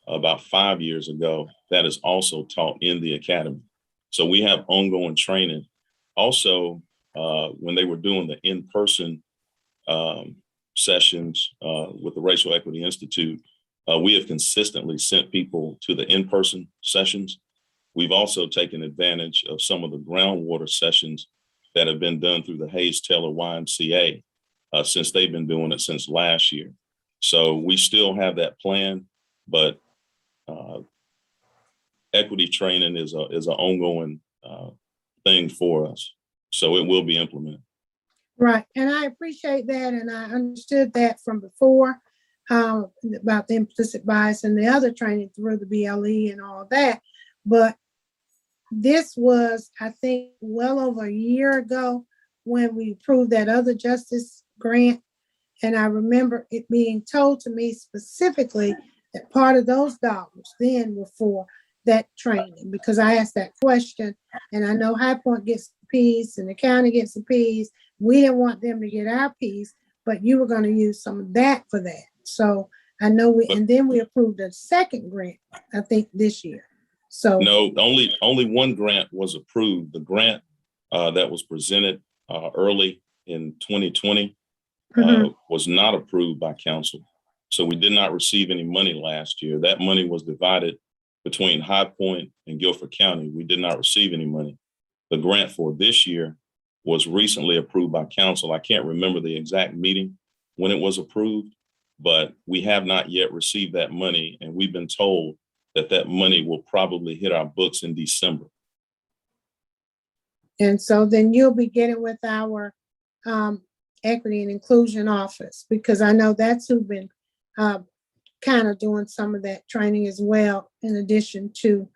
about 5 years ago. That is also taught in the academy. So we have ongoing training. Also, when they were doing the in-person sessions with the Racial Equity Institute, we have consistently sent people to the in-person sessions. We've also taken advantage of some of the groundwater sessions that have been done through the Hayes-Taylor YMCA since they've been doing it since last year. So we still have that plan, but equity training is an ongoing thing for us. So it will be implemented. Right. And I appreciate that. And I understood that from before about the implicit bias and the other training through the BLE and all that. But this was, I think, well over a year ago when we approved that other justice grant. And I remember it being told to me specifically that part of those dollars then were for that training, because I asked that question, and I know High Point gets a piece and the county gets a piece. We didn't want them to get our piece, but you were going to use some of that for that. So I know and then we approved a second grant, I think this year. So no, only one grant was approved. The grant that was presented early in 2020 was not approved by council. So we did not receive any money last year. That money was divided between High Point and Guilford County. We did not receive any money. the grant for this year was recently approved by council. I can't remember the exact meeting when it was approved, but we have not yet received that money. And we've been told that that money will probably hit our books in December. And so then you'll be getting with our equity and inclusion office, because I know that's who've been kind of doing some of that training as well, in addition to,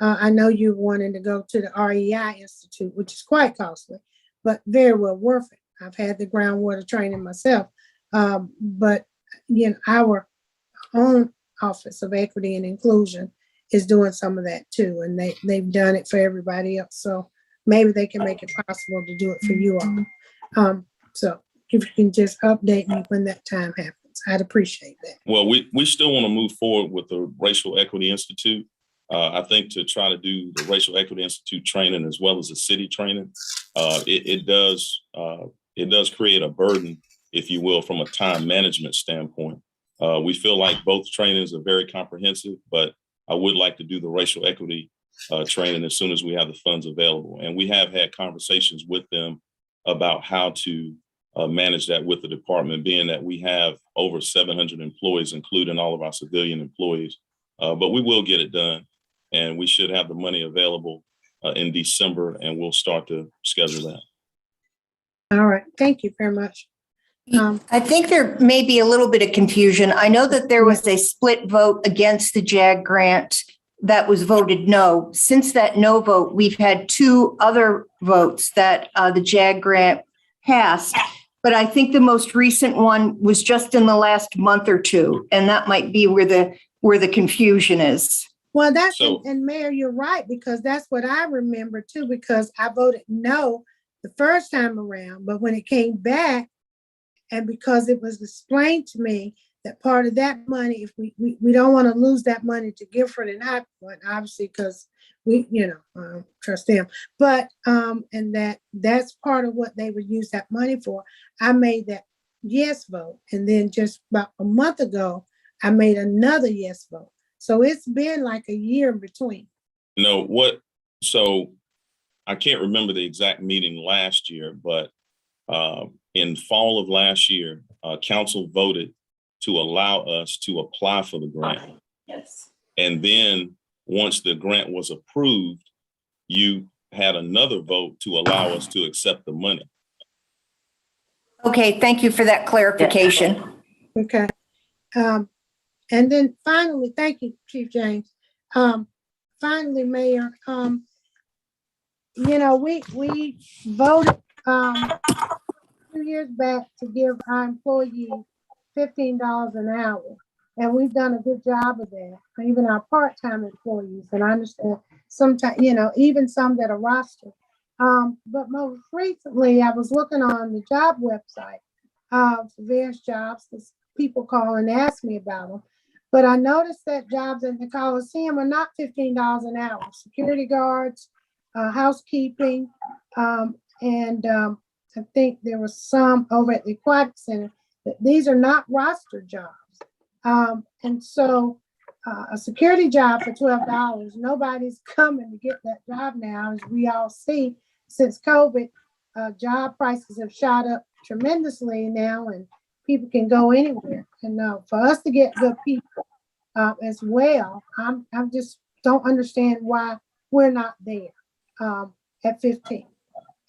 I know you wanted to go to the REI Institute, which is quite costly, but very well worth it. I've had the groundwater training myself, but you know, our own Office of Equity and Inclusion is doing some of that too, and they've done it for everybody else. So maybe they can make it possible to do it for you all. So if you can just update me when that time happens, I'd appreciate that. Well, we still want to move forward with the Racial Equity Institute. I think to try to do the Racial Equity Institute training as well as the city training, it does create a burden, if you will, from a time management standpoint. We feel like both trainings are very comprehensive, but I would like to do the racial equity training as soon as we have the funds available. And we have had conversations with them about how to manage that with the department, being that we have over 700 employees, including all of our civilian employees. But we will get it done, and we should have the money available in December, and we'll start to schedule that. All right, thank you very much. I think there may be a little bit of confusion. I know that there was a split vote against the JAG grant that was voted no. Since that no vote, we've had two other votes that the JAG grant passed. But I think the most recent one was just in the last month or two, and that might be where the confusion is. Well, that's, and Mayor, you're right, because that's what I remember too, because I voted no the first time around, but when it came back, and because it was explained to me that part of that money, if we don't want to lose that money to Guilford and Appoint, obviously, because we, trust them, but, and that's part of what they would use that money for. I made that yes vote. And then just about a month ago, I made another yes vote. So it's been like a year in between. So I can't remember the exact meeting last year, but in fall of last year, council voted to allow us to apply for the grant. Yes. And then once the grant was approved, you had another vote to allow us to accept the money. Okay, thank you for that clarification. Okay. And then finally, thank you, Chief James. Finally, Mayor, we voted 2 years back to give our employees $15 an hour. And we've done a good job of that, even our part-time employees. And I understand sometimes, even some that are rostered. But most recently, I was looking on the job website for various jobs, because people call and ask me about them. But I noticed that jobs in the Coliseum are not $15 an hour. Security guards, housekeeping, and I think there was some over at the Aquatic Center. These are not roster jobs. And so a security job for $12, nobody's coming to get that job now. As we all see, since COVID, job prices have shot up tremendously now, and people can go anywhere. And for us to get good people as well, I just don't understand why we're not there at 15.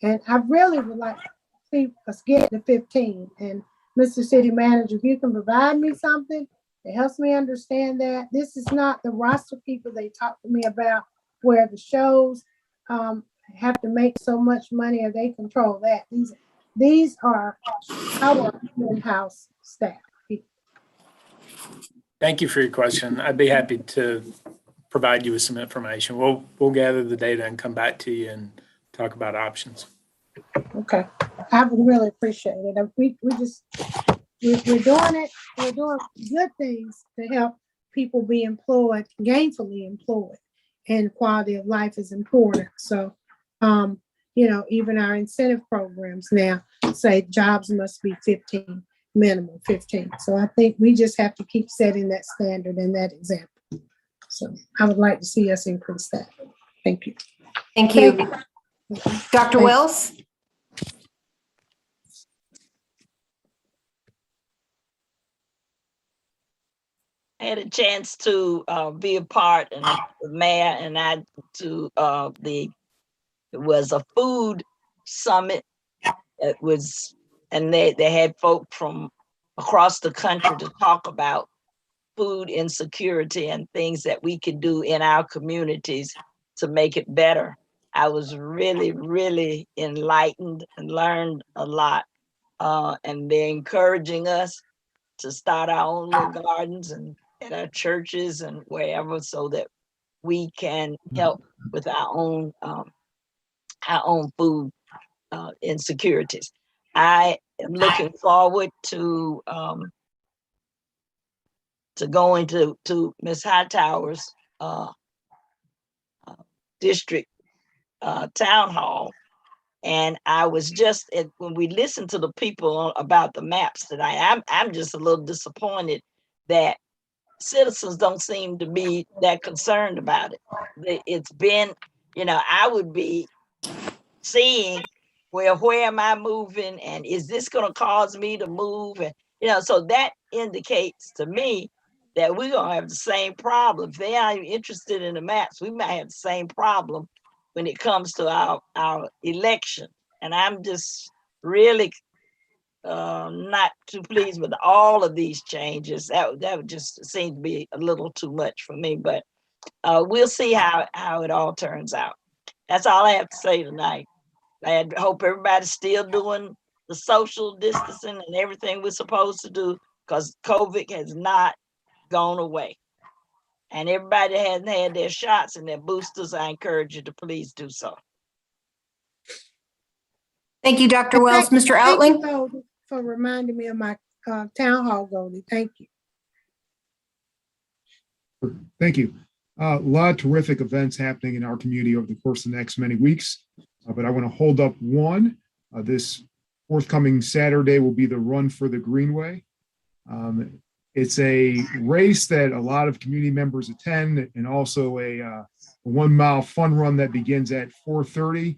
And I really would like to see us get to 15. And Mr. City Manager, if you can provide me something that helps me understand that this is not the roster people they talk to me about, where the shows have to make so much money or they control that. These are our in-house staff people. Thank you for your question. I'd be happy to provide you with some information. We'll gather the data and come back to you and talk about options. Okay, I would really appreciate it. We're doing it. We're doing good things to help people be employed, gainfully employed, and quality of life is important. So, even our incentive programs now say jobs must be 15, minimum 15. So I think we just have to keep setting that standard and that example. So I would like to see us increase that. Thank you. Thank you. Dr. Wells? I had a chance to be a part, and the mayor and I to it was a food summit. It was, and they had folk from across the country to talk about food insecurity and things that we can do in our communities to make it better. I was really, really enlightened and learned a lot. And they're encouraging us to start our own little gardens and at our churches and wherever, so that we can help with our own food insecurities. I am looking forward to going to Ms. Hightower's district town hall. And I was just, when we listened to the people about the maps today, I'm just a little disappointed that citizens don't seem to be that concerned about it. It's been, I would be seeing, well, where am I moving? And is this going to cause me to move? And, so that indicates to me that we're going to have the same problem. If they aren't interested in the maps, we might have the same problem when it comes to our election. And I'm just really not too pleased with all of these changes. That would just seem to be a little too much for me, but we'll see how it all turns out. That's all I have to say tonight. I hope everybody's still doing the social distancing and everything we're supposed to do, because COVID has not gone away. And everybody that hasn't had their shots and their boosters, I encourage you to please do so. Thank you, Dr. Wells. Mr. Outling? Thank you, Goldie, for reminding me of my town hall, Goldie. Thank you. Thank you. A lot of terrific events happening in our community over the course of the next many weeks, but I want to hold up one. This forthcoming Saturday will be the Run for the Greenway. It's a race that a lot of community members attend, and also a 1 mile fun run that begins at 4:30.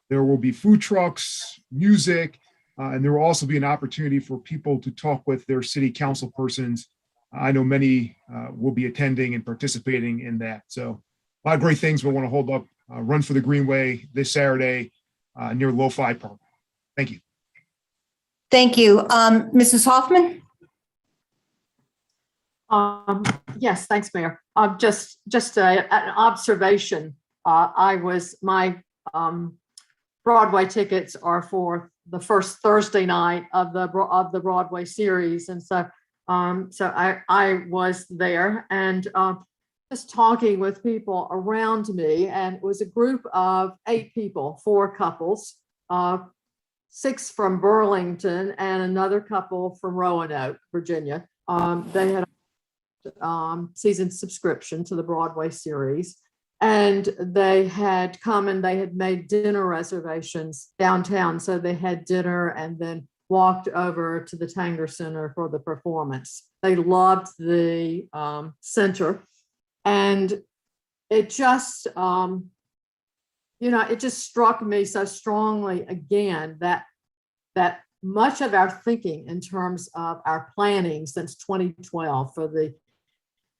There will be food trucks, music, and there will also be an opportunity for people to talk with their city council persons. I know many will be attending and participating in that. So a lot of great things we want to hold up. Run for the Greenway this Saturday near Lo-Fi Park. Thank you. Thank you. Mrs. Hoffman? Yes, thanks, Mayor. Just an observation. My Broadway tickets are for the first Thursday night of the Broadway series, and so I was there and just talking with people around me, and it was a group of 8 people, 4 couples, 6 from Burlington and another couple from Roanoke, Virginia. They had season subscription to the Broadway series, and they had come and they had made dinner reservations downtown, so they had dinner and then walked over to the Tanger Center for the performance. They loved the center, and it just it just struck me so strongly again that much of our thinking in terms of our planning since 2012 for the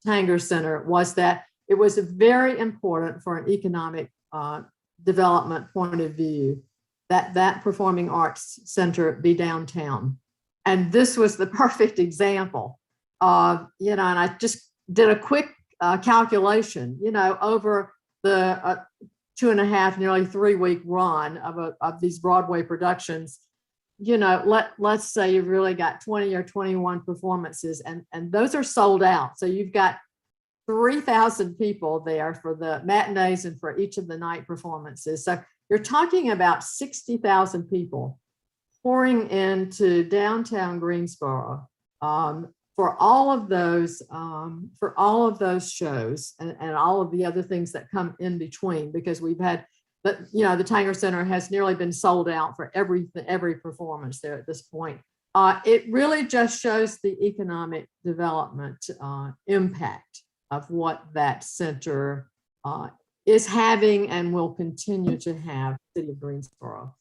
Tanger Center was that it was very important for an economic development point of view that performing arts center be downtown. And this was the perfect example of, and I just did a quick calculation, over the 2.5, nearly 3-week run of these Broadway productions, let's say you've really got 20 or 21 performances, and those are sold out. So you've got 3,000 people there for the matinees and for each of the night performances. So you're talking about 60,000 people pouring into downtown Greensboro for all of those shows and all of the other things that come in between, because we've had the Tanger Center has nearly been sold out for every performance there at this point. It really just shows the economic development impact of what that center is having and will continue to have the City of Greensboro.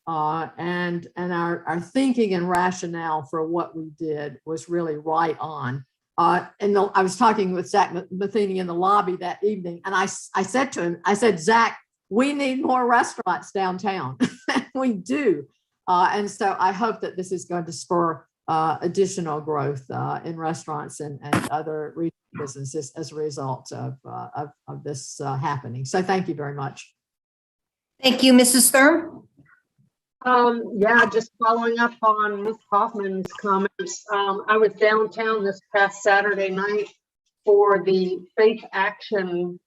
And our thinking and rationale for what we did was really right on. And I was talking with Zach Matheny in the lobby that evening, and I said to him, I said, Zach, we need more restaurants downtown. We do. And so I hope that this is going to spur additional growth in restaurants and other retail businesses as a result of this happening. So thank you very much. Thank you, Mrs. Thurm. Yeah, just following up on Ms. Hoffman's comments. I was downtown this past Saturday night for the Faith Action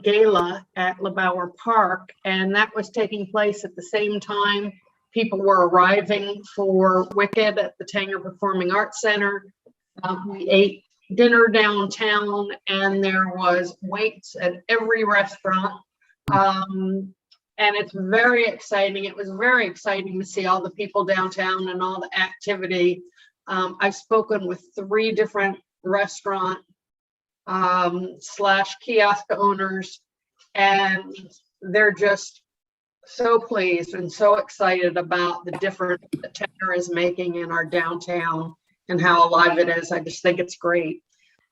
Gala at LeBauer Park, and that was taking place at the same time people were arriving for Wicked at the Tanger Performing Arts Center. We ate dinner downtown, and there was waits at every restaurant. And it's very exciting. It was very exciting to see all the people downtown and all the activity. I've spoken with 3 different restaurant / kiosk owners, and they're just so pleased and so excited about the difference that Tanger is making in our downtown and how alive it is. I just think it's great.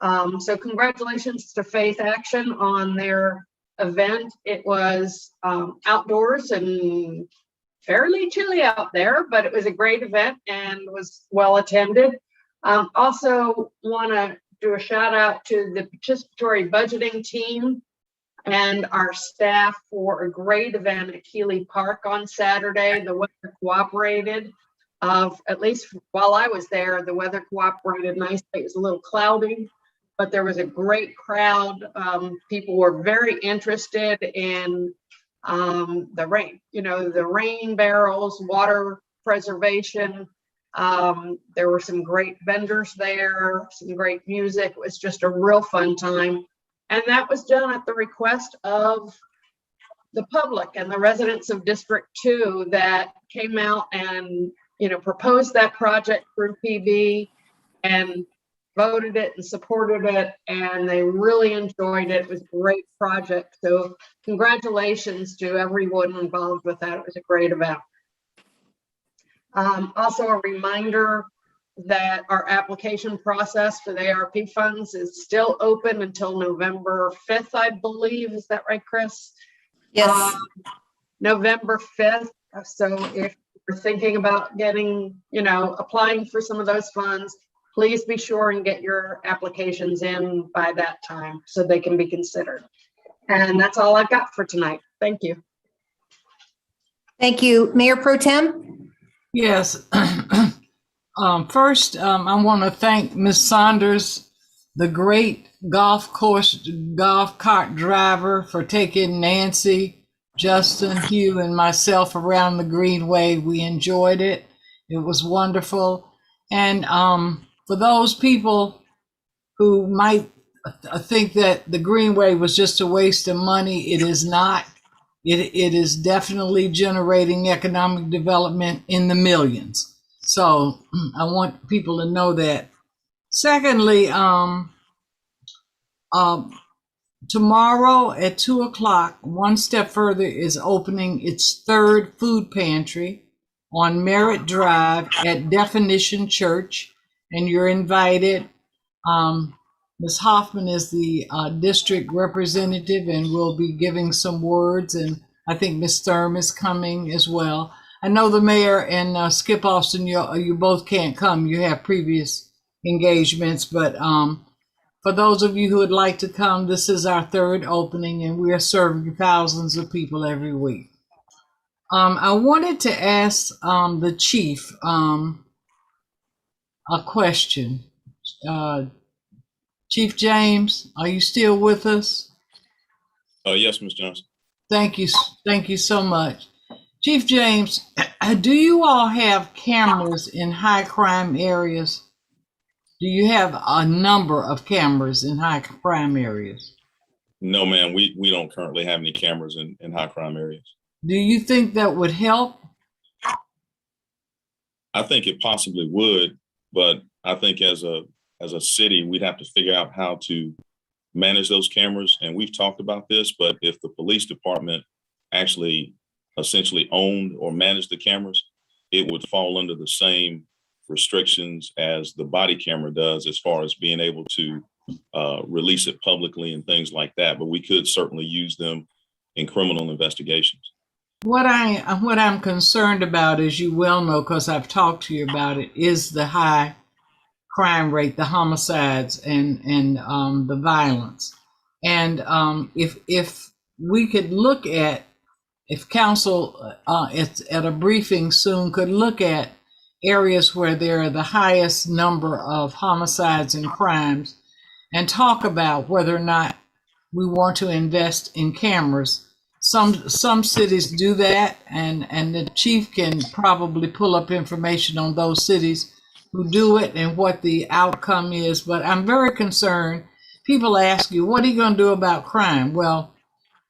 So congratulations to Faith Action on their event. It was outdoors and fairly chilly out there, but it was a great event and was well attended. Also want to do a shout out to the participatory budgeting team and our staff for a great event at Keeley Park on Saturday. The weather cooperated. At least while I was there, the weather cooperated nicely. It was a little cloudy, but there was a great crowd. People were very interested in the rain, the rain barrels, water preservation. There were some great vendors there, some great music. It was just a real fun time. And that was done at the request of the public and the residents of District 2 that came out and, proposed that project through PB and voted it and supported it, and they really enjoyed it. It was a great project. So congratulations to everyone involved with that. It was a great event. Also a reminder that our application process for the ARP funds is still open until November 5th, I believe. Is that right, Chris? Yes. November 5th. So if you're thinking about getting, applying for some of those funds, please be sure and get your applications in by that time so they can be considered. And that's all I've got for tonight. Thank you. Thank you. Mayor Pro Tem? Yes. First, I want to thank Ms. Saunders, the great golf cart driver, for taking Nancy, Justin, Hugh, and myself around the Greenway. We enjoyed it. It was wonderful. And for those people who might think that the Greenway was just a waste of money, it is not. It is definitely generating economic development in the millions. So I want people to know that. Secondly, tomorrow at 2:00, One Step Further is opening its 3rd food pantry on Merritt Drive at Definition Church, and you're invited. Ms. Hoffman is the district representative and will be giving some words, and I think Ms. Thurm is coming as well. I know the mayor and Skip Austin, you both can't come. You have previous engagements, but for those of you who would like to come, this is our 3rd opening, and we are serving thousands of people every week. I wanted to ask the chief a question. Chief James, are you still with us? Yes, Ms. Johnson. Thank you so much. Chief James, do you all have cameras in high crime areas? Do you have a number of cameras in high crime areas? No, ma'am, we don't currently have any cameras in high crime areas. Do you think that would help? I think it possibly would, but I think as a city, we'd have to figure out how to manage those cameras. And we've talked about this, but if the police department actually essentially owned or managed the cameras, it would fall under the same restrictions as the body camera does as far as being able to release it publicly and things like that. But we could certainly use them in criminal investigations. What I'm concerned about, as you well know, because I've talked to you about it, is the high crime rate, the homicides, and the violence. And if we could look at, if council at a briefing soon could look at areas where there are the highest number of homicides and crimes, and talk about whether or not we want to invest in cameras. Some cities do that, and the chief can probably pull up information on those cities who do it and what the outcome is. But I'm very concerned. People ask you, what are you going to do about crime? Well,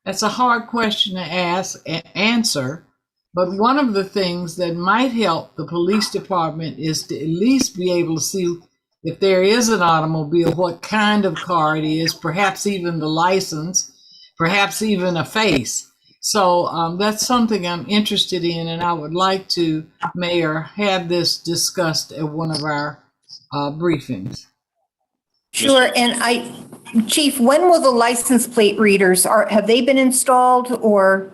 that's a hard question to ask and answer. But one of the things that might help the police department is to at least be able to see if there is an automobile, what kind of car it is, perhaps even the license, perhaps even a face. So that's something I'm interested in, and I would like to, Mayor, have this discussed at one of our briefings. Sure. And Chief, when will the license plate readers, have they been installed or?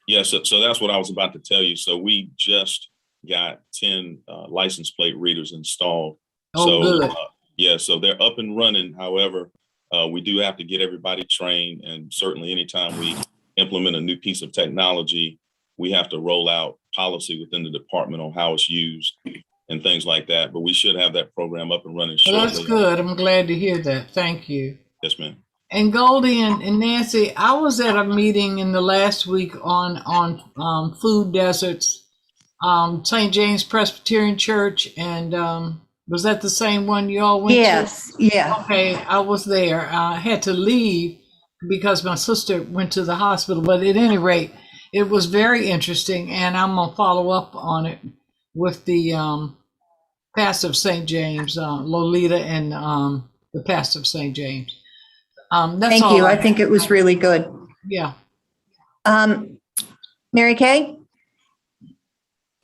Yes, so that's what I was about to tell you. So we just got 10 license plate readers installed. Oh, good. Yeah, so they're up and running. However, we do have to get everybody trained, and certainly anytime we implement a new piece of technology, we have to roll out policy within the department on how it's used and things like that. But we should have that program up and running shortly. Well, that's good. I'm glad to hear that. Thank you. Yes, ma'am. And Goldie and Nancy, I was at a meeting in the last week on food deserts, St. James Presbyterian Church, and was that the same one you all went to? Yes, yeah. Okay, I was there. I had to leave because my sister went to the hospital, but at any rate, it was very interesting, and I'm gonna follow up on it with the pastor of St. James, Lolita, and the pastor of St. James. That's Thank you. I think it was really good. Yeah. Mary Kay?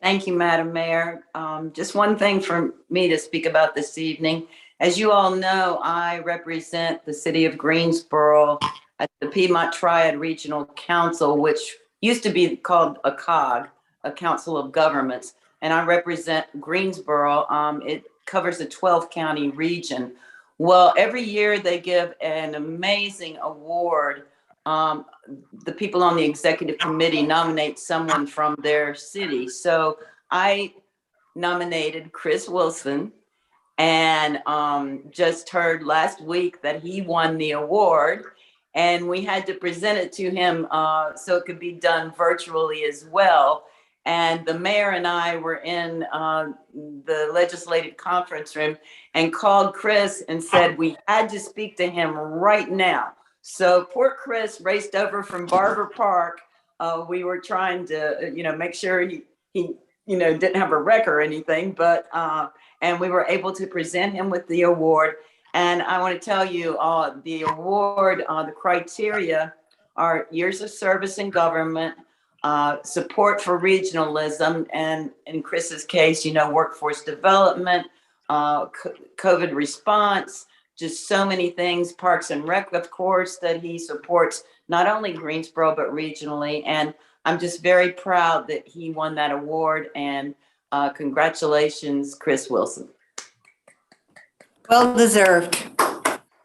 Thank you, Madam Mayor. Just one thing for me to speak about this evening. As you all know, I represent the city of Greensboro at the Piedmont Triad Regional Council, which used to be called a COG, a Council of Governments, and I represent Greensboro. It covers a 12-county region. Well, every year they give an amazing award. The people on the executive committee nominate someone from their city. So I nominated Chris Wilson, and just heard last week that he won the award, and we had to present it to him so it could be done virtually as well. And the mayor and I were in the legislative conference room and called Chris and said we had to speak to him right now. So poor Chris raced over from Barber Park. We were trying to, make sure he didn't have a wreck or anything, but and we were able to present him with the award. And I want to tell you, the award, the criteria are years of service in government, support for regionalism, and in Chris's case, workforce development, COVID response, just so many things, Parks and Rec, of course, that he supports not only Greensboro, but regionally. And I'm just very proud that he won that award, and congratulations, Chris Wilson. Well deserved.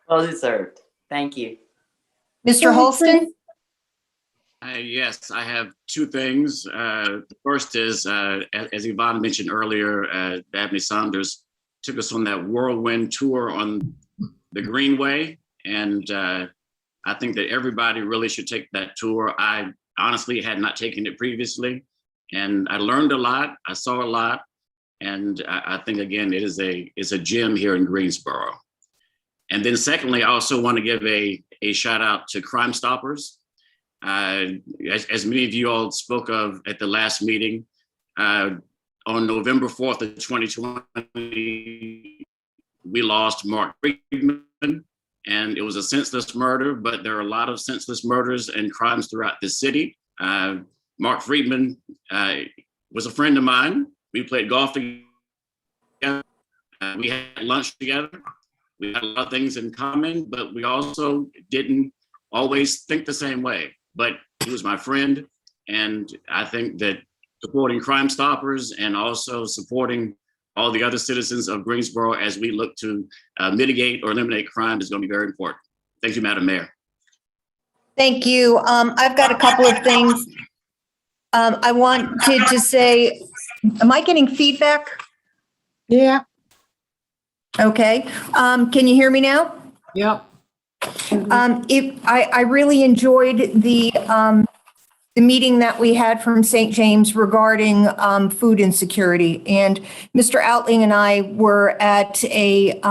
Well deserved. Thank you. Mr. Holston? Yes, I have two things. The first is, as Yvonne mentioned earlier, Dabney Saunders took us on that whirlwind tour on the Greenway. And I think that everybody really should take that tour. I honestly had not taken it previously, and I learned a lot. I saw a lot. And I think, again, it's a gem here in Greensboro. And then secondly, I also want to give a shout out to Crime Stoppers. As many of you all spoke of at the last meeting, on November 4th of 2020, we lost Mark Friedman and it was a senseless murder, but there are a lot of senseless murders and crimes throughout the city. Mark Friedman was a friend of mine. We played golf together. We had lunch together. We had a lot of things in common, but we also didn't always think the same way. But he was my friend, and I think that supporting Crime Stoppers and also supporting all the other citizens of Greensboro as we look to mitigate or eliminate crime is going to be very important. Thank you, Madam Mayor. Thank you. I've got a couple of things. I wanted to say, am I getting feedback? Yeah. Okay. Can you hear me now? Yep. I really enjoyed the meeting that we had from St. James regarding food insecurity. And Mr. Outling and I were at a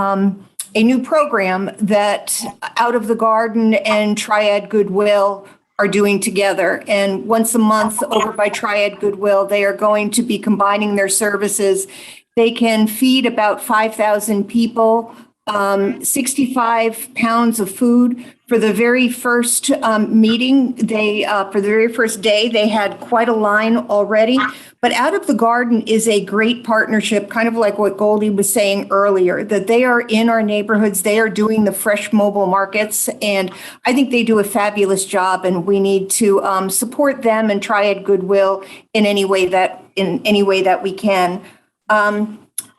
new program that Out of the Garden and Triad Goodwill are doing together. And once a month over by Triad Goodwill, they are going to be combining their services. They can feed about 5,000 people, 65 pounds of food. For the very first meeting, for the very first day, they had quite a line already. But Out of the Garden is a great partnership, kind of like what Goldie was saying earlier, that they are in our neighborhoods. They are doing the fresh mobile markets, and I think they do a fabulous job. And we need to support them and Triad Goodwill in any way that we can.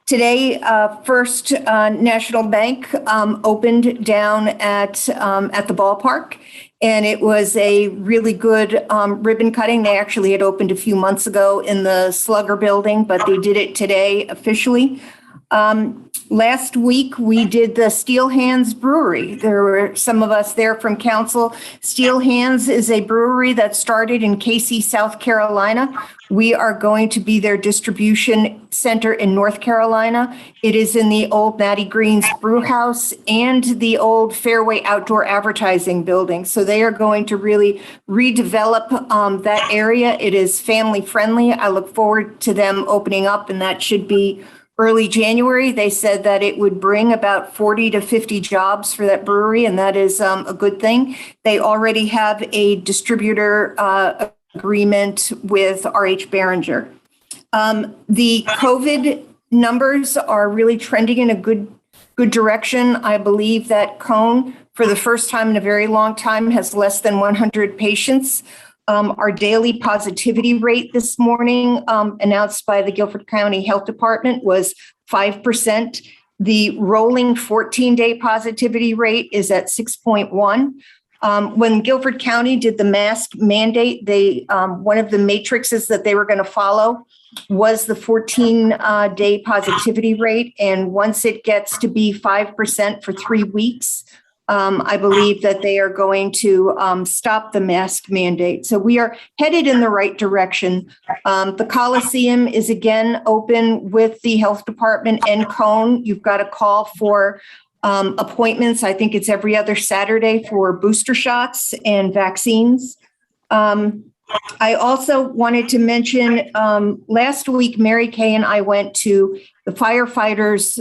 Today, First National Bank opened down at the ballpark, and it was a really good ribbon cutting. They actually had opened a few months ago in the Slugger building, but they did it today officially. Last week, we did the Steel Hands Brewery. There were some of us there from council. Steel Hands is a brewery that started in Casey, South Carolina. We are going to be their distribution center in North Carolina. It is in the old Natty Green's brew house and the old Fairway Outdoor Advertising building. So they are going to really redevelop that area. It is family friendly. I look forward to them opening up, and that should be early January. They said that it would bring about 40 to 50 jobs for that brewery, and that is a good thing. They already have a distributor agreement with RH Behringer. The COVID numbers are really trending in a good direction. I believe that Cone, for the first time in a very long time, has less than 100 patients. Our daily positivity rate this morning, announced by the Guilford County Health Department, was 5%. The rolling 14-day positivity rate is at 6.1. When Guilford County did the mask mandate, one of the matrices that they were going to follow was the 14-day positivity rate. And once it gets to be 5% for 3 weeks, I believe that they are going to stop the mask mandate. So we are headed in the right direction. The Coliseum is again open with the health department and Cone. You've got to call for appointments. I think it's every other Saturday for booster shots and vaccines. I also wanted to mention last week, Mary Kay and I went to the firefighters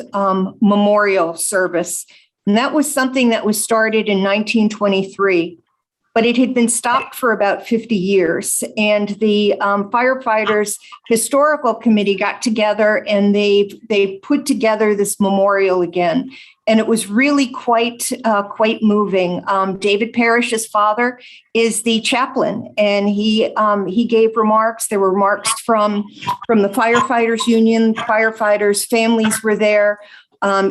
memorial service. And that was something that was started in 1923, but it had been stopped for about 50 years. And the firefighters historical committee got together and they put together this memorial again. And it was really quite moving. David Parrish's father is the chaplain, and he gave remarks. There were remarks from the firefighters union. Firefighters' families were there.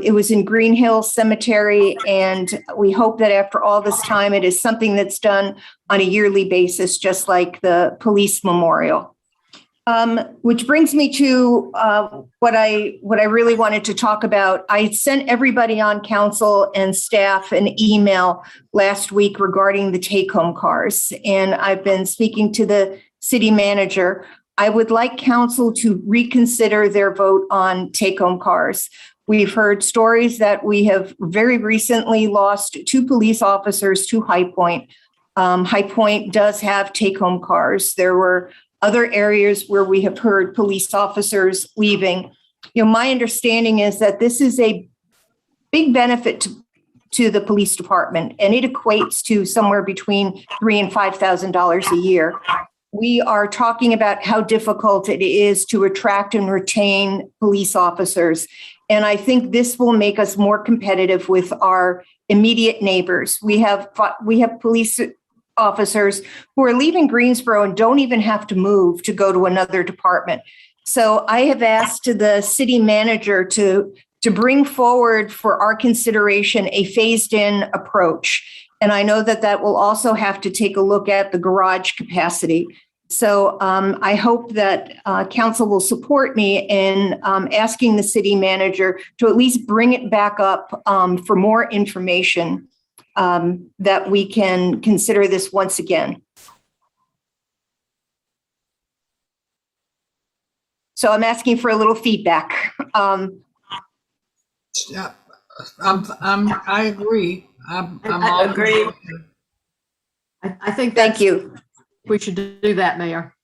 It was in Green Hill Cemetery, and we hope that after all this time, it is something that's done on a yearly basis, just like the police memorial. Which brings me to what I really wanted to talk about. I sent everybody on council and staff an email last week regarding the take-home cars, and I've been speaking to the city manager. I would like council to reconsider their vote on take-home cars. We've heard stories that we have very recently lost 2 police officers to High Point. High Point does have take-home cars. There were other areas where we have heard police officers leaving. My understanding is that this is a big benefit to the police department, and it equates to somewhere between $3,000 and $5,000 a year. We are talking about how difficult it is to attract and retain police officers. And I think this will make us more competitive with our immediate neighbors. We have police officers who are leaving Greensboro and don't even have to move to go to another department. So I have asked the city manager to bring forward for our consideration a phased-in approach. And I know that that will also have to take a look at the garage capacity. So I hope that council will support me in asking the city manager to at least bring it back up for more information that we can consider this once again. So I'm asking for a little feedback. Yeah, I agree. I agree. I think Thank you. we should do that, Mayor.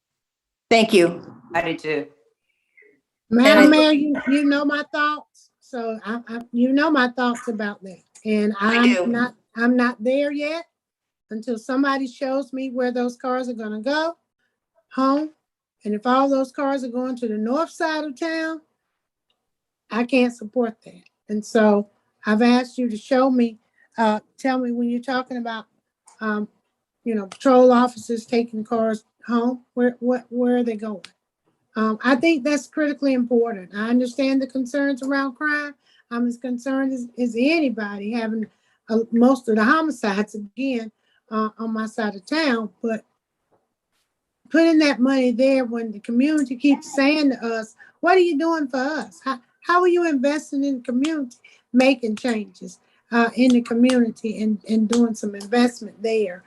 Thank you. I do too. Madam Mayor, you know my thoughts. So you know my thoughts about that. And I'm not there yet until somebody shows me where those cars are gonna go home. And if all those cars are going to the north side of town, I can't support that. And so I've asked you to show me, tell me when you're talking about, patrol officers taking cars home, where are they going? I think that's critically important. I understand the concerns around crime. I'm as concerned as anybody having most of the homicides again on my side of town, but putting that money there when the community keeps saying to us, what are you doing for us? How are you investing in the community, making changes in the community and doing some investment there?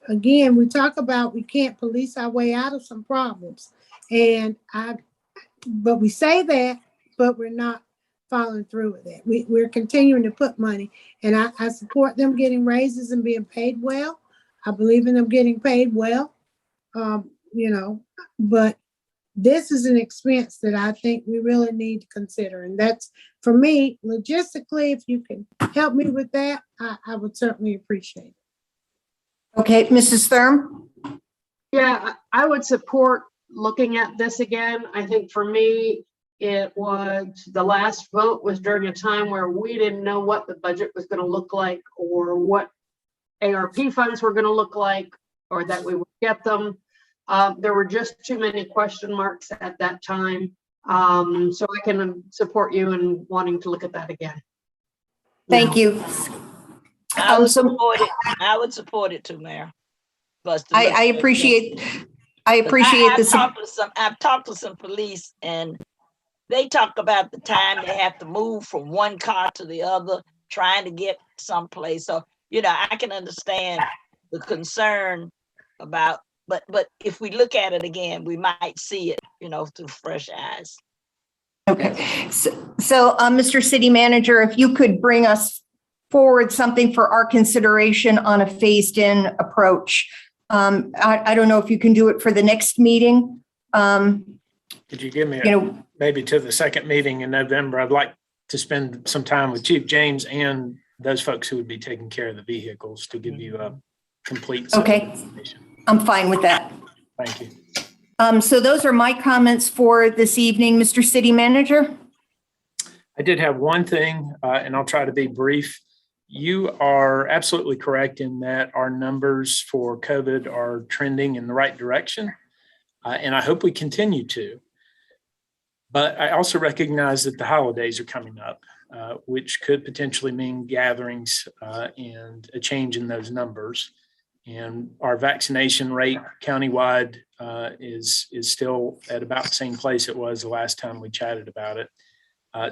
Again, we talk about we can't police our way out of some problems. But we say that, but we're not following through with it. We're continuing to put money, and I support them getting raises and being paid well. I believe in them getting paid well, but this is an expense that I think we really need to consider. And that's, for me, logistically, if you can help me with that, I would certainly appreciate it. Okay, Mrs. Thurm? Yeah, I would support looking at this again. I think for me, it was, the last vote was during a time where we didn't know what the budget was going to look like or what ARP funds were going to look like or that we would get them. There were just too many question marks at that time. So I can support you in wanting to look at that again. Thank you. I would support it. I would support it too, Mayor. I appreciate this. I've talked to some police, and they talk about the time they have to move from one car to the other, trying to get someplace. So, I can understand the concern about, but if we look at it again, we might see it, through fresh eyes. Okay. So, Mr. City Manager, if you could bring us forward something for our consideration on a phased-in approach. I don't know if you can do it for the next meeting. Could you give me maybe to the second meeting in November? I'd like to spend some time with Chief James and those folks who would be taking care of the vehicles to give you a complete set of information. I'm fine with that. Thank you. So those are my comments for this evening, Mr. City Manager. I did have one thing, and I'll try to be brief. You are absolutely correct in that our numbers for COVID are trending in the right direction, and I hope we continue to. But I also recognize that the holidays are coming up, which could potentially mean gatherings and a change in those numbers. And our vaccination rate countywide is still at about the same place it was the last time we chatted about it.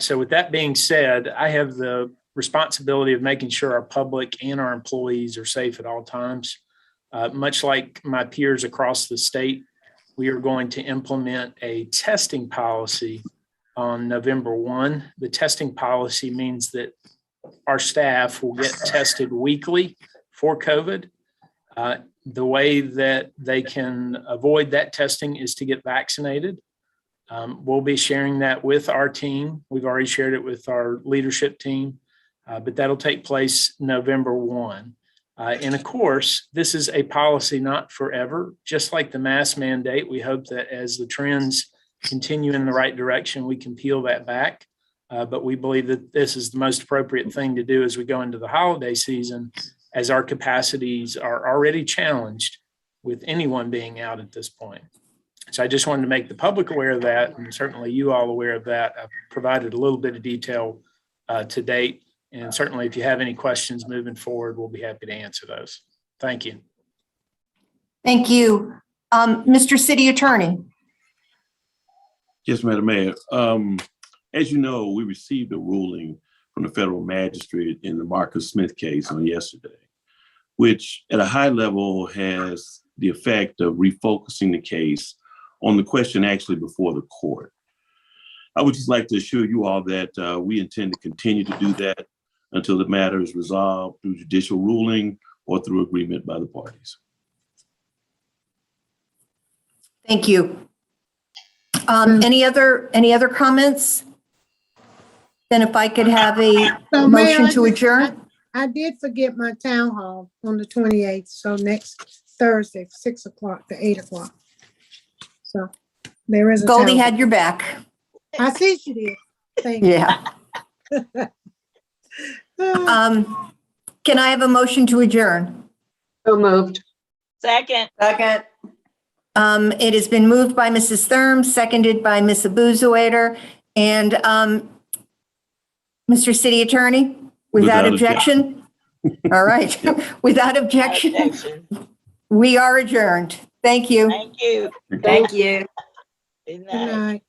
So with that being said, I have the responsibility of making sure our public and our employees are safe at all times. Much like my peers across the state, we are going to implement a testing policy on November 1. The testing policy means that our staff will get tested weekly for COVID. The way that they can avoid that testing is to get vaccinated. We'll be sharing that with our team. We've already shared it with our leadership team. but that'll take place November 1. And of course, this is a policy not forever, just like the mask mandate. We hope that as the trends continue in the right direction, we can peel that back. But we believe that this is the most appropriate thing to do as we go into the holiday season, as our capacities are already challenged with anyone being out at this point. So I just wanted to make the public aware of that, and certainly you all aware of that. I've provided a little bit of detail to date. And certainly if you have any questions moving forward, we'll be happy to answer those. Thank you. Thank you. Mr. City Attorney. Yes, Madam Mayor. As you know, we received a ruling from the federal magistrate in the Marcus Smith case on yesterday, which at a high level has the effect of refocusing the case on the question actually before the court. I would just like to assure you all that we intend to continue to do that until the matter is resolved through judicial ruling or through agreement by the parties. Thank you. Any other comments? Then if I could have a motion to adjourn. I did forget my town hall on the 28th, so next Thursday, 6 o'clock to 8 o'clock. So there is a Goldie town had hall. your back. I see she did. Thank you. Yeah. Can I have a motion to adjourn? So moved. Second. Second. It has been moved by Mrs. Thurm, seconded by Ms. Abuzawader, and Mr. City Attorney, without objection? All right, without objection, we are adjourned. Thank you. Thank you. Thank you. Good Good night.